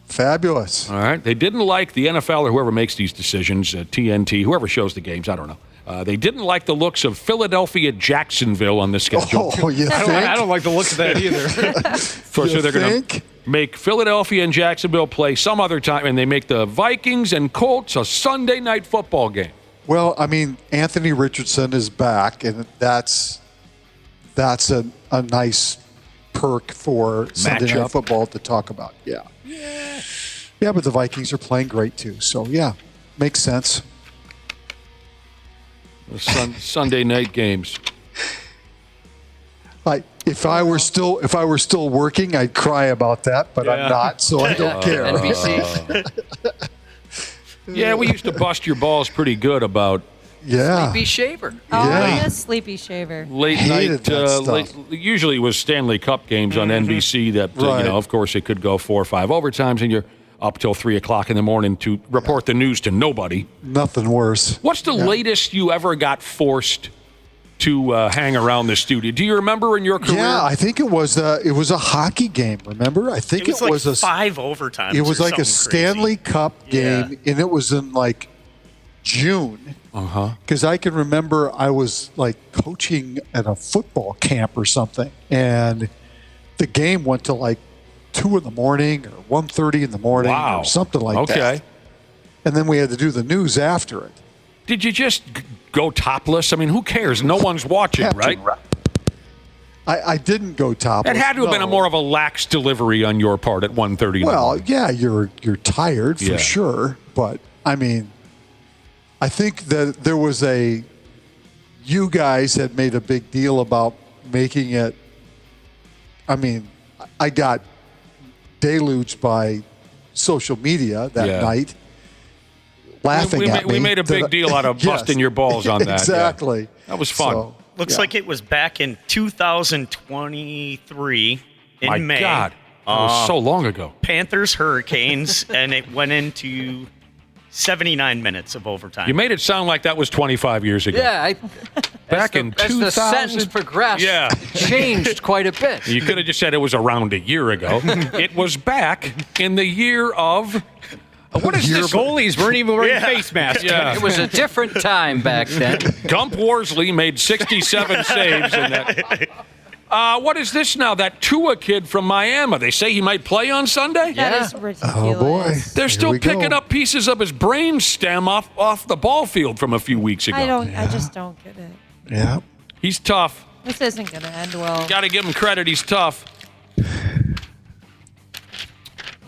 Fabulous. All right. They didn't like the NFL or whoever makes these decisions, TNT, whoever shows the games, I don't know. They didn't like the looks of Philadelphia-Jacksonville on the schedule. Oh, you think? I don't like the looks of that either. So they're going to make Philadelphia and Jacksonville play some other time, and they make the Vikings and Colts a Sunday Night Football game. Well, I mean, Anthony Richardson is back, and that's a nice perk for Sunday Night Football to talk about. Yeah. Yeah, but the Vikings are playing great too. So yeah, makes sense. The Sunday night games. If I were still working, I'd cry about that, but I'm not, so I don't care. NBC. Yeah, we used to bust your balls pretty good about Sleepy Shaver. Oh, Yeah. yes, Sleepy Shaver. late Hated that night. stuff. Usually it was Stanley Cup games on NBC that Right. of course it could go 4 or 5 overtimes, and you're up till 3 o'clock in the morning to report the news to nobody. Nothing worse. What's the latest you ever got forced to hang around the studio. Do you remember in your career? Yeah, I think it was a hockey game. Remember? I think it was like a 5 overtimes. It was or like a something Stanley crazy. Cup game, and it was in like June. Because I can remember I was like coaching at a football camp or something, and the game went to like 2 in the morning or 1:30 in the morning or something like that. Okay. And then we had to do the news after it. Did you just go topless? I mean, who cares? No one's watching, right? I didn't go topless. It had to have been more of a lax delivery on your part at 1:30. Well, yeah, you're tired for Yeah. sure, but I mean, I think that there was you guys had made a big deal about making it. I mean, I got deluged by social media that night, laughing at me. We made a big deal out of busting your balls on that. Exactly. Yeah. That was fun. So, Looks like it was back in 2023 in My May. God. That was so long ago. Panthers Hurricanes, and it went into 79 minutes of overtime. You made it sound like that was 25 years ago. Yeah, Back in as 2000. the sentence progressed, changed quite a bit. You could have just said it was around a year ago. It was back in the year of. What is this? Goalies weren't even wearing face masks. Yeah. It was a different time back then. Gump Worsley made 67 saves in that. What is this now? That Tua kid from Miami. They say he might play on Sunday? That is ridiculous. Oh, boy. They're Here still we go. picking up pieces of his brain stem off the ball field from a few weeks ago. I just don't get it. Yeah. He's tough. This isn't going to end well. Got to give him credit. He's tough.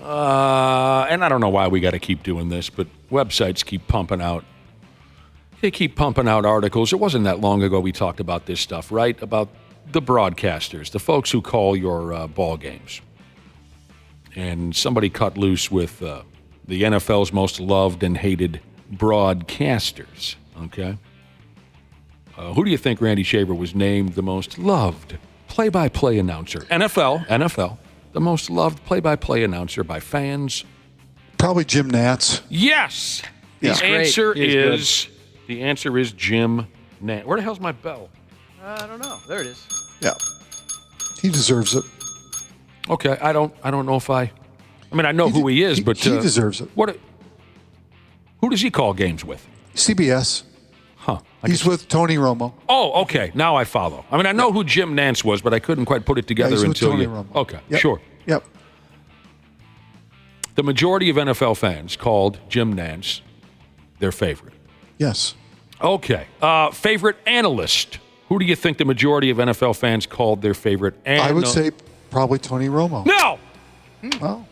And I don't know why we got to keep doing this, but websites keep pumping out. They keep pumping out articles. It wasn't that long ago we talked about this stuff, right? About the broadcasters, the folks who call your ball games. And somebody cut loose with the NFL's most loved and hated broadcasters, okay? Who do you think, Randy Shaver, was named the most loved play-by-play announcer? NFL, the most loved play-by-play announcer by fans. Probably Jim Nantz. Yes. Yeah. The answer is Jim Nantz. Where the hell's my bell? I don't know. There it is. Yeah. He deserves it. Okay, I don't know if I mean, I know who he is, but he deserves it. Who does he call games with? CBS. Huh. He's with Tony Romo. Oh, okay. Now I follow. I mean, I know who Jim Nantz was, but I couldn't quite put it together he's with until Tony you. Romo. Okay, Yep. sure. Yep. The majority of NFL fans called Jim Nantz their favorite. Yes. Okay. Favorite analyst. Who do you think the majority of NFL fans called their favorite analyst? I would say probably Tony Romo. No! Well,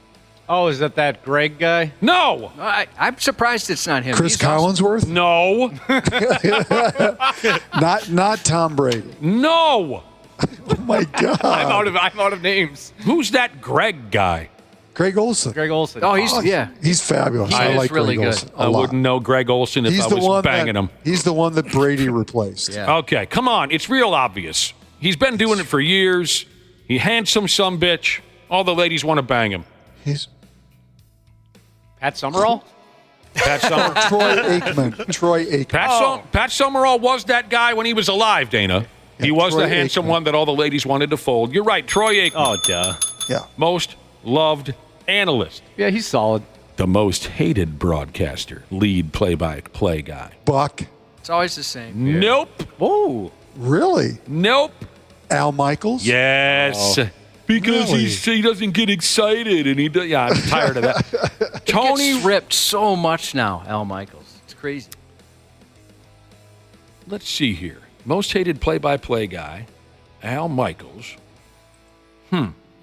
Oh, is that Greg guy? No! I'm surprised it's not him. Chris He's awesome. Collinsworth? No! Not Tom Brady. No! Oh my God. I'm out of names. Who's that Greg guy? Greg Olson. Greg Olson. Oh, he's He's fabulous. He I is like really Greg good. Olson a I lot. wouldn't know Greg Olson if He's I the was one banging him. He's the one that Brady replaced. Yeah. Okay, come on. It's real obvious. He's been doing it for years. He handsome sumbitch. All the ladies want to bang him. He's Pat Summerall? Pat Summerall. Troy Aikman. Pat Summerall was that guy when he was alive, Dana. He was Troy the handsome Aikman. one that all the ladies wanted to fold. You're right, Troy Aikman. Oh, duh. Yeah. Most loved analyst. Yeah, he's solid. The most hated broadcaster, lead play-by-play guy. Buck. It's always the same. Nope. Whoa. Really? Nope. Al Michaels? Yes. Oh. Because Really? he doesn't get excited, and he does. Yeah, I'm tired of that. Tony gets ripped so much now, Al Michaels. It's crazy. Let's see here. Most hated play-by-play guy, Al Michaels.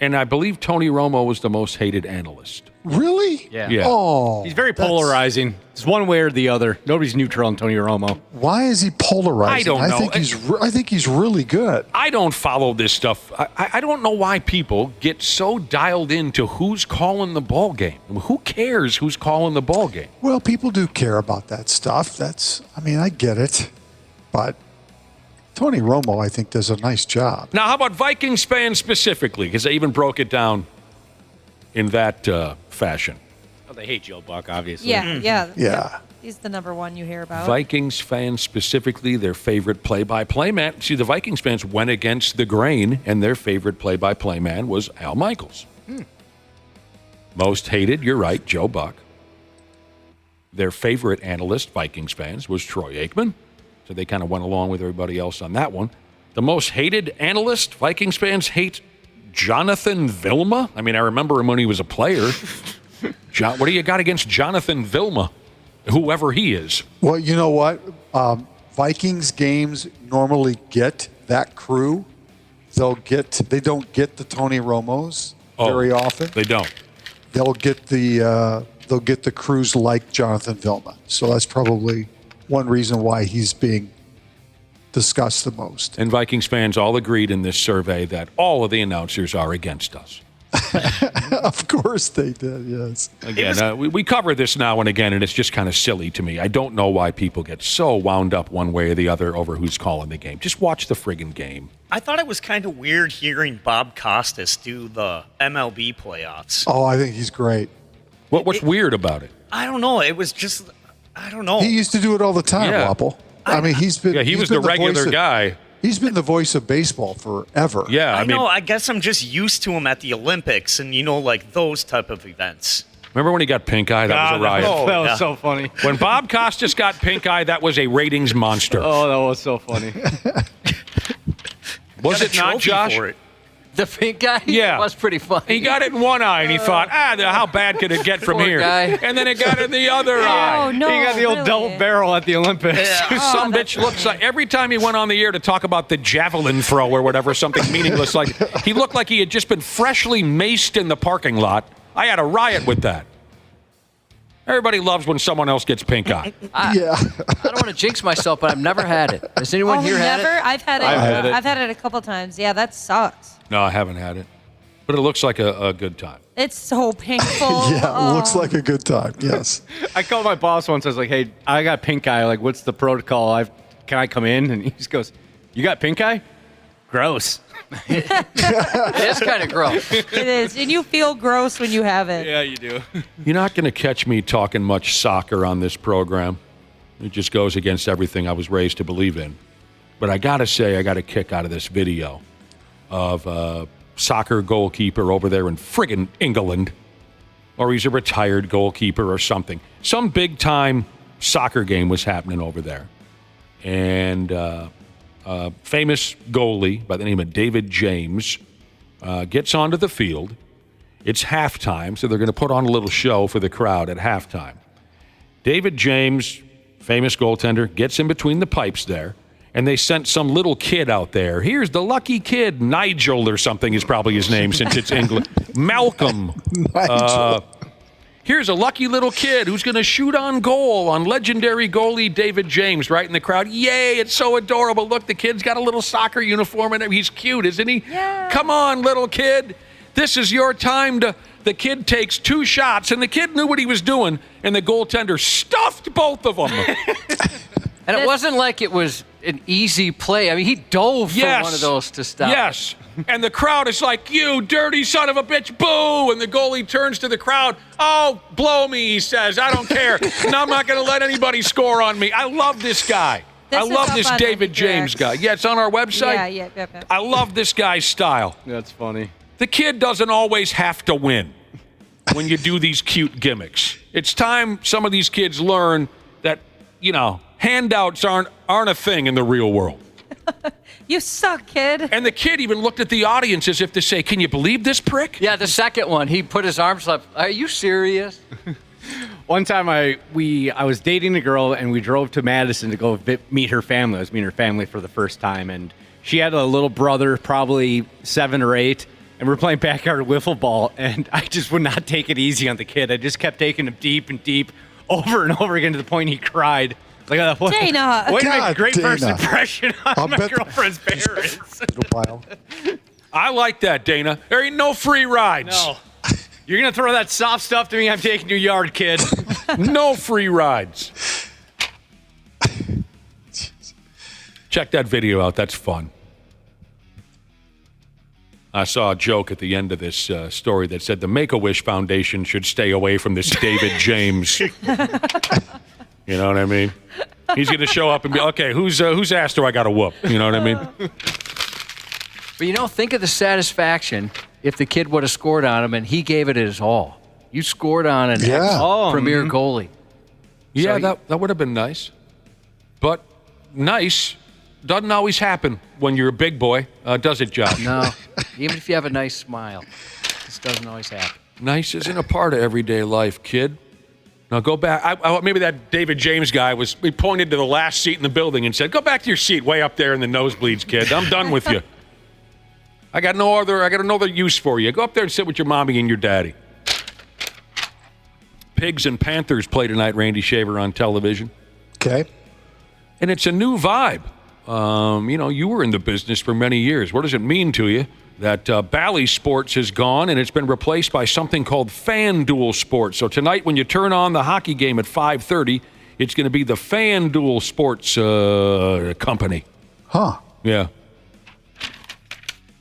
And I believe Tony Romo was the most hated analyst. Really? Yeah. Oh. He's very polarizing. It's one way or the other. Nobody's neutral on Tony Romo. Why is he polarizing? I don't know. I think he's really good. I don't follow this stuff. I don't know why people get so dialed into who's calling the ball game. Who cares who's calling the ball game? Well, people do care about that stuff. I get it. But Tony Romo, I think, does a nice job. Now, how about Vikings fans specifically? Because they even broke it down in that fashion. Oh, they hate Joe Buck, obviously. Yeah. He's the number one you hear about. Vikings fans specifically, their favorite play-by-play man. See, the Vikings fans went against the grain, and their favorite play-by-play man was Al Michaels. Most hated, you're right, Joe Buck. Their favorite analyst, Vikings fans, was Troy Aikman. So they kind of went along with everybody else on that one. The most hated analyst, Vikings fans hate Jonathan Vilma. I mean, I remember him when he was a player. What do you got against Jonathan Vilma, whoever he is? Well, you know what? Vikings games normally get that crew. They don't get the Tony Romos very often. They don't. They'll get the crews like Jonathan Vilma. So that's probably one reason why he's being discussed the most. And Vikings fans all agreed in this survey that all of the announcers are against us. Of course they did, yes. Again, we cover this now and again, and it's just kind of silly to me. I don't know why people get so wound up one way or the other over who's calling the game. Just watch the friggin' game. I thought it was kind of weird hearing Bob Costas do the MLB playoffs. Oh, I think he's great. What's weird about it? I don't know. It was just, I don't know. He used to do it all the time, Yeah. Wapple. I mean, he was the regular guy. He's been the voice of baseball forever. Yeah, I know. I guess I'm just used to him at the Olympics and, like those type of events. Remember when he got pink eye? That was a riot. That was so funny. When Bob Costas got pink eye, that was a ratings monster. Oh, that was so funny. Was it not, Josh? The pink guy? Yeah. That was pretty funny. He got it in one eye, and he thought, how bad could it get from Poor here? guy. And then it got in the other eye. no, He got the old really? double barrel at the Olympics. Some bitch looks like, every time he went on the air to talk about the javelin throw or whatever, something meaningless, like he looked like he had just been freshly maced in the parking lot. I had a riot with that. Everybody loves when someone else gets pink eye. I don't want to jinx myself, but I've never had it. Has anyone here had never? it? I've had it. I've had it a couple times. Yeah, that sucks. No, I haven't had it. But it looks like a good time. It's so painful. Yeah, it looks like a good time, yes. I called my boss once. I was like, hey, I got pink eye. Like, what's the protocol? Can I come in? And he just goes, you got pink eye? Gross. It is kind of gross. It is. And you feel gross when you have it. Yeah, you do. You're not going to catch me talking much soccer on this program. It just goes against everything I was raised to believe in. But I got to say, I got a kick out of this video of a soccer goalkeeper over there in friggin' England, or he's a retired goalkeeper or something. Some big-time soccer game was happening over there. And a famous goalie by the name of David James gets onto the field. It's halftime, so they're going to put on a little show for the crowd at halftime. David James, famous goaltender, gets in between the pipes there, and they sent some little kid out there. Here's the lucky kid, Nigel or something is probably his name since it's England. Malcolm. Here's a lucky little kid who's going to shoot on goal on legendary goalie David James, right in the crowd. Yay, it's so adorable. Look, the kid's got a little soccer uniform and he's cute, isn't he? Yeah. Come on, little kid. This is your time to... The kid takes 2 shots, and the kid knew what he was doing, and the goaltender stuffed both of them. And it wasn't like it was an easy play. I mean, he dove for one of those to stop. Yes. And the crowd is like, you dirty son of a bitch, boo! And the goalie turns to the crowd. Oh, blow me, he says. I don't care. No, I'm not going to let anybody score on me. I love this guy. I love this David James guy. Yeah, it's on our website. Yeah. I love this guy's style. That's funny. The kid doesn't always have to win when you do these cute gimmicks. It's time some of these kids learn that, handouts aren't a thing in the real world. You suck, kid. And the kid even looked at the audience as if to say, can you believe this prick? Yeah, the second one, he put his arms up. Are you serious? One time I was dating a girl, and we drove to Madison to go meet her family. I was meeting her family for the first time, and she had a little brother, probably 7 or 8, and we're playing backyard wiffle ball, and I just would not take it easy on the kid. I just kept taking him deep and deep over and over again to the point he cried. Like, Dana. Way to make a great Dana. first impression on my girlfriend's parents. I like that, Dana. There ain't no free rides. No. You're going to throw that soft stuff to me, I'm taking your yard, kid. No free rides. Check that video out. That's fun. I saw a joke at the end of this story that said the Make-A-Wish Foundation should stay away from this David James. You know what I mean? He's going to show up and be, okay, whose ass do I got to whoop? You know what I mean? But, think of the satisfaction if the kid would have scored on him and he gave it his all. You scored on an premier goalie. Yeah, So that would have been nice. But nice doesn't always happen when you're a big boy, does it, Josh? No, even if you have a nice smile, this doesn't always happen. Nice isn't a part of everyday life, kid. Now go back. Maybe that David James guy he pointed to the last seat in the building and said, "Go back to your seat way up there in the nosebleeds, kid. I'm done with you. I got no other use for you. Go up there and sit with your mommy and your daddy." Pigs and Panthers play tonight, Randy Shaver, on television. Okay. And it's a new vibe. You were in the business for many years. What does it mean to you that Bally Sports is gone and it's been replaced by something called FanDuel Sports? So tonight when you turn on the hockey game at 5:30, it's going to be the FanDuel Sports company. Huh. Yeah.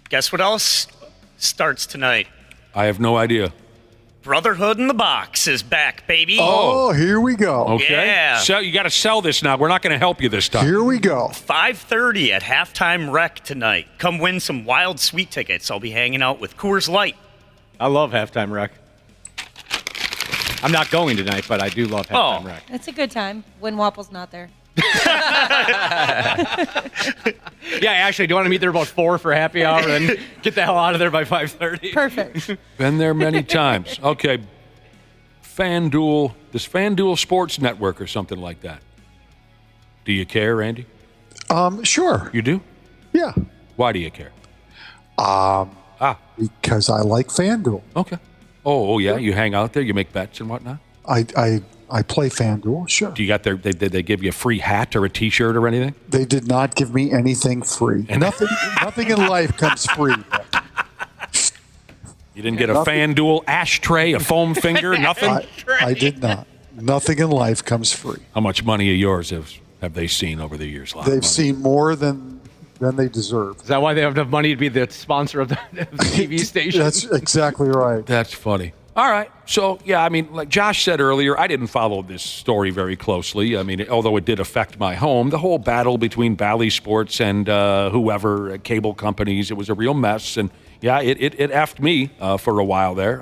Guess what else starts tonight? I have no idea. Brotherhood in the Box is back, baby. Oh, here we go. Okay. Yeah. So you got to sell this now. We're not going to help you this time. Here we go. 5:30 at Halftime Rec tonight. Come win some wild sweet tickets. I'll be hanging out with Coors Light. I love Halftime Rec. I'm not going tonight, but I do love Halftime Rec. It's a good time when Wapple's not there. Yeah, actually, do you want to meet there about 4 for happy hour and get the hell out of there by 5:30? Perfect. Been there many times. Okay. FanDuel, this FanDuel Sports Network or something like that. Do you care, Randy? Sure. You do? Yeah. Why do you care? Because I like FanDuel. Okay. Oh yeah. You hang out there. You make bets and whatnot. I play FanDuel. Sure. Do you got their? Did they give you a free hat or a T-shirt or anything? They did not give me anything free. Nothing in life comes free. You didn't get a FanDuel ashtray, a foam finger, nothing? I did not. Nothing in life comes free. How much money of yours have they seen over the years? They've seen more than they deserve. Is that why they have enough money to be the sponsor of the TV station? That's exactly right. That's funny. All right. So, yeah, I mean, like Josh said earlier, I didn't follow this story very closely. I mean, although it did affect my home, the whole battle between Bally Sports and whoever, cable companies, it was a real mess. And, yeah, it effed me for a while there.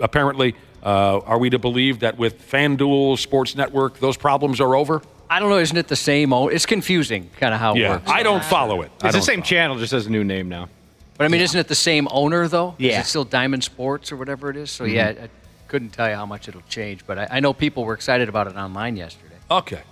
Apparently, are we to believe that with FanDuel Sports Network, those problems are over? I don't know. Isn't it the same? It's confusing kind of how it works. I don't follow it. It's the same channel, just has a new name now. But, I mean, isn't it the same owner, though? Yeah. Is it still Diamond Sports or whatever it is? So, yeah, I couldn't tell you how much it'll change. But I know people were excited about it online yesterday. Okay,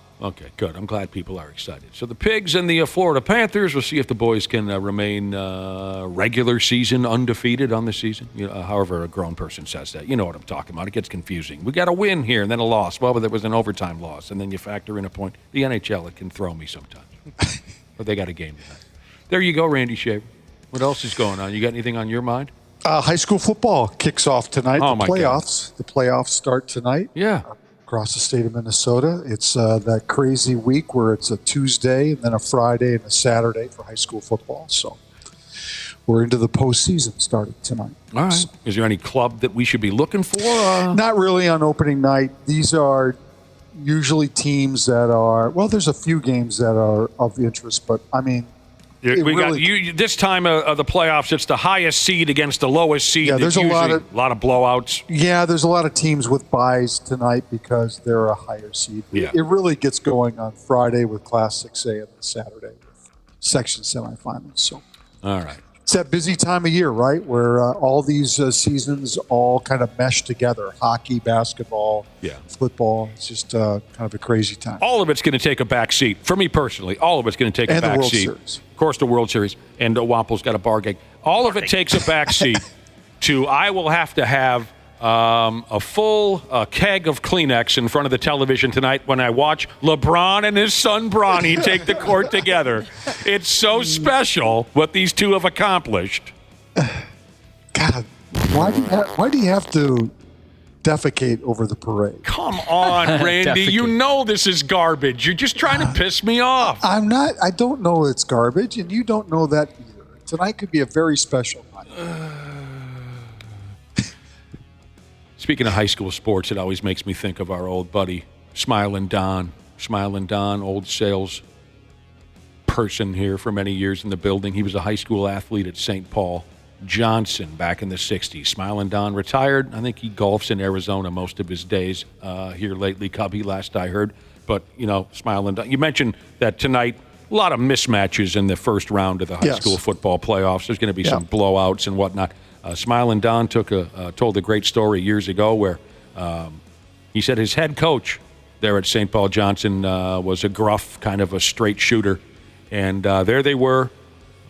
good. I'm glad people are excited. So the Pigs and the Florida Panthers, we'll see if the boys can remain regular season undefeated on the season. However a grown person says that. You know what I'm talking about. It gets confusing. We got a win here and then a loss. Well, but there was an overtime loss. And then you factor in a point. The NHL, it can throw me sometimes. But they got a game tonight. There you go, Randy Shaver. What else is going on? You got anything on your mind? High school football kicks off tonight. Oh, the playoffs. God. The playoffs start tonight. Yeah. Across the state of Minnesota. It's that crazy week where it's a Tuesday and then a Friday and a Saturday for high school football. So we're into the postseason starting tonight. All right. Is there any club that we should be looking for? Not really on opening night. These are usually teams that are, well, there's a few games that are of interest, but I mean, this time of the playoffs, it's the highest seed against the lowest seed. Yeah, there's a lot of blowouts. Yeah, there's a lot of teams with byes tonight because they're a higher seed. Yeah. It really gets going on Friday with Class 6A and then Saturday with section semifinals. So, all right. It's that busy time of year, right, where all these seasons all kind of mesh together. Hockey, basketball, football. It's just kind of a crazy time. All of it's going to take a back seat. For me personally, all of it's going to take a back seat. Series. Of course, the World Series. And Wample's got a bar gig. All of it takes a back seat to I will have to have a full keg of Kleenex in front of the television tonight when I watch LeBron and his son Bronny take the court together. It's so special what these two have accomplished. God, why do you have to defecate over the parade? Come on, Randy. You know this is garbage. You're just trying to piss me off. I'm not. I don't know it's garbage, and you don't know that either. Tonight could be a very special night. Speaking of high school sports, it always makes me think of our old buddy Smiling Don, old sales person here for many years in the building. He was a high school athlete at St. Paul. Johnson back in the 60s. Smiling Don retired. I think he golfs in Arizona most of his days here lately, Cubby, last I heard. But, Smiling Don. You mentioned that tonight, a lot of mismatches in the first round of the high school football playoffs. There's going to be some blowouts and whatnot. Smiling Don told a great story years ago where he said his head coach there at St. Paul Johnson was a gruff, kind of a straight shooter. And there they were,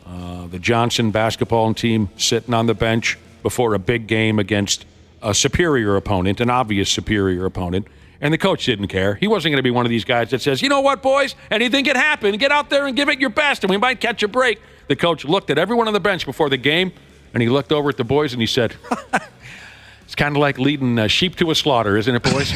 the Johnson basketball team sitting on the bench before a big game against a superior opponent, an obvious superior opponent. And the coach didn't care. He wasn't going to be one of these guys that says, you know what, boys, anything can happen. Get out there and give it your best, and we might catch a break. The coach looked at everyone on the bench before the game, and he looked over at the boys, and he said, it's kind of like leading sheep to a slaughter, isn't it, boys?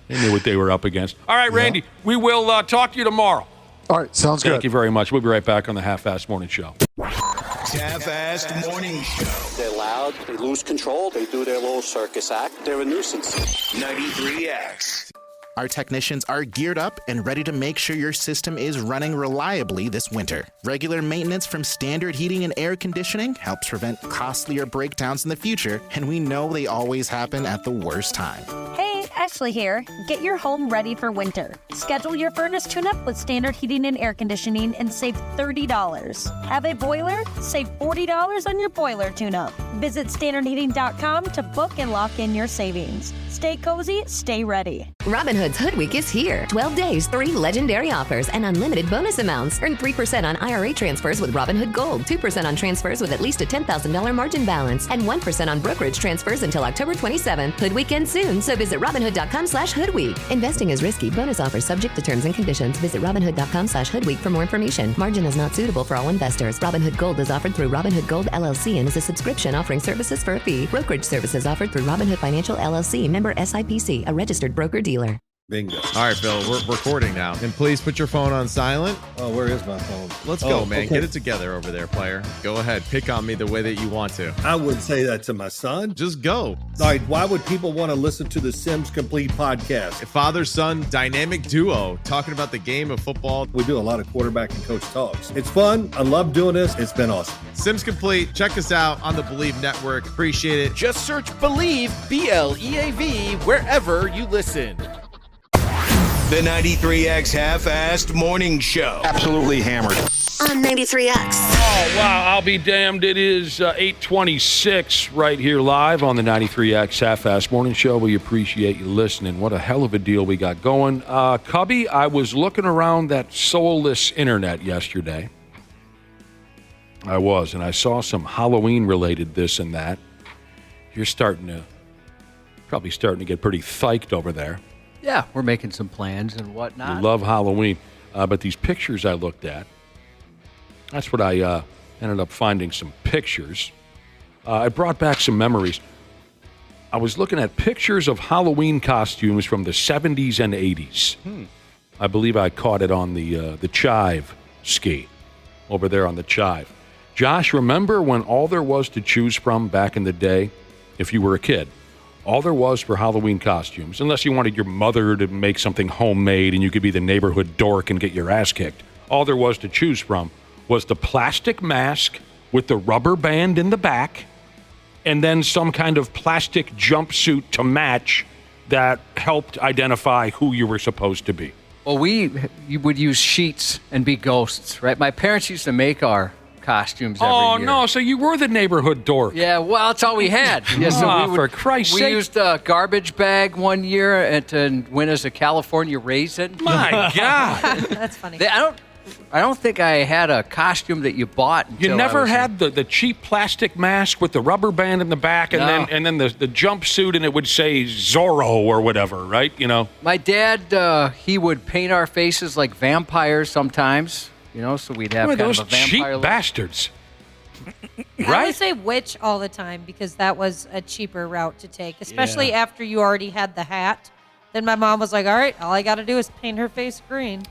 They knew what they were up against. All right, Randy, we will talk to you tomorrow. All right, sounds good. Thank you very much. We'll be right back on the Half-Assed Morning Show. Half-Assed Morning Show. They're loud, they lose control, they do their little circus act. They're a nuisance. 93X. Our technicians are geared up and ready to make sure your system is running reliably this winter. Regular maintenance from Standard Heating and Air Conditioning helps prevent costlier breakdowns in the future, and we know they always happen at the worst time. Hey, Ashley here. Get your home ready for winter. Schedule your furnace tune-up with Standard Heating and Air Conditioning and save $30. Have a boiler? Save $40 on your boiler tune-up. Visit standardheating.com to book and lock in your savings. Stay cozy, stay ready. Robin Hood's Hood Week is here. 12 days, 3 legendary offers, and unlimited bonus amounts. Earn 3% on IRA transfers with Robinhood Gold, 2% on transfers with at least a $10,000 margin balance, and 1% on brokerage transfers until October 27th. Hood Week ends soon, so visit Robinhood.com/HoodWeek. Investing is risky. Bonus offers subject to terms and conditions. Visit Robinhood.com/HoodWeek for more information. Margin is not suitable for all investors. Robinhood Gold is offered through Robinhood Gold LLC and is a subscription offering services for a fee. Brokerage services offered through Robinhood Financial LLC, member SIPC, a registered broker-dealer. Bingo. All right, Bill, we're recording now. And please put your phone on silent. Oh, where is my phone? Let's go, man. Okay. Get it together over there, player. Go ahead. Pick on me the way that you want to. I wouldn't say that to my son. Just go. All right, why would people want to listen to the Sims Complete podcast? A father-son dynamic duo talking about the game of football. We do a lot of quarterback and coach talks. It's fun. I love doing this. It's been awesome. Sims Complete. Check us out on the Believe Network. Appreciate it. Just search Believe, BLEAV, wherever you listen. The 93X Half-Assed Morning Show. Absolutely hammered. On 93X. Oh, wow. I'll be damned. It is 8:26 right here live on the 93X Half-Assed Morning Show. We appreciate you listening. What a hell of a deal we got going. Cubby, I was looking around that soulless internet yesterday. I was, and I saw some Halloween-related this and that. You're probably starting to get pretty psyched over there. Yeah, we're making some plans and whatnot. You love Halloween. But these pictures I looked at, that's what I ended up finding some pictures. It brought back some memories. I was looking at pictures of Halloween costumes from the 70s and 80s. I believe I caught it on the Chive ski over there on the Chive. Josh, remember when all there was to choose from back in the day, if you were a kid? All there was for Halloween costumes, unless you wanted your mother to make something homemade and you could be the neighborhood dork and get your ass kicked, all there was to choose from was the plastic mask with the rubber band in the back and then some kind of plastic jumpsuit to match that helped identify who you were supposed to be. Well, you would use sheets and be ghosts, right? My parents used to make our costumes every year. Oh, no, so you were the neighborhood dork. Yeah, well, that's all we had. Yeah, so for Christ's sake. We used a garbage bag one year to win as a California raisin. My God. That's funny. I don't think I had a costume that you bought until You never had the cheap plastic mask with the rubber band in the back and then the jumpsuit and it would say Zorro or whatever, right? You know. My dad, he would paint our faces like vampires sometimes. So we'd have kind of a vampire cheap look. Bastards. I would say witch all the time because that was a cheaper route to take, especially after you already had the hat. Then my mom was like, all right, all I got to do is paint her face green.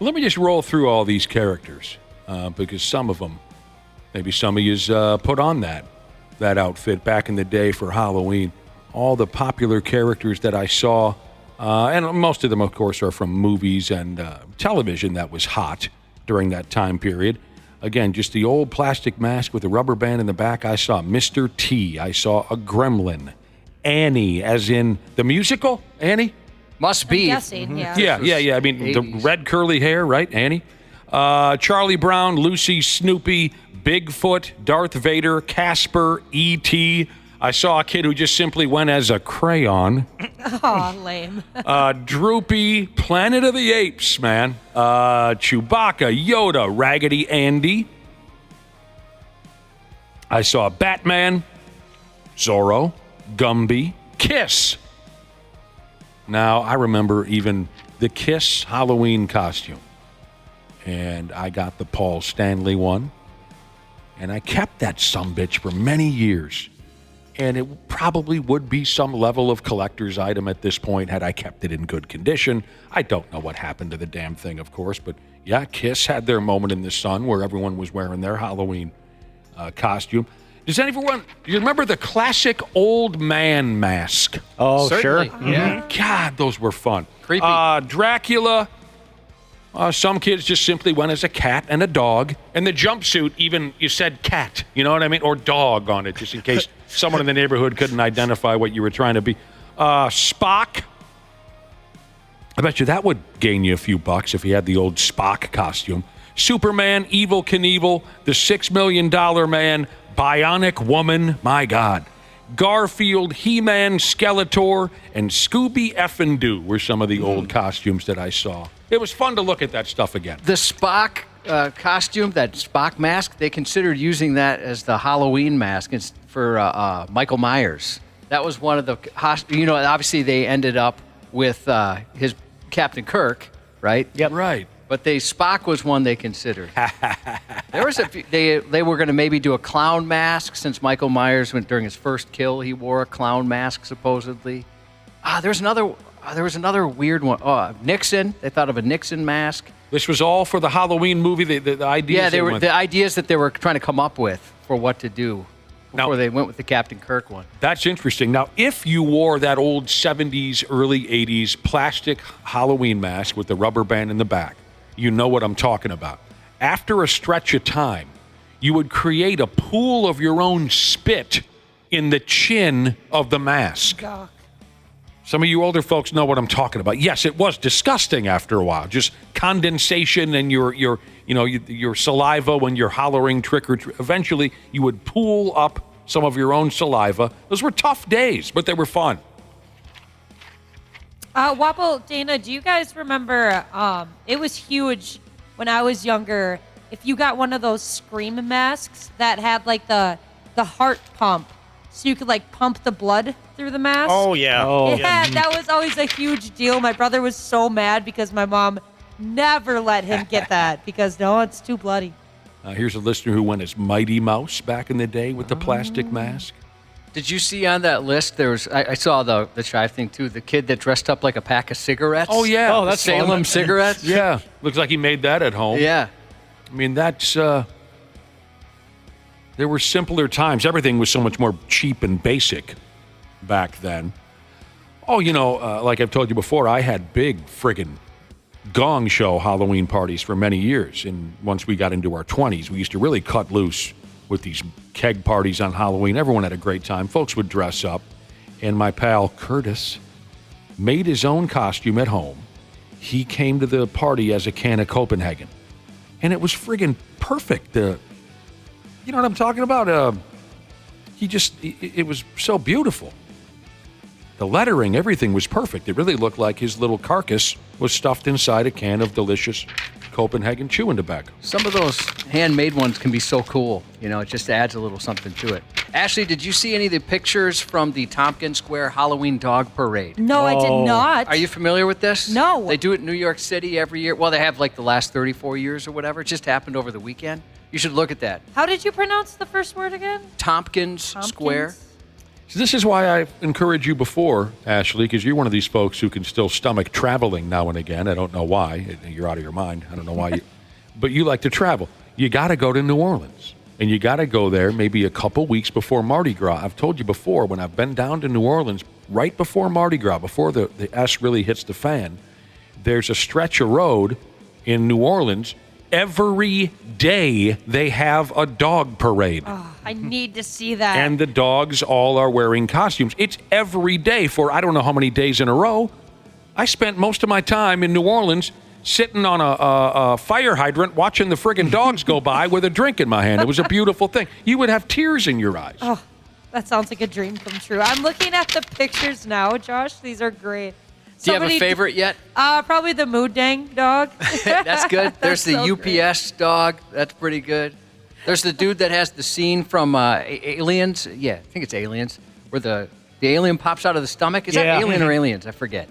Let me just roll through all these characters because some of them, maybe some of you put on that outfit back in the day for Halloween. all the popular characters that I saw, and most of them, of course, are from movies and television that was hot during that time period. Again, just the old plastic mask with a rubber band in the back. I saw Mr. T. I saw a gremlin. Annie, as in the musical, Annie? Must be. I'm guessing, yeah. Yeah. I mean, the red curly hair, right, Annie? Charlie Brown, Lucy, Snoopy, Bigfoot, Darth Vader, Casper, E.T. I saw a kid who just simply went as a crayon. Oh, lame. Droopy, Planet of the Apes, man. Chewbacca, Yoda, Raggedy Andy. I saw Batman, Zorro, Gumby, Kiss. Now, I remember even the Kiss Halloween costume. And I got the Paul Stanley one. And I kept that sumbitch for many years. And it probably would be some level of collector's item at this point had I kept it in good condition. I don't know what happened to the damn thing, of course. But yeah, Kiss had their moment in the sun where everyone was wearing their Halloween costume. Do you remember the classic old man mask? Oh, Certainly. sure. Yeah. God, those were fun. Creepy. Dracula. Some kids just simply went as a cat and a dog. And the jumpsuit, even, you said cat, you know what I mean? Or dog on it, just in case someone in the neighborhood couldn't identify what you were trying to be. Spock. I bet you that would gain you a few bucks if you had the old Spock costume. Superman, Evel Knievel, the $6 Million Man, Bionic Woman, my God. Garfield, He-Man, Skeletor, and Scooby Effin' were some of the old costumes that I saw. It was fun to look at that stuff again. The Spock costume, that Spock mask, they considered using that as the Halloween mask for Michael Myers. That was one of the, obviously they ended up with his Captain Kirk, right? Yep. Right. But Spock was one they considered. There was they were going to maybe do a clown mask since Michael Myers went during his first kill. He wore a clown mask supposedly. There was another weird one. Nixon. They thought of a Nixon mask. This was all for the Halloween movie. The ideas. Yeah, the ideas that they were trying to come up with for what to do before they went with the Captain Kirk one. That's interesting. Now, if you wore that old 70s, early 80s plastic Halloween mask with the rubber band in the back, you know what I'm talking about. After a stretch of time, you would create a pool of your own spit in the chin of the mask. Yuck. Some of you older folks know what I'm talking about. Yes, it was disgusting after a while. Just condensation and your saliva when you're hollering trick or treat. Eventually, you would pool up some of your own saliva. Those were tough days, but they were fun. Wapple, Dana, do you guys remember, it was huge when I was younger, if you got one of those Scream masks that had like the heart pump, so you could like pump the blood through the mask? Oh, yeah. That was always a huge deal. My brother was so mad because my mom never let him get that because, no, it's too bloody. Here's a listener who went as Mighty Mouse back in the day with the plastic mask. Did you see on that list, there was, I saw the Chive thing too, the kid that dressed up like a pack of cigarettes? Oh, yeah. Oh, that's Salem cigarettes? Yeah. Looks like he made that at home. Yeah. I mean, that's, there were simpler times. Everything was so much more cheap and basic back then. Oh, like I've told you before, I had big friggin' gong show Halloween parties for many years. And once we got into our 20s, we used to really cut loose with these keg parties on Halloween. Everyone had a great time. Folks would dress up. And my pal Curtis made his own costume at home. He came to the party as a can of Copenhagen. And it was friggin' perfect. You know what I'm talking about? It was so beautiful. The lettering, everything was perfect. It really looked like his little carcass was stuffed inside a can of delicious Copenhagen chewing tobacco. Some of those handmade ones can be so cool. It just adds a little something to it. Ashley, did you see any of the pictures from the Tompkins Square Halloween Dog Parade? No, I did not. Are you familiar with this? No. They do it in New York City every year. Well, they have like the last 34 years or whatever. It just happened over the weekend. You should look at that. How did you pronounce the first word again? Tompkins Square. So this is why I encouraged you before, Ashley, because you're one of these folks who can still stomach traveling now and again. I don't know why. You're out of your mind. I don't know why. But you like to travel. You got to go to New Orleans. And you got to go there maybe a couple weeks before Mardi Gras. I've told you before, when I've been down to New Orleans, right before Mardi Gras, before the S really hits the fan, there's a stretch of road in New Orleans. Every day they have a dog parade. Oh, I need to see that. And the dogs all are wearing costumes. It's every day for I don't know how many days in a row. I spent most of my time in New Orleans sitting on a fire hydrant watching the friggin' dogs go by with a drink in my hand. It was a beautiful thing. You would have tears in your eyes. Oh, that sounds like a dream come true. I'm looking at the pictures now, Josh. These are great. Do you have a favorite yet? Probably the Mood Dang dog. That's good. There's the so UPS dog. That's pretty good. There's the dude that has the scene from Aliens. Yeah, I think it's Aliens, where the alien pops out of the stomach. Is that Alien or Aliens? I forget.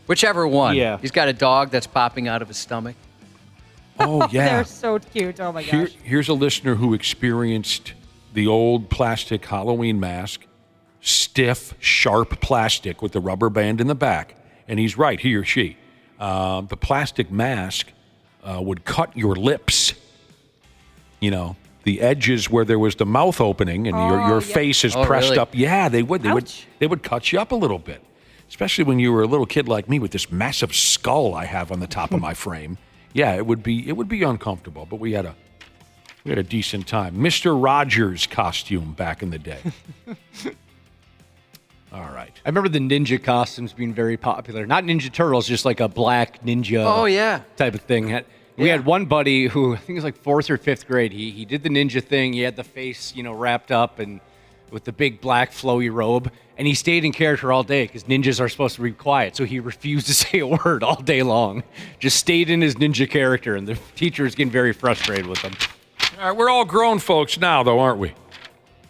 Whichever one. Yeah. He's got a dog that's popping out of his stomach. Oh, yeah. They're so cute. Oh, my gosh. Here's a listener who experienced the old plastic Halloween mask, stiff, sharp plastic with the rubber band in the back. And he's right, he or she. The plastic mask would cut your lips. You know, the edges where there was the mouth opening and your face is pressed really? up. Yeah, they would. Ouch. They would cut you up a little bit. Especially when you were a little kid like me with this massive skull I have on the top of my frame. Yeah, it would be uncomfortable, but we had a decent time. Mr. Rogers costume back in the day. All right. I remember the ninja costumes being very popular. Not Ninja Turtles, just like a black ninja type of thing. We had one buddy who, I think it was like 4th or 5th grade. He did the ninja thing. He had the face, wrapped up and with the big black flowy robe. And he stayed in character all day because ninjas are supposed to be quiet. So he refused to say a word all day long. Just stayed in his ninja character. And the teacher was getting very frustrated with him. All right, we're all grown folks now, though, aren't we?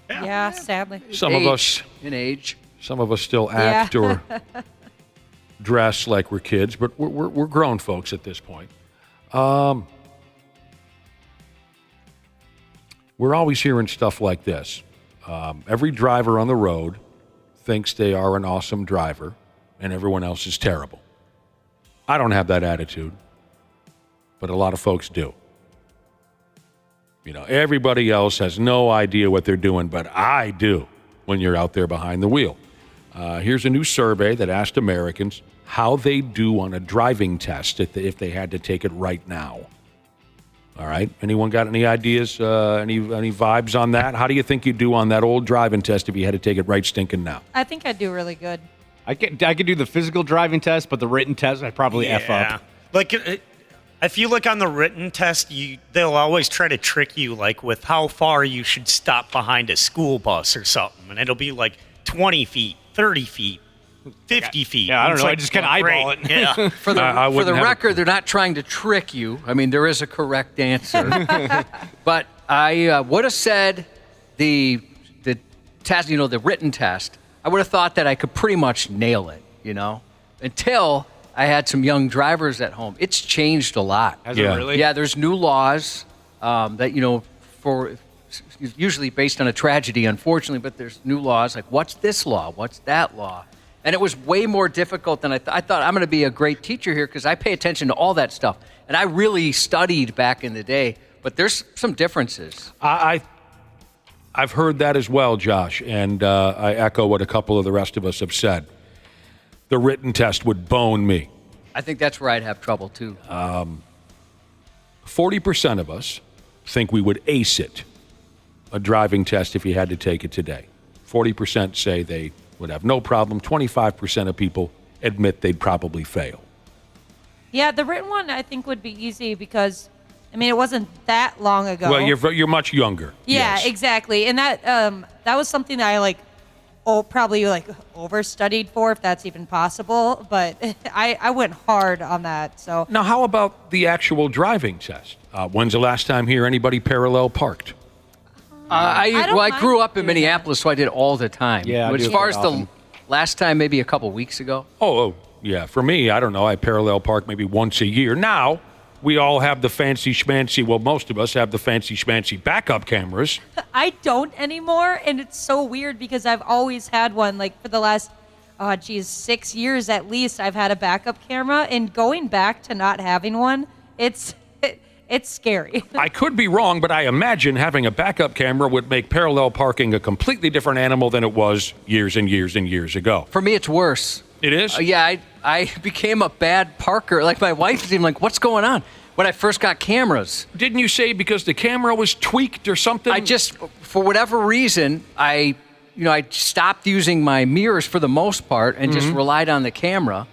Yeah, sadly. Some of us in age. Some of us still act or dress like we're kids, but we're grown folks at this point. We're always hearing stuff like this. Every driver on the road thinks they are an awesome driver, and everyone else is terrible. I don't have that attitude, but a lot of folks do. Everybody else has no idea what they're doing, but I do when you're out there behind the wheel. Here's a new survey that asked Americans how they do on a driving test if they had to take it right now. All right. Anyone got any ideas, any vibes on that? How do you think you'd do on that old driving test if you had to take it right stinking now? I think I'd do really good. I could do the physical driving test, but the written test, I'd probably F up. Like, if you look on the written test, they'll always try to trick you, like, with how far you should stop behind a school bus or something. And it'll be like 20 feet, 30 feet, 50 feet. Yeah, I don't know. Like, I just kind of eyeball it. Yeah. For the record, they're not trying to trick you. I mean, there is a correct answer. But I would have said the test, the written test, I would have thought that I could pretty much nail it, until I had some young drivers at home. It's changed a lot. Has it really? Yeah, there's new laws that, for usually based on a tragedy, unfortunately, but there's new laws like what's this law? What's that law? And it was way more difficult than I thought. I'm going to be a great teacher here because I pay attention to all that stuff. And I really studied back in the day, but there's some differences. I've heard that as well, Josh, and I echo what a couple of the rest of us have said. The written test would bone me. I think that's where I'd have trouble, too. 40% of us think we would ace it, a driving test, if you had to take it today. 40% say they would have no problem. 25% of people admit they'd probably fail. Yeah, the written one I think would be easy because, it wasn't that long ago. Well, you're much younger. Yeah, yes. exactly. And that was something that I probably overstudied for, if that's even possible. But I went hard on that. So now, how about the actual driving test? When's the last time here anybody parallel parked? I grew up in Minneapolis, so I did all the time. Yeah, but as far as the last time, maybe a couple weeks ago. Oh, yeah. For me, I don't know. I parallel park maybe once a year. Now, we all have the fancy schmancy. Well, most of us have the fancy schmancy backup cameras. I don't anymore, and it's so weird because I've always had one. Like for the last, 6 years at least, I've had a backup camera. And going back to not having one, it's It's scary. I could be wrong, but I imagine having a backup camera would make parallel parking a completely different animal than it was years and years and years ago. For me, it's worse. It is? Yeah, I became a bad parker. Like, my wife was even like, what's going on? When I first got cameras. Didn't you say because the camera was tweaked or something? I just, for whatever reason, I stopped using my mirrors for the most part and just relied on the camera.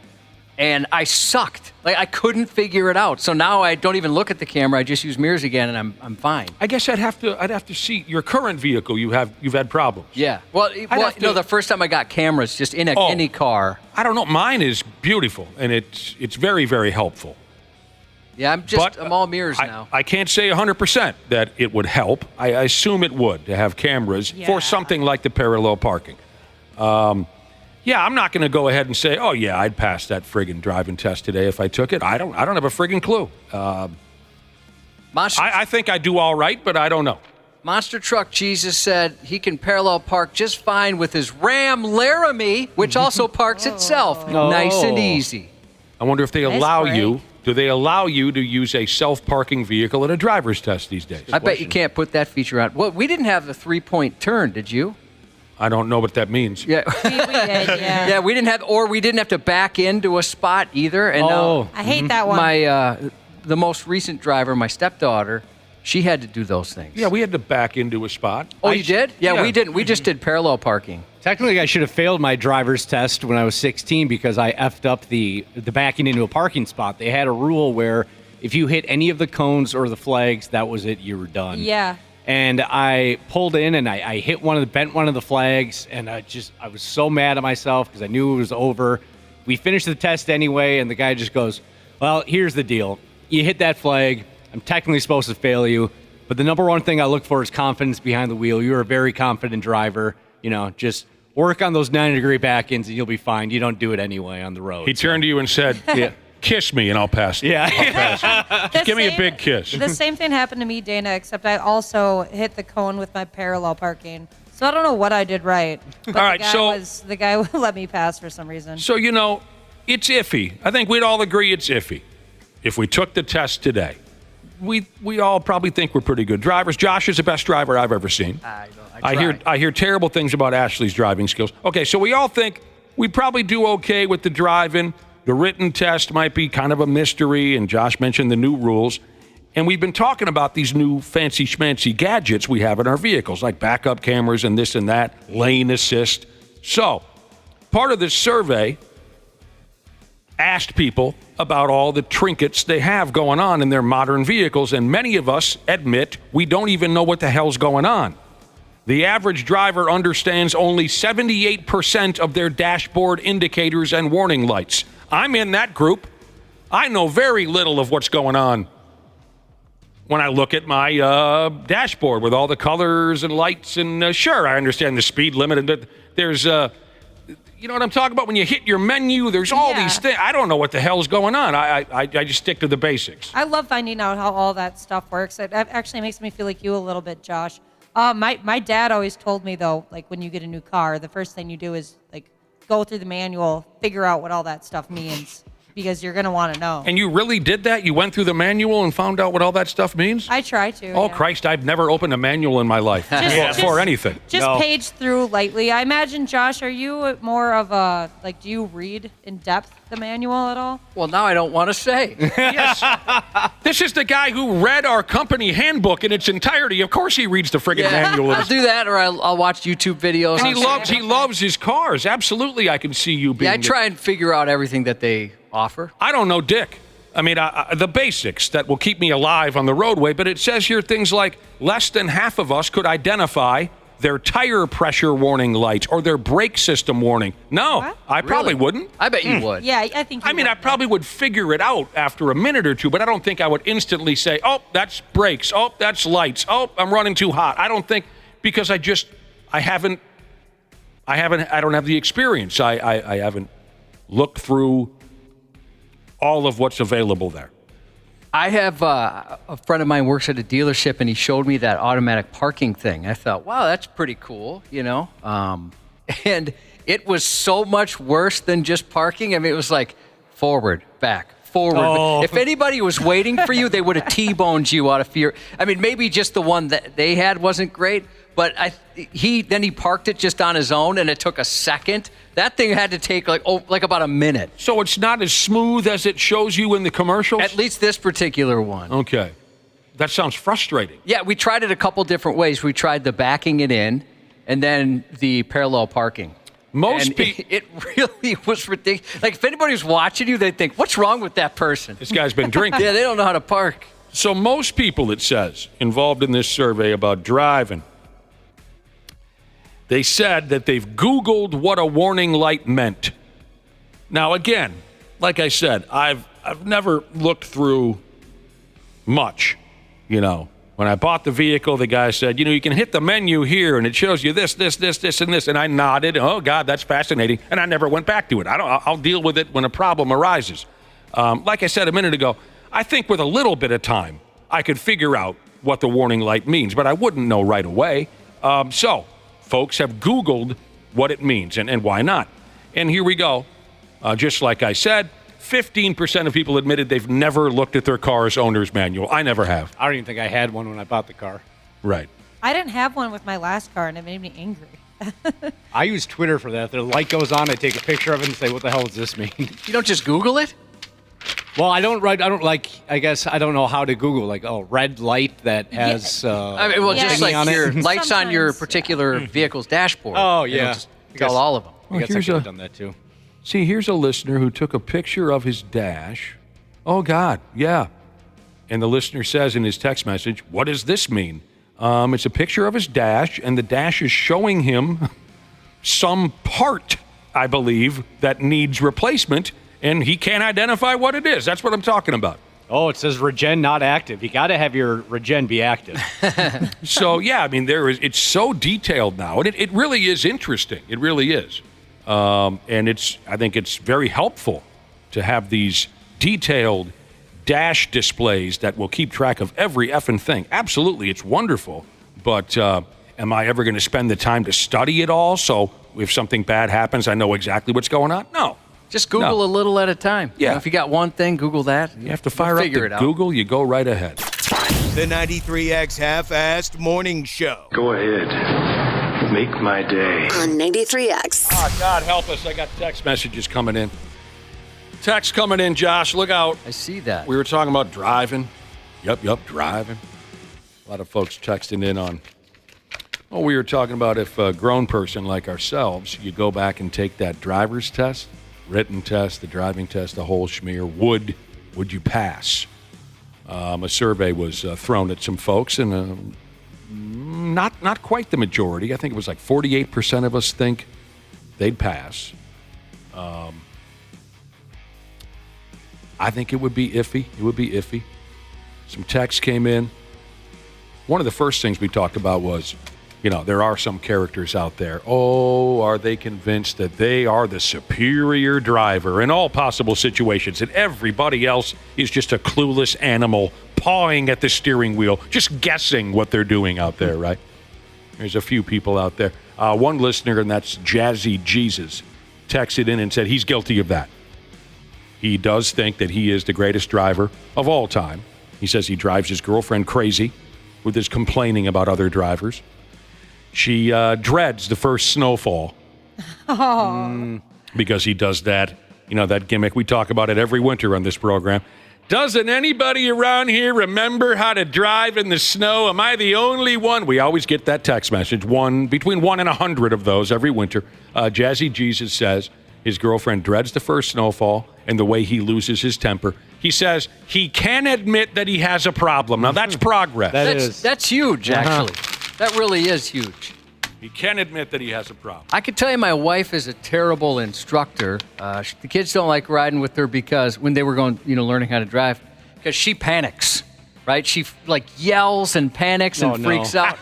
And I sucked. Like, I couldn't figure it out. So now I don't even look at the camera. I just use mirrors again, and I'm fine. I guess I'd have to see your current vehicle. You've had problems. Yeah. Well, the first time I got cameras, just in any car. I don't know. Mine is beautiful, and it's very, very helpful. Yeah, I'm all mirrors now. I can't say 100% that it would help. I assume it would to have cameras for something like the parallel parking. Yeah, I'm not going to go ahead and say, oh, yeah, I'd pass that friggin' driving test today if I took it. I don't have a friggin' clue. I think I do all right, but I don't know. Monster Truck Jesus said he can parallel park just fine with his Ram Laramie, which also parks itself. Nice and easy. I wonder if they allow you. Do they allow you to use a self-parking vehicle at a driver's test these days? I bet you can't put that feature on. Well, we didn't have the 3-point turn, did you? I don't know what that means. Yeah, we did. Yeah. Yeah, we didn't have to back into a spot either. And I hate that one. The most recent driver, my stepdaughter, she had to do those things. Yeah, we had to back into a spot. Oh, you did? Yeah, we didn't. We just did parallel parking. Technically, I should have failed my driver's test when I was 16 because I effed up the backing into a parking spot. They had a rule where if you hit any of the cones or the flags, that was it. You were done. Yeah. And I pulled in and I hit bent one of the flags, and I was so mad at myself because I knew it was over. We finished the test anyway, and the guy just goes, well, here's the deal. You hit that flag. I'm technically supposed to fail you, but the number one thing I look for is confidence behind the wheel. You're a very confident driver. Just work on those 90-degree back-ins and you'll be fine. You don't do it anyway on the road. He turned to you and said, kiss me and I'll pass. Yeah. Just give me a big kiss. The same thing happened to me, Dana, except I also hit the cone with my parallel parking. So I don't know what I did right. But all right, the guy let me pass for some reason. So, it's iffy. I think we'd all agree it's iffy. If we took the test today, we all probably think we're pretty good drivers. Josh is the best driver I've ever seen. I hear terrible things about Ashley's driving skills. Okay, so we all think we probably do okay with the driving. The written test might be kind of a mystery, and Josh mentioned the new rules. And we've been talking about these new fancy schmancy gadgets we have in our vehicles, like backup cameras and this and that, lane assist. So, part of this survey asked people about all the trinkets they have going on in their modern vehicles, and many of us admit we don't even know what the hell's going on. The average driver understands only 78% of their dashboard indicators and warning lights. I'm in that group. I know very little of what's going on when I look at my dashboard with all the colors and lights. And sure, I understand the speed limit. And there's, you know what I'm talking about? When you hit your menu, there's all these things. I don't know what the hell's going on. I just stick to the basics. I love finding out how all that stuff works. It actually makes me feel like you a little bit, Josh. My dad always told me, though, like when you get a new car, the first thing you do is like go through the manual, figure out what all that stuff means, because you're going to want to know. And you really did that? You went through the manual and found out what all that stuff means? I try to. Oh, yeah. Christ, I've never opened a manual in my life for anything. Just page through lightly. I imagine, Josh, are you more of a, like, do you read in depth the manual at all? Well, now I don't want to say. Yes. This is the guy who read our company handbook in its entirety. Of course he reads the friggin' manual. I'll do that, or I'll watch YouTube videos. And he loves his cars. Absolutely, I can see you being... Yeah, I try and figure out everything that they offer. I don't know dick. I mean, the basics that will keep me alive on the roadway, but it says here things like less than half of us could identify their tire pressure warning light or their brake system warning. No, what? I probably wouldn't. I bet you would. Yeah, I think you would. I probably would figure it out after a minute or two, but I don't think I would instantly say, oh, that's brakes. Oh, that's lights. Oh, I'm running too hot. I don't think, because I don't have the experience. I haven't looked through all of what's available there. I have a friend of mine works at a dealership, and he showed me that automatic parking thing. I thought, wow, that's pretty cool, you know? And it was so much worse than just parking. I mean, it was like forward, back, forward. Oh. If anybody was waiting for you, they would have T-boned you out of fear. I mean, maybe just the one that they had wasn't great, but he parked it just on his own, and it took a second. That thing had to take like about a minute. So it's not as smooth as it shows you in the commercials? At least this particular one. Okay. That sounds frustrating. Yeah, we tried it a couple different ways. We tried the backing it in and then the parallel parking. Most people... It really was ridiculous. Like, if anybody was watching you, they'd think, what's wrong with that person? This guy's been drinking. Yeah, they don't know how to park. So most people, it says, involved in this survey about driving, they said that they've Googled what a warning light meant. Now, again, like I said, I've never looked through much. You know, when I bought the vehicle, the guy said, you can hit the menu here, and it shows you this, this, this, this, and this. And I nodded. Oh, God, that's fascinating. And I never went back to it. I'll deal with it when a problem arises. Like I said a minute ago, I think with a little bit of time, I could figure out what the warning light means, but I wouldn't know right away. So folks have Googled what it means, and why not? And here we go. Just like I said, 15% of people admitted they've never looked at their car's owner's manual. I never have. I don't even think I had one when I bought the car. Right. I didn't have one with my last car, and it made me angry. I use Twitter for that. If the light goes on, I take a picture of it and say, what the hell does this mean? You don't just Google it? Well, I don't know how to Google, red light that has just like your lights on your particular vehicle's dashboard. Oh, yeah. Tell all of them. I guess I could have done that, too. See, here's a listener who took a picture of his dash. Oh, God, yeah. And the listener says in his text message, what does this mean? It's a picture of his dash, and the dash is showing him some part, I believe, that needs replacement, and he can't identify what it is. That's what I'm talking about. Oh, it says regen not active. You got to have your regen be active. So, yeah, I mean, it's so detailed now, and it really is interesting. It really is. And I think it's very helpful to have these detailed dash displays that will keep track of every effing thing. Absolutely, it's wonderful. But am I ever going to spend the time to study it all so if something bad happens, I know exactly what's going on? No. Just Google a little at a time. Yeah. If you got one thing, Google that. You have to fire up the Google, you go right ahead. The 93X Half-Assed Morning Show. Go ahead. Make my day. On 93X. Oh, God help us. I got text messages coming in. Text coming in, Josh. Look out. I see that. We were talking about driving. Yep, driving. A lot of folks texting in on, we were talking about if a grown person like ourselves, you go back and take that driver's test, written test, the driving test, the whole schmear, would you pass? A survey was thrown at some folks, and not quite the majority. I think it was like 48% of us think they'd pass. I think it would be iffy. It would be iffy. Some texts came in. One of the first things we talked about was, there are some characters out there. Oh, are they convinced that they are the superior driver in all possible situations, and everybody else is just a clueless animal pawing at the steering wheel, just guessing what they're doing out there, right? There's a few people out there. One listener, and that's Jazzy Jesus, texted in and said he's guilty of that. He does think that he is the greatest driver of all time. He says he drives his girlfriend crazy with his complaining about other drivers. She dreads the first snowfall because he does that, that gimmick. We talk about it every winter on this program. Doesn't anybody around here remember how to drive in the snow? Am I the only one? We always get that text message, between 1 and 100 of those every winter. Jazzy Jesus says his girlfriend dreads the first snowfall and the way he loses his temper. He says he can admit that he has a problem. Now, that's progress. That's huge, actually. That really is huge. He can admit that he has a problem. I can tell you my wife is a terrible instructor. The kids don't like riding with her because when they were going, learning how to drive, because she panics, right? She yells and panics and freaks out.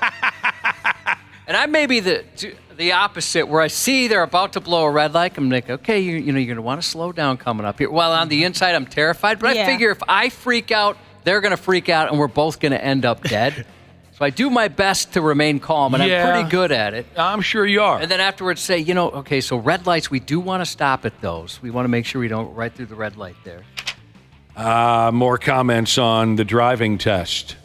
And I may be the opposite, where I see they're about to blow a red light. I'm like, okay, you're going to want to slow down coming up here. While on the inside, I'm terrified. But I figure if I freak out, they're going to freak out, and we're both going to end up dead. So I do my best to remain calm, and I'm pretty good at it. I'm sure you are. And then afterwards say, okay, so red lights, we do want to stop at those. We want to make sure we don't right through the red light there. More comments on the driving test.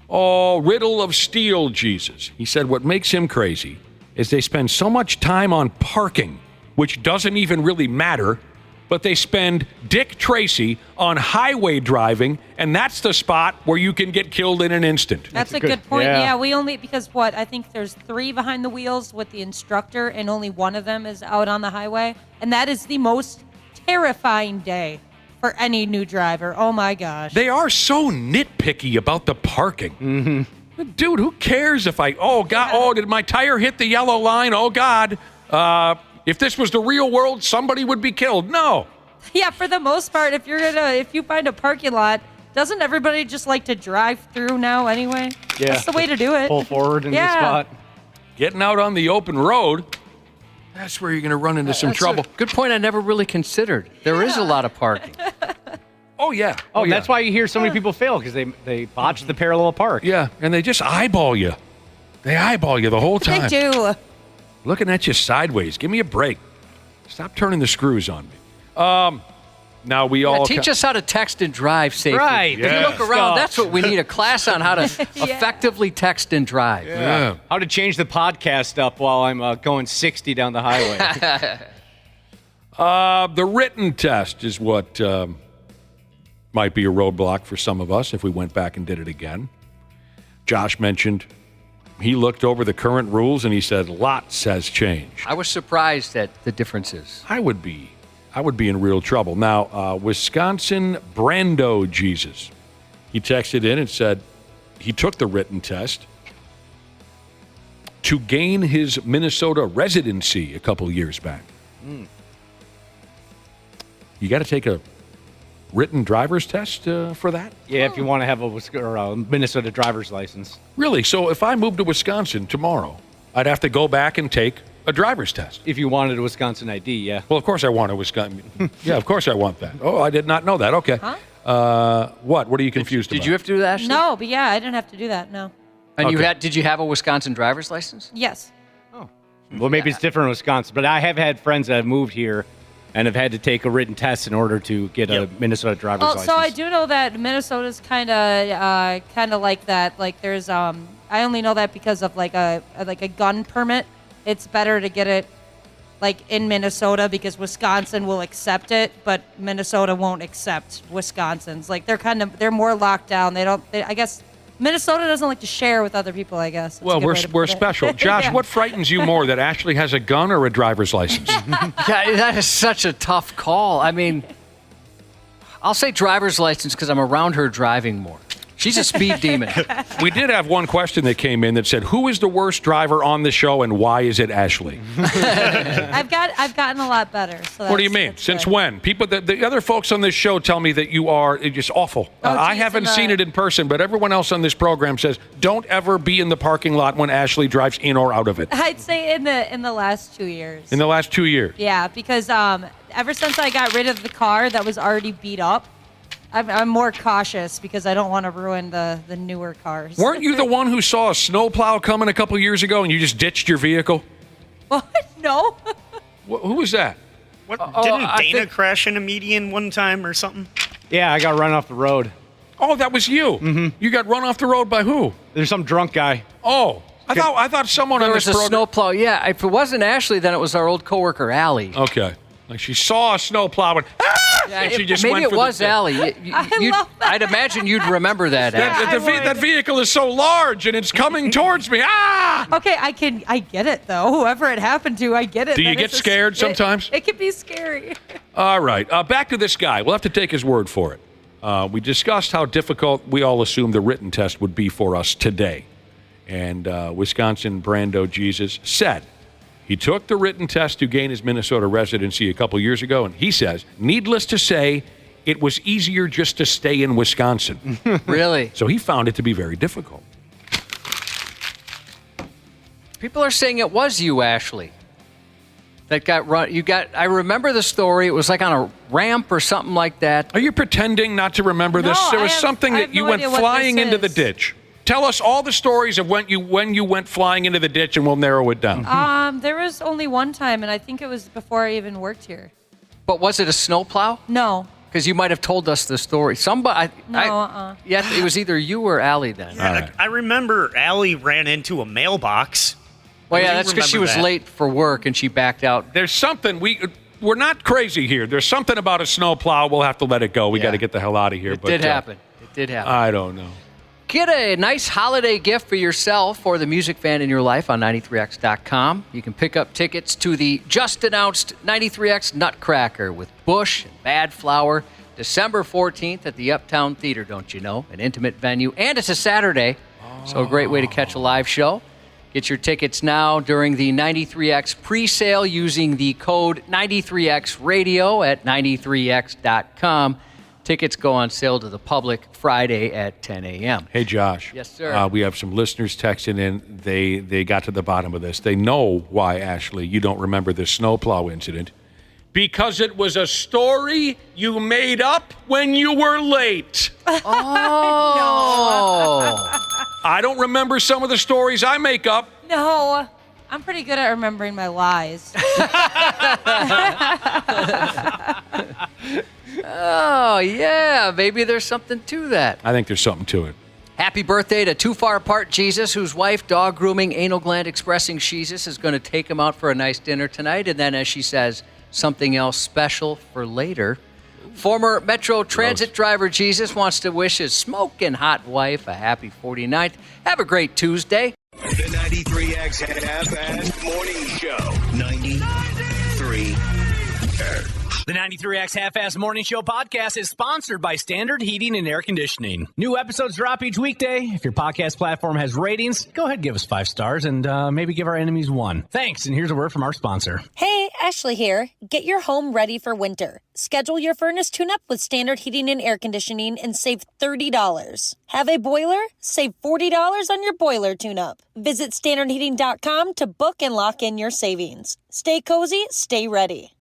Oh, riddle of steel, Jesus. He said what makes him crazy is they spend so much time on parking, which doesn't even really matter, but they spend Dick Tracy on highway driving, and that's the spot where you can get killed in an instant. That's a good point. Yeah, we only, because I think there's 3 behind the wheels with the instructor, and only one of them is out on the highway. And that is the most terrifying day for any new driver. Oh my gosh. They are so nitpicky about the parking. Mm-hmm. Dude, who cares if did my tire hit the yellow line? Oh God. If this was the real world, somebody would be killed. No. Yeah, for the most part, if you find a parking lot, doesn't everybody just like to drive through now anyway? Yeah. That's the way to do it. Pull forward in the spot. Getting out on the open road, that's where you're going to run into some trouble. Good point I never really considered. There is a lot of parking. Oh, yeah. That's why you hear so many people fail, because they botch the parallel park. Yeah, and they just eyeball you. They eyeball you the whole time. They do. Looking at you sideways. Give me a break. Stop turning the screws on me. Now we all teach us how to text and drive safely. Right. If you look around, that's what we need, a class on how to effectively text and drive. Yeah. How to change the podcast up while I'm going 60 down the highway. The written test is what might be a roadblock for some of us if we went back and did it again. Josh mentioned he looked over the current rules and he said lots has changed. I was surprised at the differences. I would be in real trouble. Now, Wisconsin Brando Jesus, he texted in and said he took the written test to gain his Minnesota residency a couple years back. You got to take a written driver's test for that? Yeah, if you want to have a Minnesota driver's license. Really? So if I moved to Wisconsin tomorrow, I'd have to go back and take a driver's test. If you wanted a Wisconsin ID, yeah. Well, of course I want a Wisconsin. Yeah, of course I want that. Oh, I did not know that. Okay. Huh? What? What are you confused about? Did you have to do that, Ashley? No, but yeah, I didn't have to do that, no. And did you have a Wisconsin driver's license? Yes. Oh. Well, maybe it's different in Wisconsin, but I have had friends that have moved here and have had to take a written test in order to get a Minnesota driver's license. So I do know that Minnesota's kind of like that. Like there's I only know that because of like a gun permit. It's better to get it like in Minnesota because Wisconsin will accept it, but Minnesota won't accept Wisconsin's. Like they're more locked down. I guess Minnesota doesn't like to share with other people, I guess. Well, we're special. Josh, what frightens you more, that Ashley has a gun or a driver's license? Yeah, that is such a tough call. I mean, I'll say driver's license because I'm around her driving more. She's a speed demon. We did have one question that came in that said, who is the worst driver on the show and why is it Ashley? I've gotten a lot better. So what do you mean? Since when? People, the other folks on this show tell me that you are just awful. I haven't seen it in person, but everyone else on this program says, don't ever be in the parking lot when Ashley drives in or out of it. I'd say in the last 2 years. In the last 2 years? Yeah, because ever since I got rid of the car that was already beat up, I'm more cautious because I don't want to ruin the newer cars. Weren't you the one who saw a snowplow coming a couple years ago and you just ditched your vehicle? What? No. Who was that? What? Didn't Dana crash in a median one time or something? Yeah, I got run off the road. Oh, that was you. Mm-hmm. You got run off the road by who? There's some drunk guy. Oh, I thought someone on this program. There was a snowplow. Yeah, if it wasn't Ashley, then it was our old coworker Allie. Okay. Like she saw a snowplow and and she just maybe went it for was the Allie. I love that. I'd imagine you'd remember that. That vehicle is so large and it's coming towards me. Ah! Okay, I get it though. Whoever it happened to, I get it. Do you get scared sometimes? It can be scary. All right, back to this guy. We'll have to take his word for it. We discussed how difficult we all assumed the written test would be for us today, and Wisconsin Brando Jesus said he took the written test to gain his Minnesota residency a couple years ago, and he says, needless to say, it was easier just to stay in Wisconsin. Really? So he found it to be very difficult. People are saying it was you, Ashley, that got run. I remember the story. It was like on a ramp or something like that. Are you pretending not to remember this? There was something that you went flying into the ditch. Tell us all the stories of when you went flying into the ditch, and we'll narrow it down. There was only one time, and I think it was before I even worked here. But was it a snowplow? No. because you might have told us the story. Somebody, yeah, it was either you or Allie then. Yeah, I remember Allie ran into a mailbox. Well, yeah, I do that's because she was remember that. late for work and she backed out. There's something we're not crazy here. There's something about a snowplow. We'll have to let it go. We got to get the hell out of here. It did happen. It did happen. I don't know. Get a nice holiday gift for yourself or the music fan in your life on 93x.com. You can pick up tickets to the just-announced 93X Nutcracker with Bush and Bad Flower, December 14th at the Uptown Theater, don't you know? An intimate venue, and it's a Saturday, so a great way to catch a live show. Get your tickets now during the 93X pre-sale using the code 93XRadio at 93x.com. Tickets go on sale to the public Friday at 10 a.m. Hey, Josh. Yes, sir. We have some listeners texting in. They got to the bottom of this. They know why, Ashley, you don't remember this snowplow incident. Because it was a story you made up when you were late. I don't remember some of the stories I make up. No, I'm pretty good at remembering my lies. Oh, yeah, maybe there's something to that. I think there's something to it. Happy birthday to Too Far Apart Jesus, whose wife, dog grooming, anal gland expressing Jesus, is going to take him out for a nice dinner tonight. And then, as she says, something else special for later. Former Metro Transit driver Jesus wants to wish his smoking hot wife a happy 49th. Have a great Tuesday. The 93X Half-Assed Morning Show. 93. The 93X Half-Ass Morning Show podcast is sponsored by Standard Heating and Air Conditioning. New episodes drop each weekday. If your podcast platform has ratings, go ahead and give us 5 stars and maybe give our enemies 1. Thanks, and here's a word from our sponsor. Hey, Ashley here. Get your home ready for winter. Schedule your furnace tune-up with Standard Heating and Air Conditioning and save $30. Have a boiler? Save $40 on your boiler tune-up. Visit standardheating.com to book and lock in your savings. Stay cozy, stay ready.